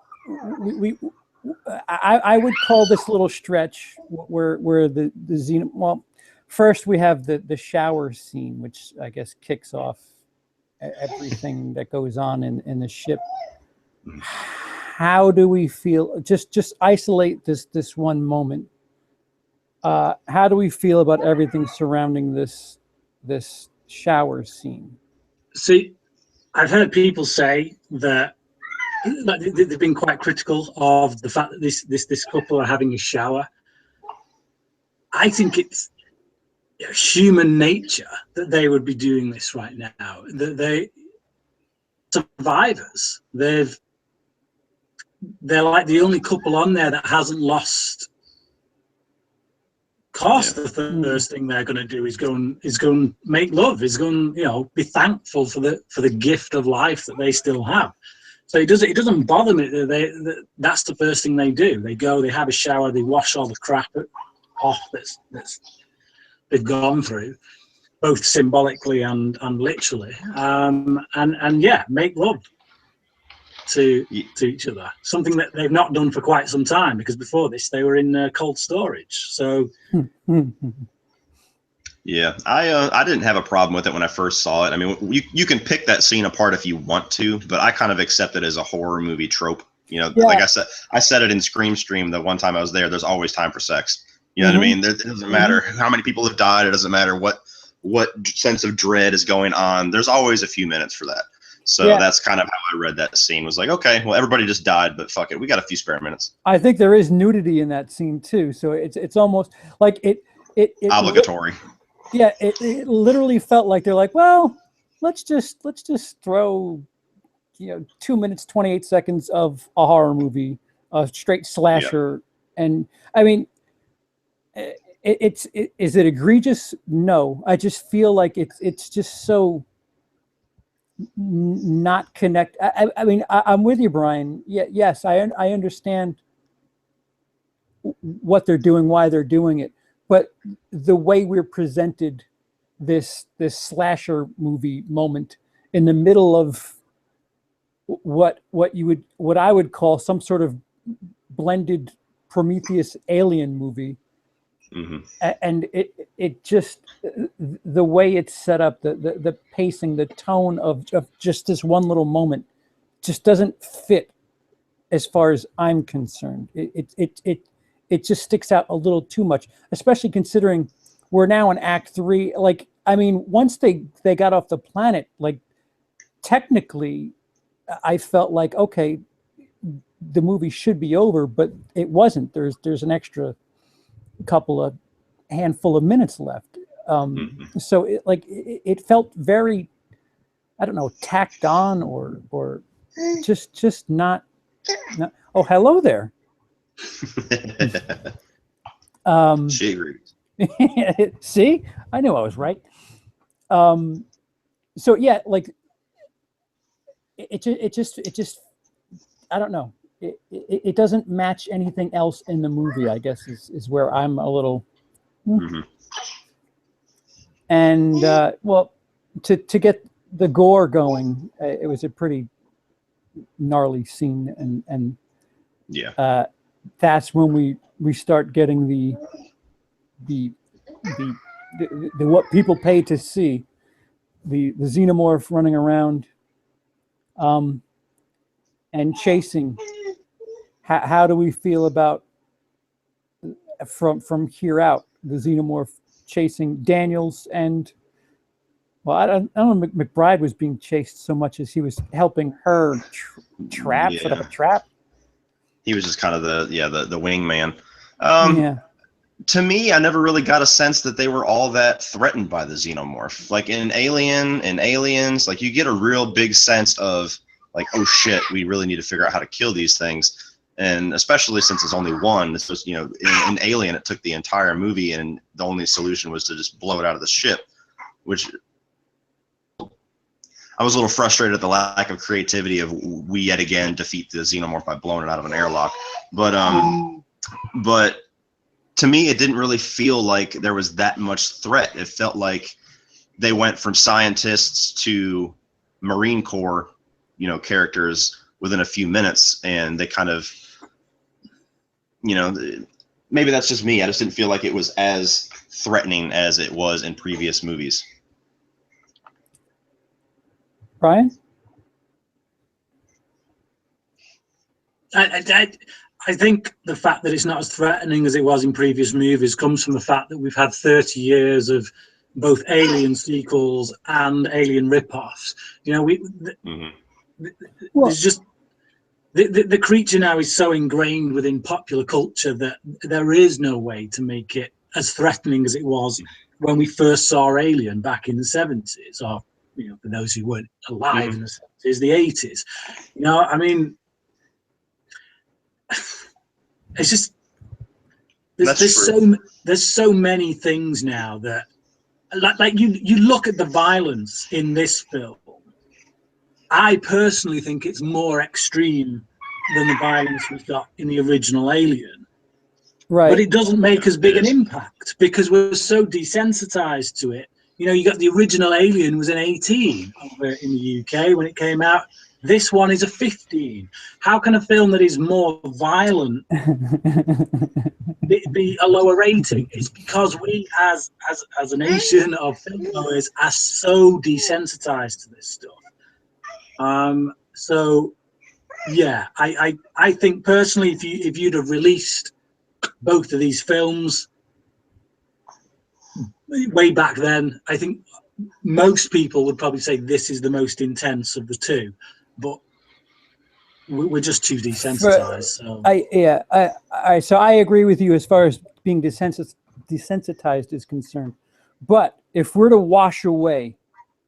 I would call this little stretch where the Xeno. Well, first we have the shower scene, which I guess kicks off everything that goes on in the ship. How do we feel? Just isolate this one moment. How do we feel about everything surrounding this shower scene? See, I've heard people say that they've been quite critical of the fact that this couple are having a shower. I think it's human nature that they would be doing this right now. That they survivors. They're like the only couple on there that hasn't lost. Course, the first thing they're going to do is go and make love. Is going, be thankful for the gift of life that they still have. So it doesn't bother me that that's the first thing they do. They go, they have a shower, they wash all the crap off that's they've gone through, both symbolically and literally, and make love to each other. Something that they've not done for quite some time, because before this they were in cold storage. So. Yeah, I didn't have a problem with it when I first saw it. I mean, you can pick that scene apart if you want to, but I kind of accept it as a horror movie trope. Like I said it in Scream Stream the one time I was there. There's always time for sex. You know what I mean? It doesn't matter how many people have died. It doesn't matter what sense of dread is going on. There's always a few minutes for that. So that's kind of how I read that scene. Was like, okay, well, everybody just died, but fuck it, we got a few spare minutes. I think there is nudity in that scene too. So it's almost like it obligatory. It literally felt like they're like, well, let's just throw 2 minutes 28 seconds of a horror movie, a straight slasher, and I mean, is it egregious? No, I just feel like it's just so not connect. I mean, I'm with you, Bryan. Yes, I understand what they're doing, why they're doing it. But the way we're presented this slasher movie moment in the middle of what I would call some sort of blended Prometheus Alien movie. And it just, the way it's set up, the pacing, the tone of just this one little moment just doesn't fit as far as I'm concerned. It just sticks out a little too much, especially considering we're now in Act 3. Like, I mean, once they got off the planet, like, technically, I felt like, okay, the movie should be over, but it wasn't. There's an extra handful of minutes left. So it felt very, I don't know, tacked on or just not. Oh, hello there. She agrees. See, I knew I was right. So yeah, like it just I don't know. It doesn't match anything else in the movie, I guess is where I'm a little. And well, to get the gore going, it was a pretty gnarly scene, and yeah, that's when we start getting the what people pay to see, the xenomorph running around, and chasing. How do we feel about from here out, the xenomorph chasing Daniels? And well, I don't know, McBride was being chased so much as he was helping her set up a trap. He was just kind of the wingman. Yeah. To me, I never really got a sense that they were all that threatened by the xenomorph. Like in Alien and Aliens, like you get a real big sense of like, oh shit, we really need to figure out how to kill these things. And especially since it's only one, this was, in Alien, it took the entire movie, and the only solution was to just blow it out of the ship, which I was a little frustrated at the lack of creativity of we yet again defeat the xenomorph by blowing it out of an airlock. But to me, it didn't really feel like there was that much threat. It felt like they went from scientists to Marine Corps, characters within a few minutes, and they kind of, maybe that's just me. I just didn't feel like it was as threatening as it was in previous movies. Bryan? I think the fact that it's not as threatening as it was in previous movies comes from the fact that we've had 30 years of both Alien sequels and Alien ripoffs. There's just the creature now is so ingrained within popular culture that there is no way to make it as threatening as it was when we first saw Alien back in the 70s, or for those who weren't alive in the 70s, the 80s. I mean, it's just there's so many things now that like you look at the violence in this film. I personally think it's more extreme than the violence we got in the original Alien. Right. But it doesn't make as big an impact because we're so desensitized to it. You got the original Alien was an 18 over in the UK when it came out. This one is a 15. How can a film that is more violent be a lower rating? It's because we, as a nation of filmgoers, are so desensitized to this stuff. So, yeah, I think personally, if you'd have released both of these films way back then, I think most people would probably say this is the most intense of the two. But we're just too desensitized. So I agree with you as far as being desensitized is concerned. But if we're to wash away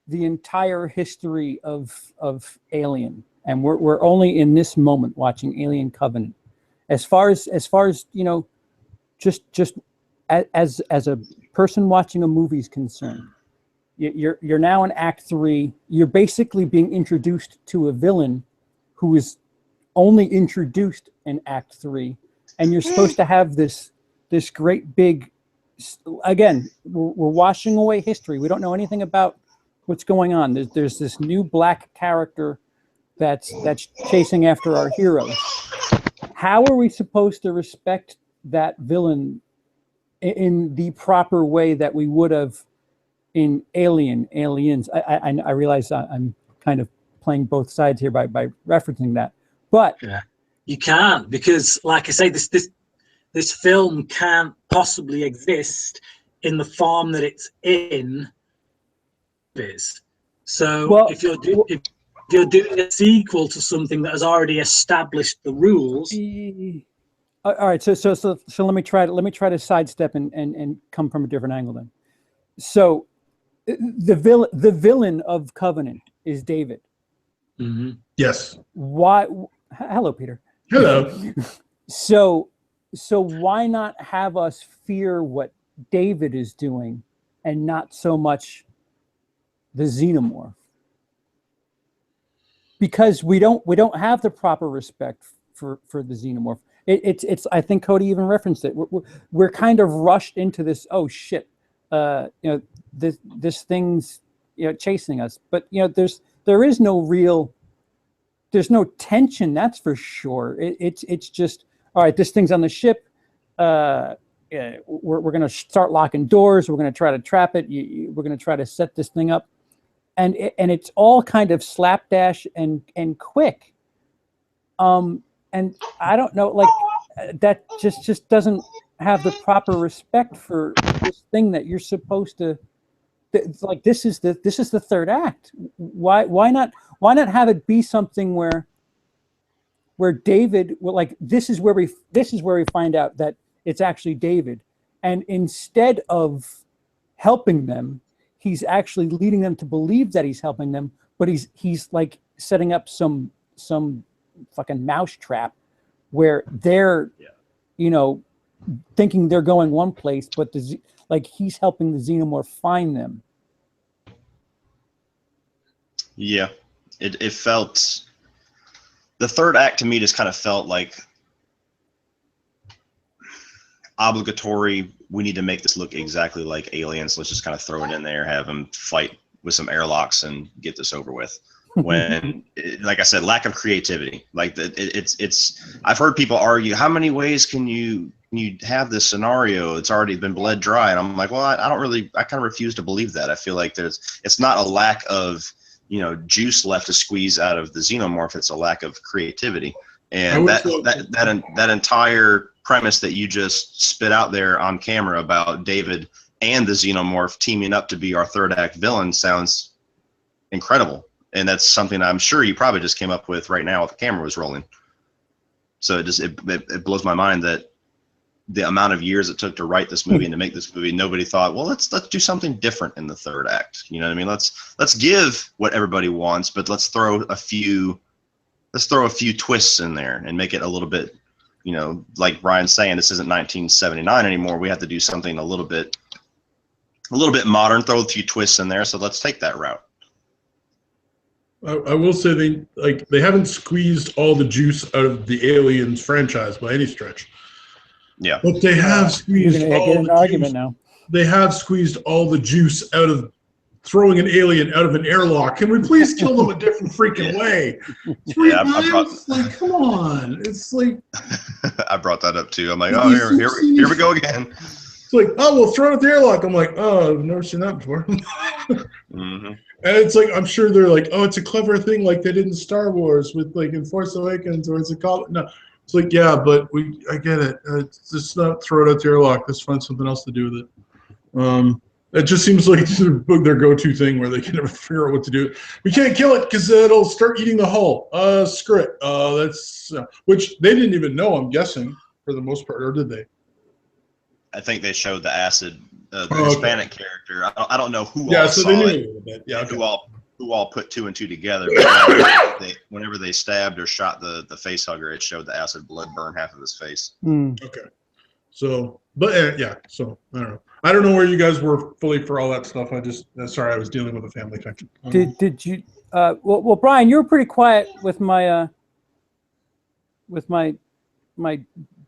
the entire history of Alien, and we're only in this moment watching Alien Covenant, as far as just as a person watching a movie is concerned, you're now in Act 3. You're basically being introduced to a villain who is only introduced in Act 3, and you're supposed to have this great big again, we're washing away history. We don't know anything about what's going on. There's this new black character that's chasing after our heroes. How are we supposed to respect that villain in the proper way that we would have in Aliens? I realize I'm kind of playing both sides here by referencing that, but yeah, you can't, because, like I say, this film can't possibly exist in the form that it's in. So well, if you're doing a sequel to something that has already established the rules. All right, so let me try to sidestep and come from a different angle then. So the villain of Covenant is David. Mm-hmm. Yes. Why? Hello, Peter. Hello. So why not have us fear what David is doing and not so much the xenomorph? Because we don't have the proper respect for the xenomorph. It's I think Cody even referenced it. We're kind of rushed into this. Oh shit, this thing's chasing us. But there's no tension. That's for sure. It's just, all right. This thing's on the ship. We're going to start locking doors. We're going to try to trap it. We're going to try to set this thing up, and it's all kind of slapdash and quick. And I don't know, like that just doesn't have the proper respect for this thing that you're supposed to. Like this is the third act. Why not have it be something where David, like this is where we find out that it's actually David, and instead of helping them, he's actually leading them to believe that he's helping them, but he's like setting up some fucking mousetrap where they're thinking they're going one place, but he's helping the xenomorph find them. Yeah, it felt, the third act to me just kind of felt like obligatory. We need to make this look exactly like Aliens. Let's just kind of throw it in there, have them fight with some airlocks and get this over with. When, like I said, lack of creativity. Like it's. I've heard people argue, how many ways can you have this scenario? It's already been bled dry, and I'm like, well, I kind of refuse to believe that. I feel like it's not a lack of juice left to squeeze out of the xenomorph. It's a lack of creativity, and that entire premise that you just spit out there on camera about David and the xenomorph teaming up to be our third act villain sounds incredible. And that's something I'm sure you probably just came up with right now while the camera was rolling. So it blows my mind that the amount of years it took to write this movie and to make this movie, nobody thought, well, let's do something different in the third act. You know what I mean? Let's give what everybody wants, but let's throw a few twists in there and make it a little bit, like Bryan's saying, this isn't 1979 anymore. We have to do something a little bit modern, throw a few twists in there. So let's take that route. I will say they haven't squeezed all the juice out of the Aliens franchise by any stretch. Yeah, but they have squeezed all the argument juice. Now. They have squeezed all the juice out of throwing an alien out of an airlock. Can we please kill them a different freaking way? Like, come on! It's like I brought that up too. I'm like, oh, here we go again. It's like, oh, we'll throw it at the airlock. I'm like, oh, I've never seen that before. Mm-hmm. And it's like, I'm sure they're like, oh, it's a clever thing like they did in Star Wars with like in Force Awakens, or it's a call. No, it's like, yeah, but I get it. It's just not throw it at the airlock. Let's find something else to do with it. It just seems like their go-to thing where they can never figure out what to do. We can't kill it because it'll start eating the hull. Screw it. That's which they didn't even know, I'm guessing, for the most part, or did they? I think they showed the acid, the Hispanic character. I don't know who. Yeah, all so saw they knew it, a little bit. Yeah, okay. who all put two and two together. But whenever they stabbed or shot the face hugger, it showed the acid blood burn half of his face. Okay. So, but yeah. So I don't know. I don't know where you guys were fully for all that stuff. I just sorry, I was dealing with a family function. Did you? Well, Bryan, you were pretty quiet with my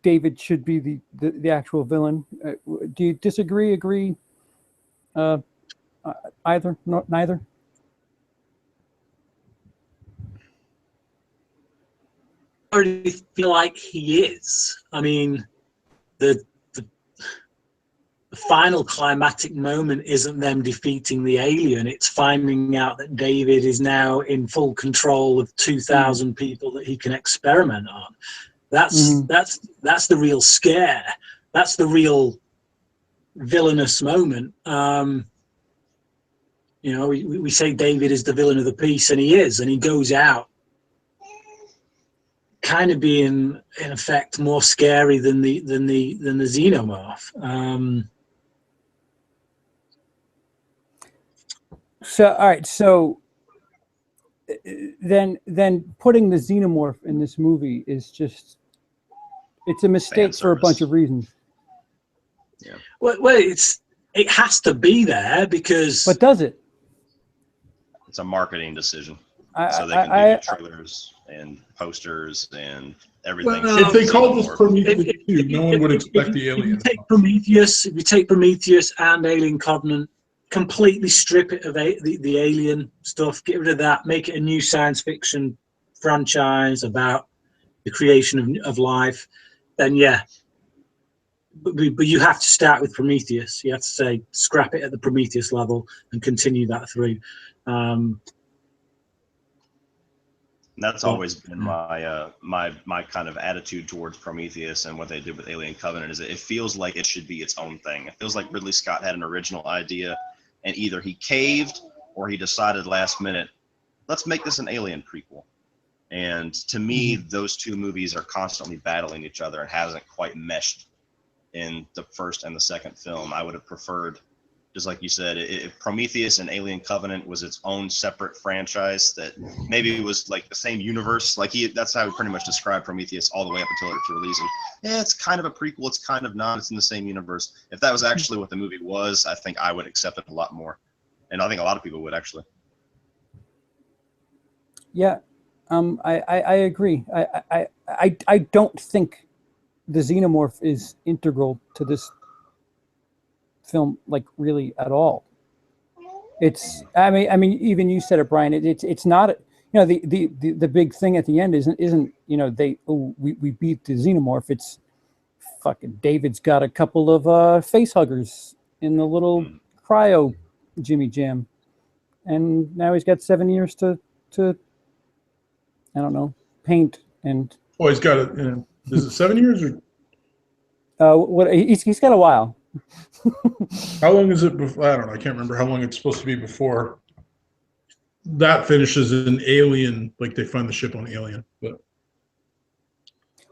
David should be the actual villain. Do you disagree? Agree? Either? No, neither. I already feel like he is. I mean, the final climatic moment isn't them defeating the alien. It's finding out that David is now in full control of 2,000 people that he can experiment on. That's the real scare. That's the real villainous moment. You know, we say David is the villain of the piece, and he is, and he goes out kind of being, in effect, more scary than the xenomorph. So, all right. So then putting the xenomorph in this movie is just, it's a mistake for a bunch of reasons. Yeah. Well, it has to be there because. But does it? It's a marketing decision. So they can do trailers and posters and everything. Well, if they called this Prometheus 2, no one would expect the alien. If you take Prometheus and Alien Covenant, completely strip it of the alien stuff, get rid of that, make it a new science fiction franchise about the creation of life, then yeah. But you have to start with Prometheus. You have to say scrap it at the Prometheus level and continue that through. That's always been my my kind of attitude towards Prometheus and what they did with Alien Covenant is that it feels like it should be its own thing. It feels like Ridley Scott had an original idea and either he caved or he decided last minute, let's make this an Alien prequel. And to me, those two movies are constantly battling each other and hasn't quite meshed in the first and the second film. I would have preferred, just like you said, if Prometheus and Alien Covenant was its own separate franchise that maybe it was like the same universe. Like that's how he pretty much described Prometheus all the way up until its release. Yeah, it's kind of a prequel. It's kind of not. It's in the same universe. If that was actually what the movie was, I think I would accept it a lot more. And I think a lot of people would actually. Yeah, I agree. I don't think the xenomorph is integral to this film, like really at all. It's I mean even you said it, Brian. It's not, you know, the big thing at the end isn't we beat the xenomorph. It's fucking David's got a couple of face huggers in the little cryo Jimmy Jam, and now he's got 7 years to I don't know, paint and. Oh, he's got it. Is it 7 years or? What he's got a while. How long is it before? I don't know. I can't remember how long it's supposed to be before that finishes an Alien, like they find the ship on Alien. But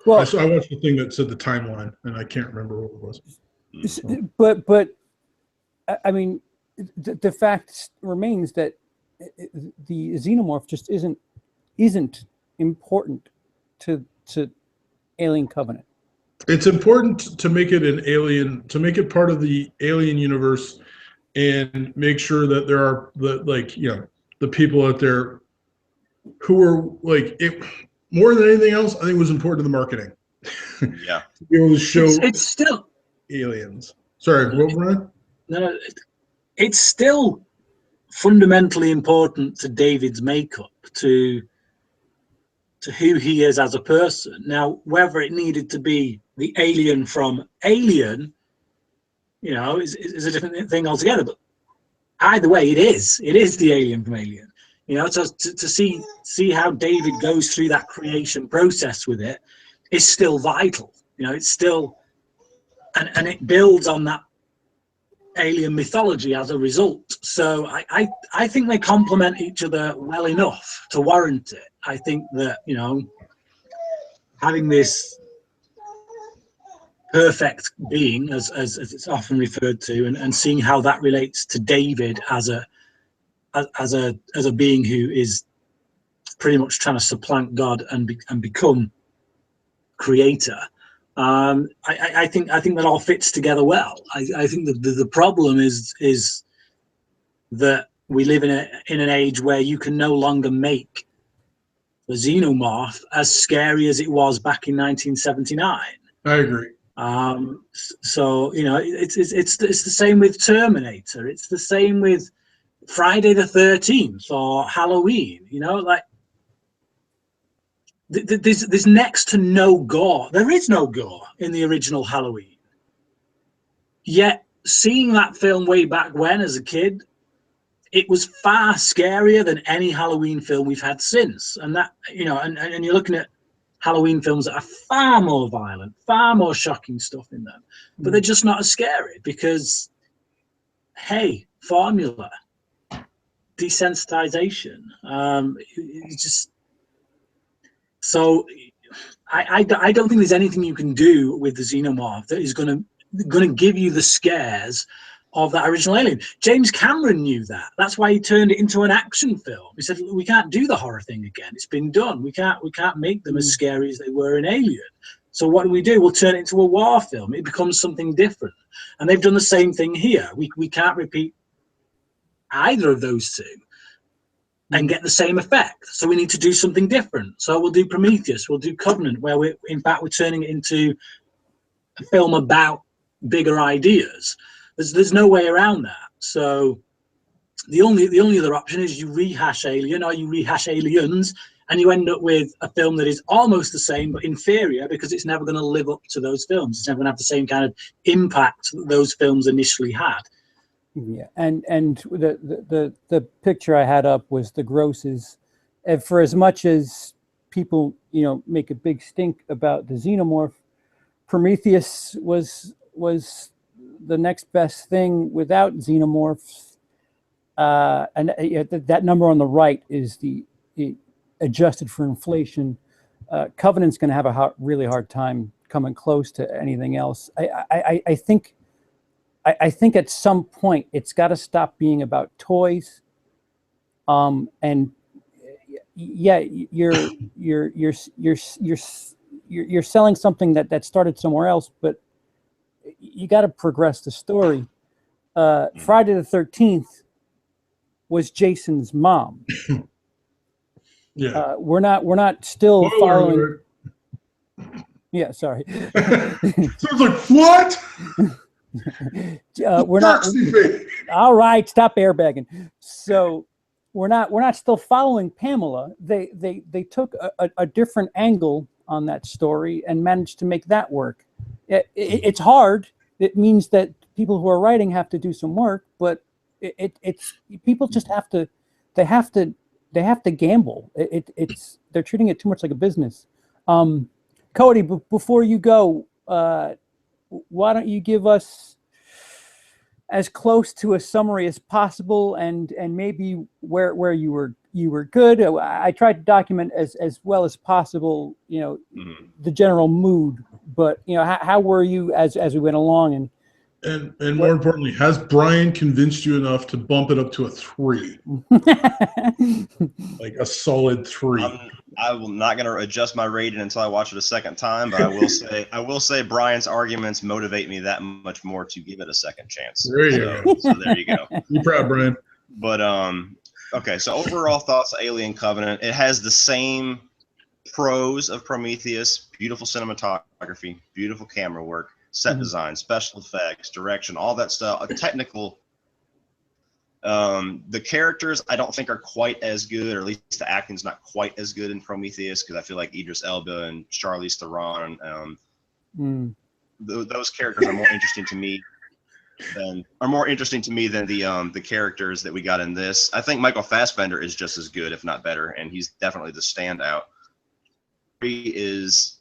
I watched the thing that said the timeline, and I can't remember what it was. But I mean, the fact remains that the xenomorph just isn't important to Alien Covenant. It's important to make it an alien, to make it part of the Alien universe, and make sure that there are the people out there who are like it. More than anything else, I think it was important to the marketing. Yeah, to be able to show it's still aliens. Sorry, what, Brian? No, it's still fundamentally important to David's makeup, to who he is as a person. Now, whether it needed to be the alien from Alien, you know, is a different thing altogether. But either way, it is the alien from Alien. You know, so to see how David goes through that creation process with it is still vital. You know, it's still, and it builds on that alien mythology as a result. So I think they complement each other well enough to warrant it. I think that, you know, having this perfect being, as it's often referred to, and seeing how that relates to David as a being who is pretty much trying to supplant God and become creator. I think that all fits together well. I think that the problem is that we live in an age where you can no longer make the xenomorph as scary as it was back in 1979. I agree. So you know, it's the same with Terminator. It's the same with Friday the 13th or Halloween. You know, like there's next to no gore. There is no gore in the original Halloween. Yet seeing that film way back when as a kid, it was far scarier than any Halloween film we've had since. And that, you know, and you're looking at Halloween films that are far more violent, far more shocking stuff in them, but they're just not as scary because, hey, formula, desensitization. It's just so. I don't think there's anything you can do with the xenomorph that is going to give you the scares of that original Alien. James Cameron knew that. That's why he turned it into an action film. He said, we can't do the horror thing again. It's been done. We can't make them as scary as they were in Alien. So what do? We'll turn it into a war film. It becomes something different. And they've done the same thing here. We can't repeat either of those two and get the same effect. So we need to do something different. So we'll do Prometheus, we'll do Covenant, where we're turning it into a film about bigger ideas. There's no way around that. So the only other option is you rehash Alien or you rehash Aliens, and you end up with a film that is almost the same but inferior because it's never going to live up to those films. It's never going to have the same kind of impact that those films initially had. Yeah, and the picture I had up was the grosses. And for as much as people, you know, make a big stink about the xenomorph, Prometheus was the next best thing without xenomorphs. And that number on the right is the adjusted for inflation. Covenant's going to have a really hard time coming close to anything else. I think at some point it's got to stop being about toys. And yeah, you're selling something that started somewhere else, but you got to progress the story. Friday the 13th was Jason's mom. Yeah. We're not still Spoiler following. alert. Yeah, sorry. So it's like, what? We're not. Stupid. All right, stop airbagging. So we're not still following Pamela. They took a different angle on that story and managed to make that work. It's hard. It means that people who are writing have to do some work, but it's people just have to. They have to gamble. They're treating it too much like a business. Cody, before you go, why don't you give us as close to a summary as possible, and maybe where you were good. I tried to document as well as possible, you know, the general mood, but you know, how were you as we went along, and more importantly, has Bryan convinced you enough to bump it up to a 3? Like a solid 3. I'm not going to adjust my rating until I watch it a second time, but I will say Bryan's arguments motivate me that much more to give it a second chance. There you go. So there you go. You proud, Bryan? But okay, so overall thoughts of Alien Covenant. It has the same pros of Prometheus: beautiful cinematography, beautiful camera work, set design, special effects, direction, all that stuff. Technical. The characters I don't think are quite as good, or at least the acting's not quite as good in Prometheus, because I feel like Idris Elba and Charlize Theron, those characters are more interesting to me than the characters that we got in this. I think Michael Fassbender is just as good, if not better, and he's definitely the standout. He is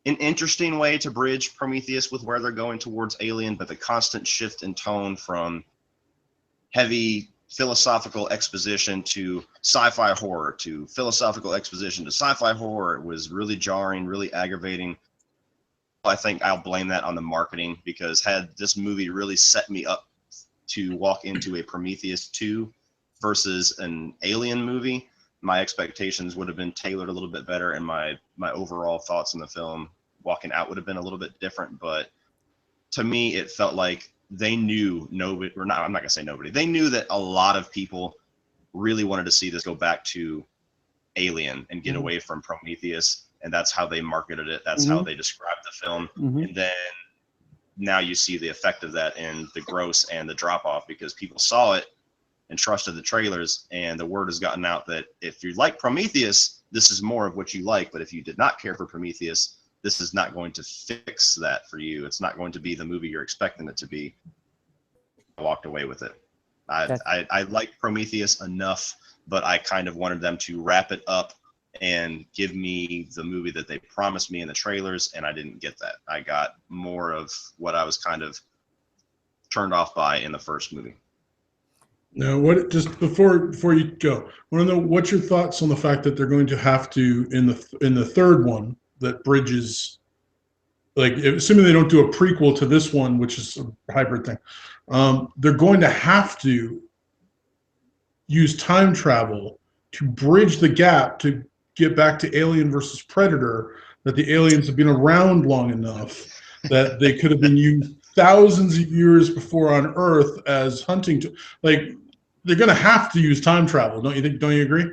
an interesting way to bridge Prometheus with where they're going towards Alien, but the constant shift in tone from heavy philosophical exposition to sci-fi horror to philosophical exposition to sci-fi horror was really jarring, really aggravating. I think I'll blame that on the marketing, because had this movie really set me up to walk into a Prometheus 2 versus an Alien movie, my expectations would have been tailored a little bit better, and my overall thoughts on the film walking out would have been a little bit different. But to me, it felt like they knew nobody, or not, I'm not gonna say nobody. They knew that a lot of people really wanted to see this go back to Alien and get away from Prometheus. and that's how they marketed it. That's how they described the film. And then now you see the effect of that in the gross and the drop off, because people saw it and trusted the trailers, and the word has gotten out that if you like Prometheus, this is more of what you like. But if you did not care for Prometheus, this is not going to fix that for you. It's not going to be the movie you're expecting it to be. I walked away with it. I liked Prometheus enough, but I kind of wanted them to wrap it up and give me the movie that they promised me in the trailers, and I didn't get that. I got more of what I was kind of turned off by in the first movie. Now, what, just before you go, I want to know what's your thoughts on the fact that they're going to have to, in the third one that bridges, like assuming they don't do a prequel to this one, which is a hybrid thing, they're going to have to use time travel to bridge the gap to get back to Alien versus Predator, that the aliens have been around long enough that they could have been used thousands of years before on Earth as hunting. Like, they're going to have to use time travel, don't you think? Don't you agree?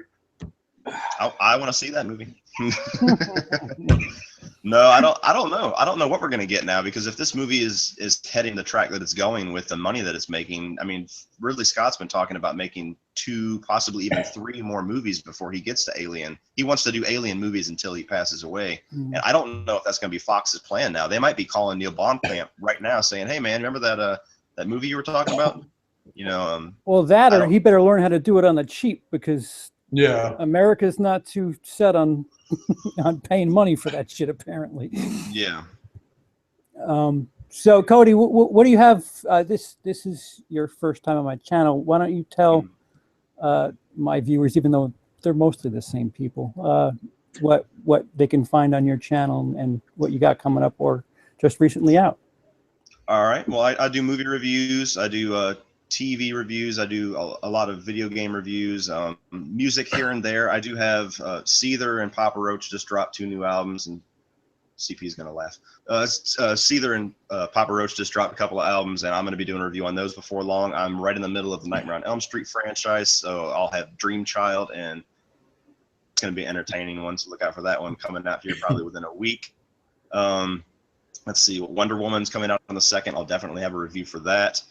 I want to see that movie. No, I don't know. I don't know what we're going to get now, because if this movie is heading the track that it's going with the money that it's making, I mean, Ridley Scott's been talking about making 2, possibly even 3 more movies before he gets to Alien. He wants to do Alien movies until he passes away. And I don't know if that's going to be Fox's plan now. They might be calling Neil Blomkamp right now saying, "Hey man, remember that movie you were talking about?" You know, well, that, or he better learn how to do it on the cheap, because America's not too set on on paying money for that shit, apparently. Yeah. So Cody, what do you have? This is your first time on my channel. Why don't you tell my viewers, even though they're mostly the same people, what they can find on your channel and what you got coming up or just recently out? All right. Well, I do movie reviews. I do TV reviews. I do a lot of video game reviews, music here and there. I do have Seether and Papa Roach just dropped 2 new albums, and CP's gonna laugh. Seether and Papa Roach just dropped a couple of albums, and I'm gonna be doing a review on those before long. I'm right in the middle of the Nightmare on Elm Street franchise, so I'll have Dream Child, and it's gonna be an entertaining one. So look out for that one coming out here probably within a week. Let's see, Wonder Woman's coming out on the 2nd. I'll definitely have a review for that.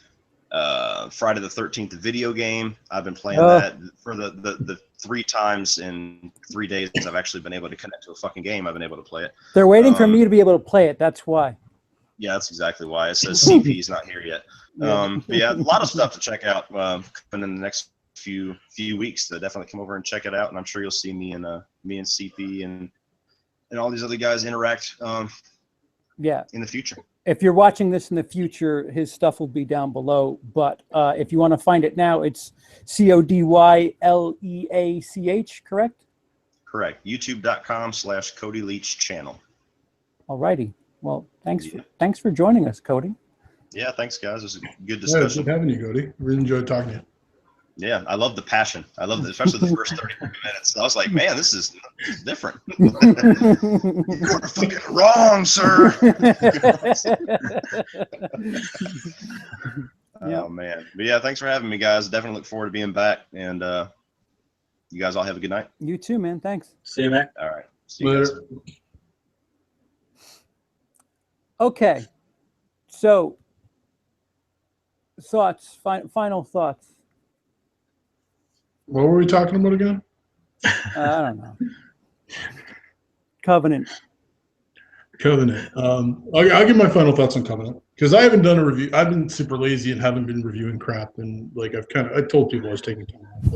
Friday the 13th, the video game. I've been playing that for the 3 times in 3 days I've actually been able to connect to a fucking game. I've been able to play it. They're waiting for me to be able to play it. That's why. Yeah, that's exactly why. It says CP's not here yet. But yeah, a lot of stuff to check out coming in the next few weeks. So definitely come over and check it out, and I'm sure you'll see me and CP and all these other guys interact in the future. If you're watching this in the future, his stuff will be down below. But if you want to find it now, it's CODYLEACH, correct? Correct. YouTube.com/Cody Leach channel. All righty. Well, thanks for joining us, Cody. Yeah, thanks, guys. It was a good discussion. Yeah, it's good having you, Cody. Really enjoyed talking to you. Yeah, I love the passion. I love especially the first 30 minutes. I was like, man, this is different. You're fucking wrong, sir. Oh, man. But yeah, thanks for having me, guys. Definitely look forward to being back. And you guys all have a good night. You too, man. Thanks. See you, man. All right. See you guys. Okay. So, thoughts, final thoughts. What were we talking about again? I don't know. Covenant. I'll give my final thoughts on Covenant, because I haven't done a review. I've been super lazy and haven't been reviewing crap, and like I told people I was taking time off,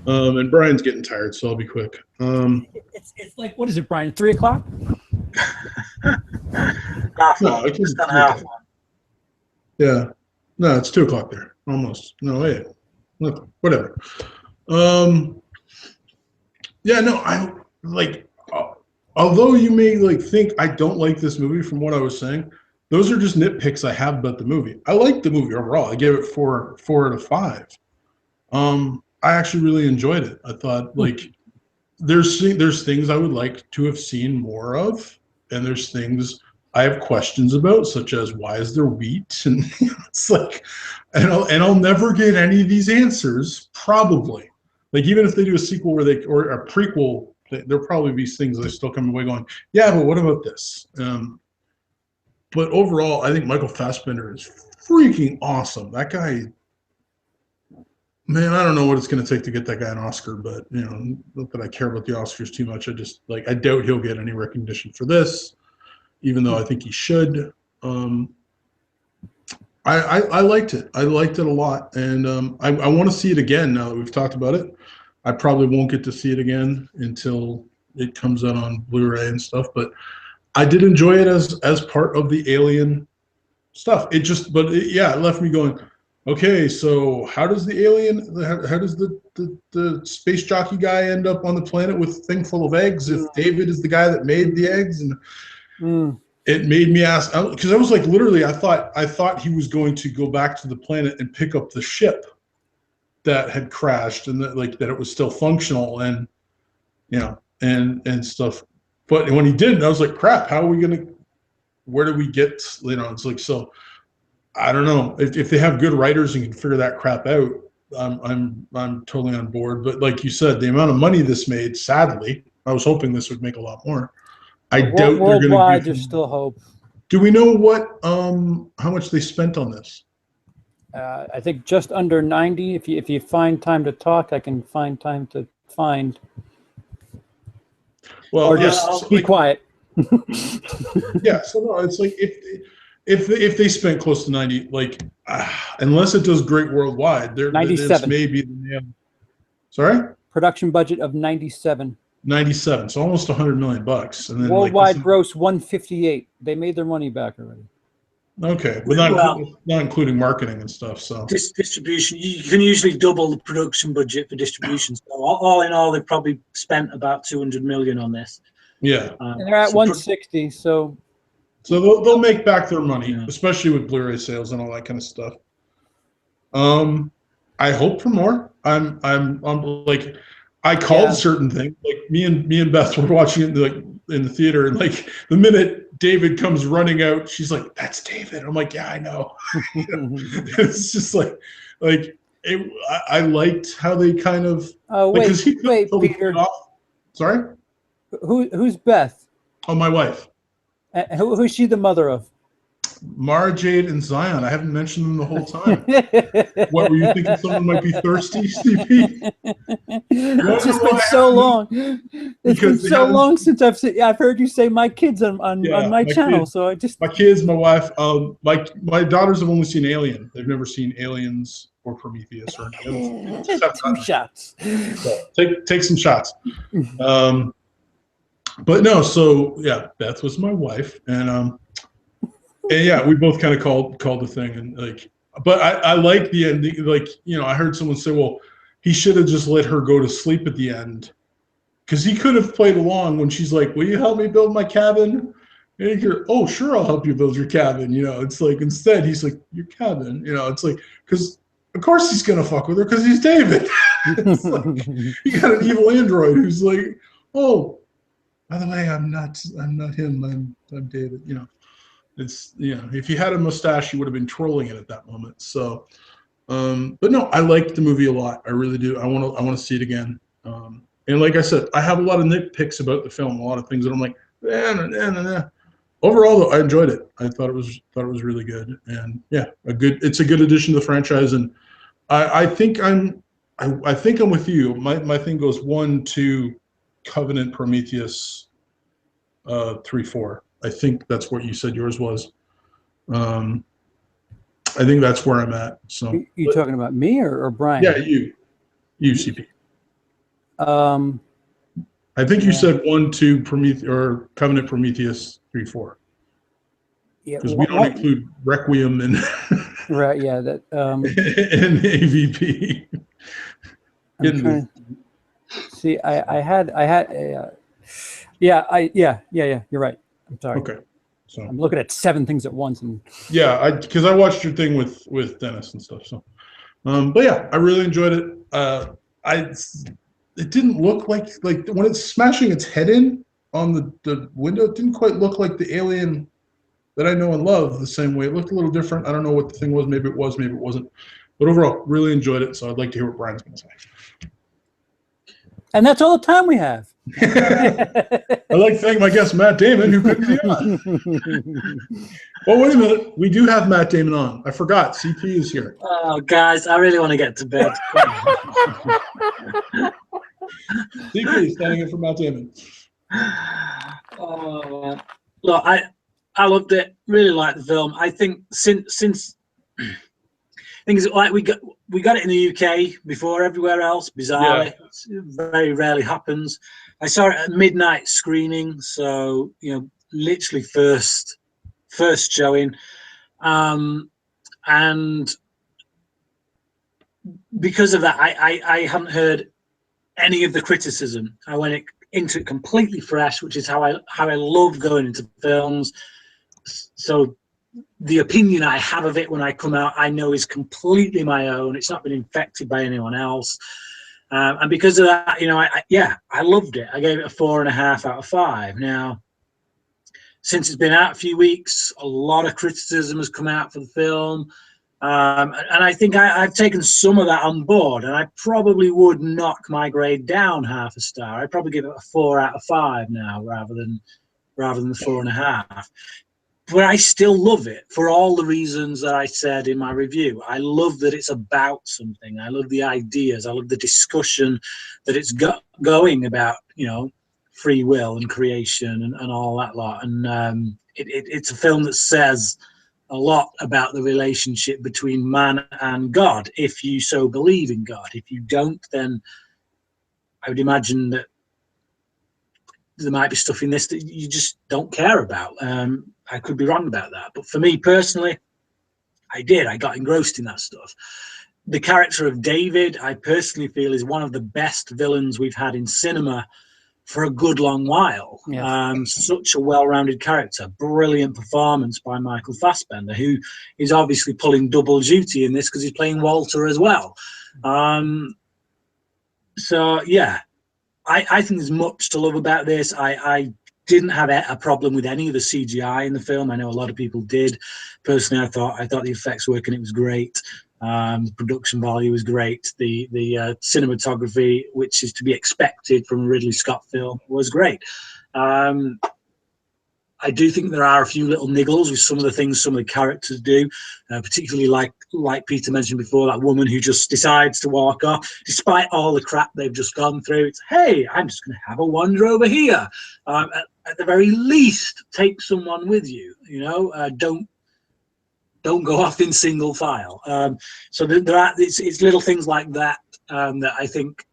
but, and Brian's getting tired, so I'll be quick. It's like, what is it, Brian? 3 o'clock? No, it's not half one. Yeah, no, it's 2 o'clock there, almost. No, wait, whatever. Yeah, no, I like. Although you may like think I don't like this movie from what I was saying, those are just nitpicks I have about the movie. I liked the movie overall. I gave it 4 out of 5. I actually really enjoyed it. I thought like there's things I would like to have seen more of, and there's things I have questions about, such as why is there wheat, and it's like, and I'll never get any of these answers probably. Like even if they do a sequel or a prequel there'll probably be things that still come away going, yeah, but what about this? But overall, I think Michael Fassbender is freaking awesome. That guy, man, I don't know what it's going to take to get that guy an Oscar, but not that I care about the Oscars too much. I doubt he'll get any recognition for this, even though I think he should. I liked it. I liked it a lot, and I want to see it again now that we've talked about it. I probably won't get to see it again until it comes out on Blu-ray and stuff, but I did enjoy it as part of the Alien stuff. It left me going, okay, so how does the alien, how does the space jockey guy end up on the planet with a thing full of eggs if David is the guy that made the eggs? And it made me ask, because I was like, literally, I thought he was going to go back to the planet and pick up the ship that had crashed and that it was still functional and and stuff. But when he didn't, I was like, crap, how are we gonna, where do we get, it's like, so I don't know if they have good writers and can figure that crap out. I'm totally on board. But like you said, the amount of money this made, sadly, I was hoping this would make a lot more. I doubt worldwide. There's still hope. Do we know what how much they spent on this? I think just under 90. If you find time to talk, I can find time to find. Well, or just be quiet. Yeah. So no, it's like if they spent close to 90, like unless it does great worldwide, 97 may be the nail. Sorry. Production budget of 97. 97, so almost $100 million, and then worldwide gross 158. They made their money back already. Okay, but not including marketing and stuff. So distribution, you can usually double the production budget for distribution. So all in all, they've probably spent about 200 million on this. Yeah, and they're at 160. So they'll make back their money, Yeah. especially with Blu-ray sales and all that kind of stuff. I hope for more. I'm like, I called certain things. Like me and Beth were watching it in the theater, and like the minute David comes running out, she's like, "That's David." I'm like, "Yeah, I know." It's just like I liked how they kind of. Oh wait, Peter. Sorry. Who's Beth? Oh, my wife. Who's she the mother of? Mara Jade and Zion. I haven't mentioned them the whole time. What were you thinking? Someone might be thirsty, CP? It's just been so long. It's been so long since I've heard you say my kids on my channel. Kids, so I just my kids, my wife, my daughters have only seen Alien. They've never seen Aliens or Prometheus or anything else. 2 shots. So take some shots. But no, so yeah, Beth was my wife, and yeah, we both kind of called the thing, and like, but I like the ending. Like, I heard someone say, well, he should have just let her go to sleep at the end, because he could have played along when she's like, will you help me build my cabin? And he could, oh, sure, I'll help you build your cabin. It's like, instead he's like, your cabin. It's like, because of course he's gonna fuck with her because he's David. It's like, you got an evil android who's like, oh, by the way, I'm not him. I'm David. It's, if he had a mustache, he would have been trolling it at that moment. So, but no, I liked the movie a lot. I really do. I want to see it again. And like I said, I have a lot of nitpicks about the film, a lot of things that I'm like, Overall, though, I enjoyed it. I thought it was really good, and yeah, it's a good addition to the franchise. And I think I'm with you. My thing goes 1, 2, Covenant, Prometheus, 3, 4. I think that's what you said yours was. I think that's where I'm at. So you talking about me or Brian? Yeah, you CP. I think you said 1, 2, Prometheus or Covenant, Prometheus, 3, 4. Yeah, because we don't include Requiem and right. Yeah, that and AVP. See, I had yeah. You're right. I'm sorry. Okay. So I'm looking at 7 things at once, and yeah, because I watched your thing with Dennis and stuff. So, but yeah, I really enjoyed it. It didn't look like when it's smashing its head in on the window, it didn't quite look like the Alien that I know and love the same way. It looked a little different. I don't know what the thing was. Maybe it was, maybe it wasn't. But overall, really enjoyed it. So I'd like to hear what Brian's going to say. And that's all the time we have. I'd like to thank my guest, Matt Damon, who couldn't be on. Well, wait a minute. We do have Matt Damon on. I forgot. CP is here. Oh, guys, I really want to get to bed. CP is standing in for Matt Damon. Oh, look, I loved it. Really liked the film. I think since things like we got it in the UK before everywhere else. Bizarrely, it very rarely happens. I saw it at midnight screening, so literally first showing, and because of that, I hadn't heard any of the criticism. I went into it completely fresh, which is how I love going into films. So the opinion I have of it when I come out, I know is completely my own. It's not been infected by anyone else. And because of that, I loved it. I gave it a 4.5 out of 5. Now, since it's been out a few weeks, a lot of criticism has come out for the film. And I think I've taken some of that on board, and I probably would knock my grade down 0.5 star. I'd probably give it a 4 out of 5 now, rather than the 4.5. But I still love it for all the reasons that I said in my review. I love that it's about something. I love the ideas. I love the discussion that it's going about, free will and creation and all that lot. And it's a film that says a lot about the relationship between man and God, if you so believe in God. If you don't, then I would imagine that there might be stuff in this that you just don't care about. I could be wrong about that, but for me personally, I got engrossed in that stuff. The character of David, I personally feel, is one of the best villains we've had in cinema for a good long while. Yes. Such a well-rounded character, brilliant performance by Michael Fassbender, who is obviously pulling double duty in this because he's playing Walter as well. So yeah, I think there's much to love about this. I didn't have a problem with any of the CGI in the film. I know a lot of people did. Personally, I thought the effects work and it was great. The production value was great. The cinematography, which is to be expected from a Ridley Scott film, was great. I do think there are a few little niggles with some of the things some of the characters do, particularly like Peter mentioned before, that woman who just decides to walk off despite all the crap they've just gone through. It's, hey, I'm just going to have a wander over here. At the very least, take someone with you. Don't go off in single file. So it's little things like that that I think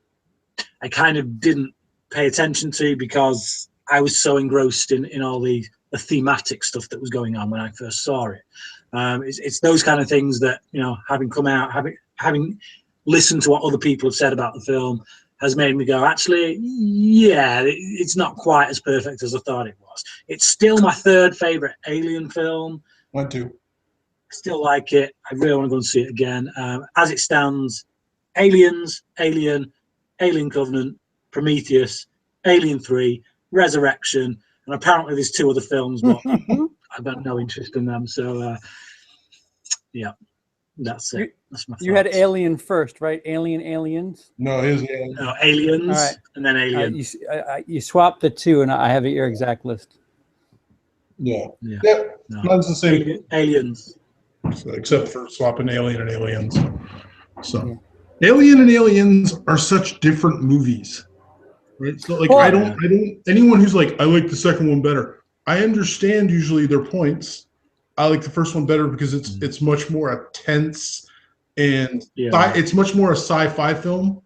I kind of didn't pay attention to because I was so engrossed in all the thematic stuff that was going on when I first saw it. It's those kind of things that, having come out, having listened to what other people have said about the film, has made me go, actually, yeah, it's not quite as perfect as I thought it was. It's still my third favorite Alien film. Mine too. I still like it. I really want to go and see it again. As it stands, Aliens, Alien, Alien Covenant, Prometheus, Alien 3, Resurrection, and apparently there's 2 other films, but I've got no interest in them. So, yeah, that's it. That's my thoughts. You had Alien first, right? Aliens? No, his Alien. No, Aliens, all right. And then Alien. You swapped the 2, and I have it your exact list. Yeah. No. Mine's the same. Aliens. So, except for swapping Alien and Aliens. So, yeah. Alien and Aliens are such different movies. Right. So I don't anyone who's like, I like the second one better. I understand usually their points. I like the first one better because it's much more tense and it's much more a sci-fi film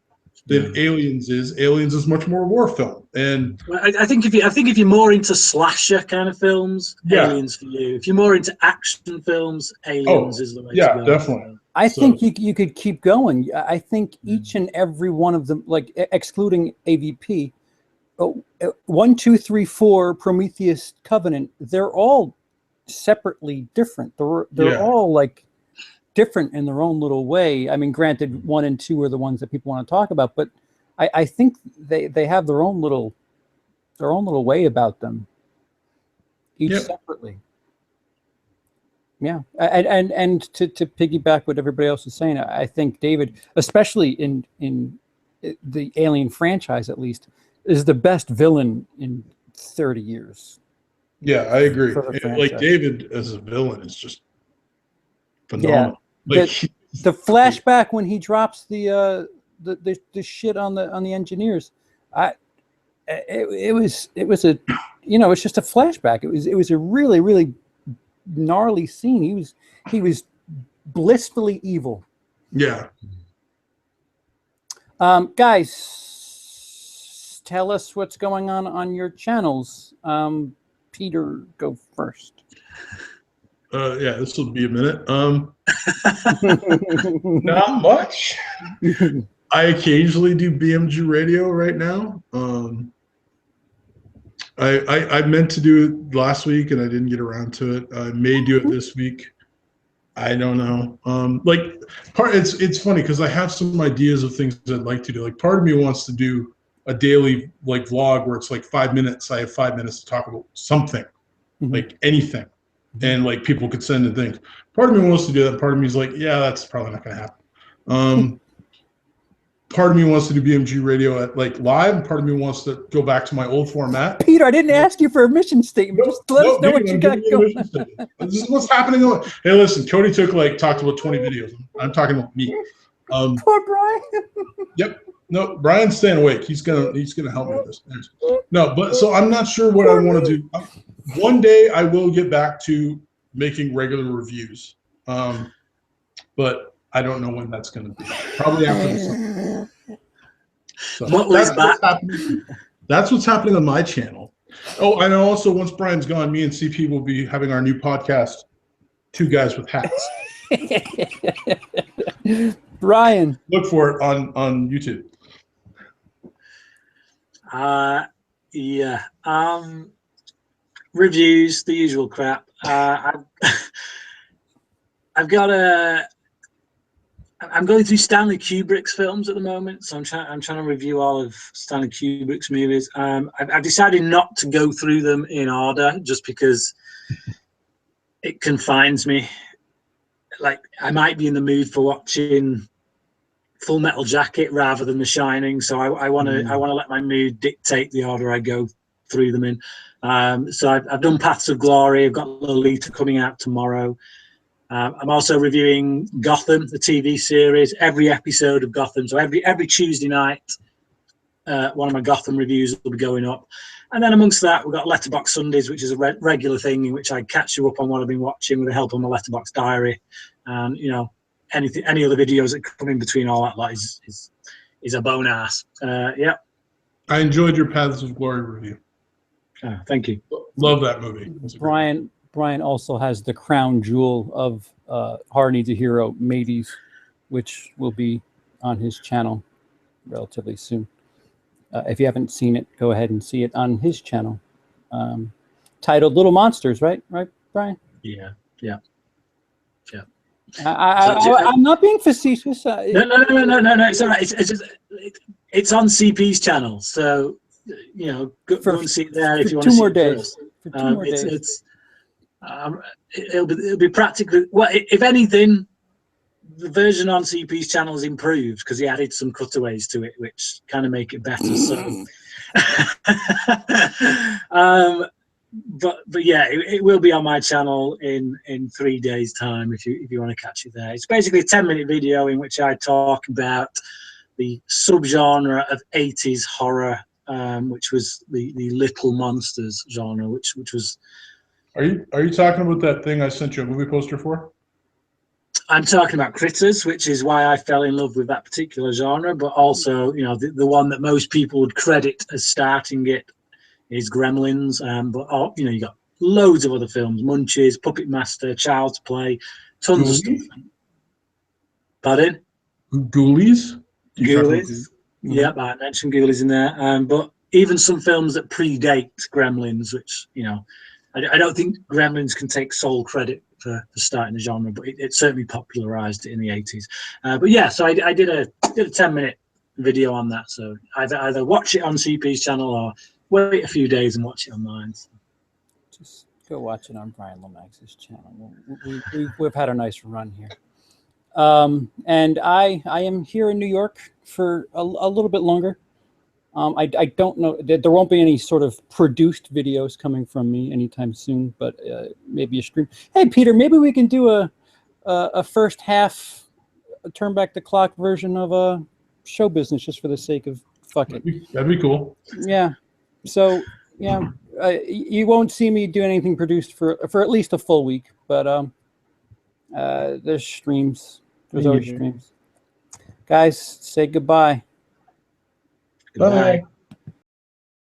than Aliens is. Aliens is much more a war film. And I think if you're more into slasher kind of films, Aliens for you. If you're more into action films, Aliens is the way to go. Yeah, definitely. I think you could keep going. I think each and every one of them, like excluding AVP, 1, 2, 3, 4, Prometheus, Covenant, they're all separately different. They're all like different in their own little way. I mean, granted, 1 and 2 are the ones that people want to talk about, but I think they have their own little way about them, each separately. Yeah, and to piggyback what everybody else is saying, I think David, especially in the Alien franchise at least, is the best villain in 30 years. Yeah, I agree. For the Like franchise. David as a villain is just phenomenal. Yeah, Like, the flashback when he drops the shit on the engineers, it was a, it's just a flashback. It was a really, really gnarly scene. He was blissfully evil. yeah. Guys, tell us what's going on your channels. Peter, go first. Yeah, this will be a minute. Not much. I occasionally do BMG radio right now. I meant to do it last week and I didn't get around to it. I may do it this week. I don't know. It's funny because I have some ideas of things I'd like to do. Like, part of me wants to do a daily vlog where it's like 5 minutes. I have 5 minutes to talk about something, like anything, and people could send in things. Part of me wants to do that. Part of me is like, yeah, that's probably not going to happen. Part of me wants to do BMG radio at live. Part of me wants to go back to my old format. Peter, I didn't ask you for a mission statement. Just let us know what you got going. This is what's happening. Hey, listen, Cody talked about 20 videos. I'm talking about me. Poor Bryan. Yep. No, Brian's staying awake. He's gonna help me with this. No, but so I'm not sure what I want to do. One day I will get back to making regular reviews, but I don't know when that's going to be. Probably after the summer. So that's what's happening on my channel. Oh, and also once Brian's gone, me and CP will be having our new podcast, Two Guys with Hats. Bryan, look for it on YouTube. Yeah. Reviews, the usual crap. I'm going through Stanley Kubrick's films at the moment, so I'm trying to review all of Stanley Kubrick's movies. I've decided not to go through them in order just because it confines me. Like, I might be in the mood for watching Full Metal Jacket rather than The Shining, so I want to let my mood dictate the order I go through them in. So I've done Paths of Glory. I've got Lolita coming out tomorrow. I'm also reviewing Gotham, the TV series, every episode of Gotham. So every Tuesday night, one of my Gotham reviews will be going up. And then amongst that, we've got Letterboxd Sundays, which is a regular thing in which I catch you up on what I've been watching with the help of my Letterboxd diary. And, any other videos that come in between all that is a bonus. Yeah. I enjoyed your Paths of Glory review. Thank you. Love that movie. Brian also has the crown jewel of Horror Needs a Hero, Mateys, which will be on his channel relatively soon. If you haven't seen it, go ahead and see it on his channel. Titled Little Monsters, right, Brian? Yeah. I'm not being facetious. No. It's all right. It's on CP's channel, so go and see it there if you want to see it first. For 2 more days. It'll be practically, well, if anything, the version on CP's channel is improved because he added some cutaways to it, which kind of make it better. So, but yeah, it will be on my channel in 3 days' time if you want to catch it there. It's basically a 10-minute video in which I talk about the subgenre of 80s horror, which was the Little Monsters genre, which was. Are you talking about that thing I sent you a movie poster for? I'm talking about Critters, which is why I fell in love with that particular genre, but also, the one that most people would credit as starting it is Gremlins. But you got loads of other films: Munchies, Puppet Master, Child's Play, tons of stuff. Pardon? Ghoulies? Ghoulies. Yeah, I mentioned Ghoulies in there. But even some films that predate Gremlins, which I don't think Gremlins can take sole credit for starting the genre, but it certainly popularized it in the 80s. But yeah, so I did a 10-minute video on that. So either watch it on CP's channel or wait a few days and watch it on mine. So. Just go watch it on Bryan Lomax's channel. We've had a nice run here. And I am here in New York for a little bit longer. I don't know, there won't be any sort of produced videos coming from me anytime soon, but maybe a stream. Hey, Peter, maybe we can do a first half, turn back the clock version of show business just for the sake of fuck it. That'd be cool. Yeah. So, yeah, you won't see me do anything produced for at least a full week, but there's streams. There's always streams. Guys, say goodbye. Goodbye. Bye.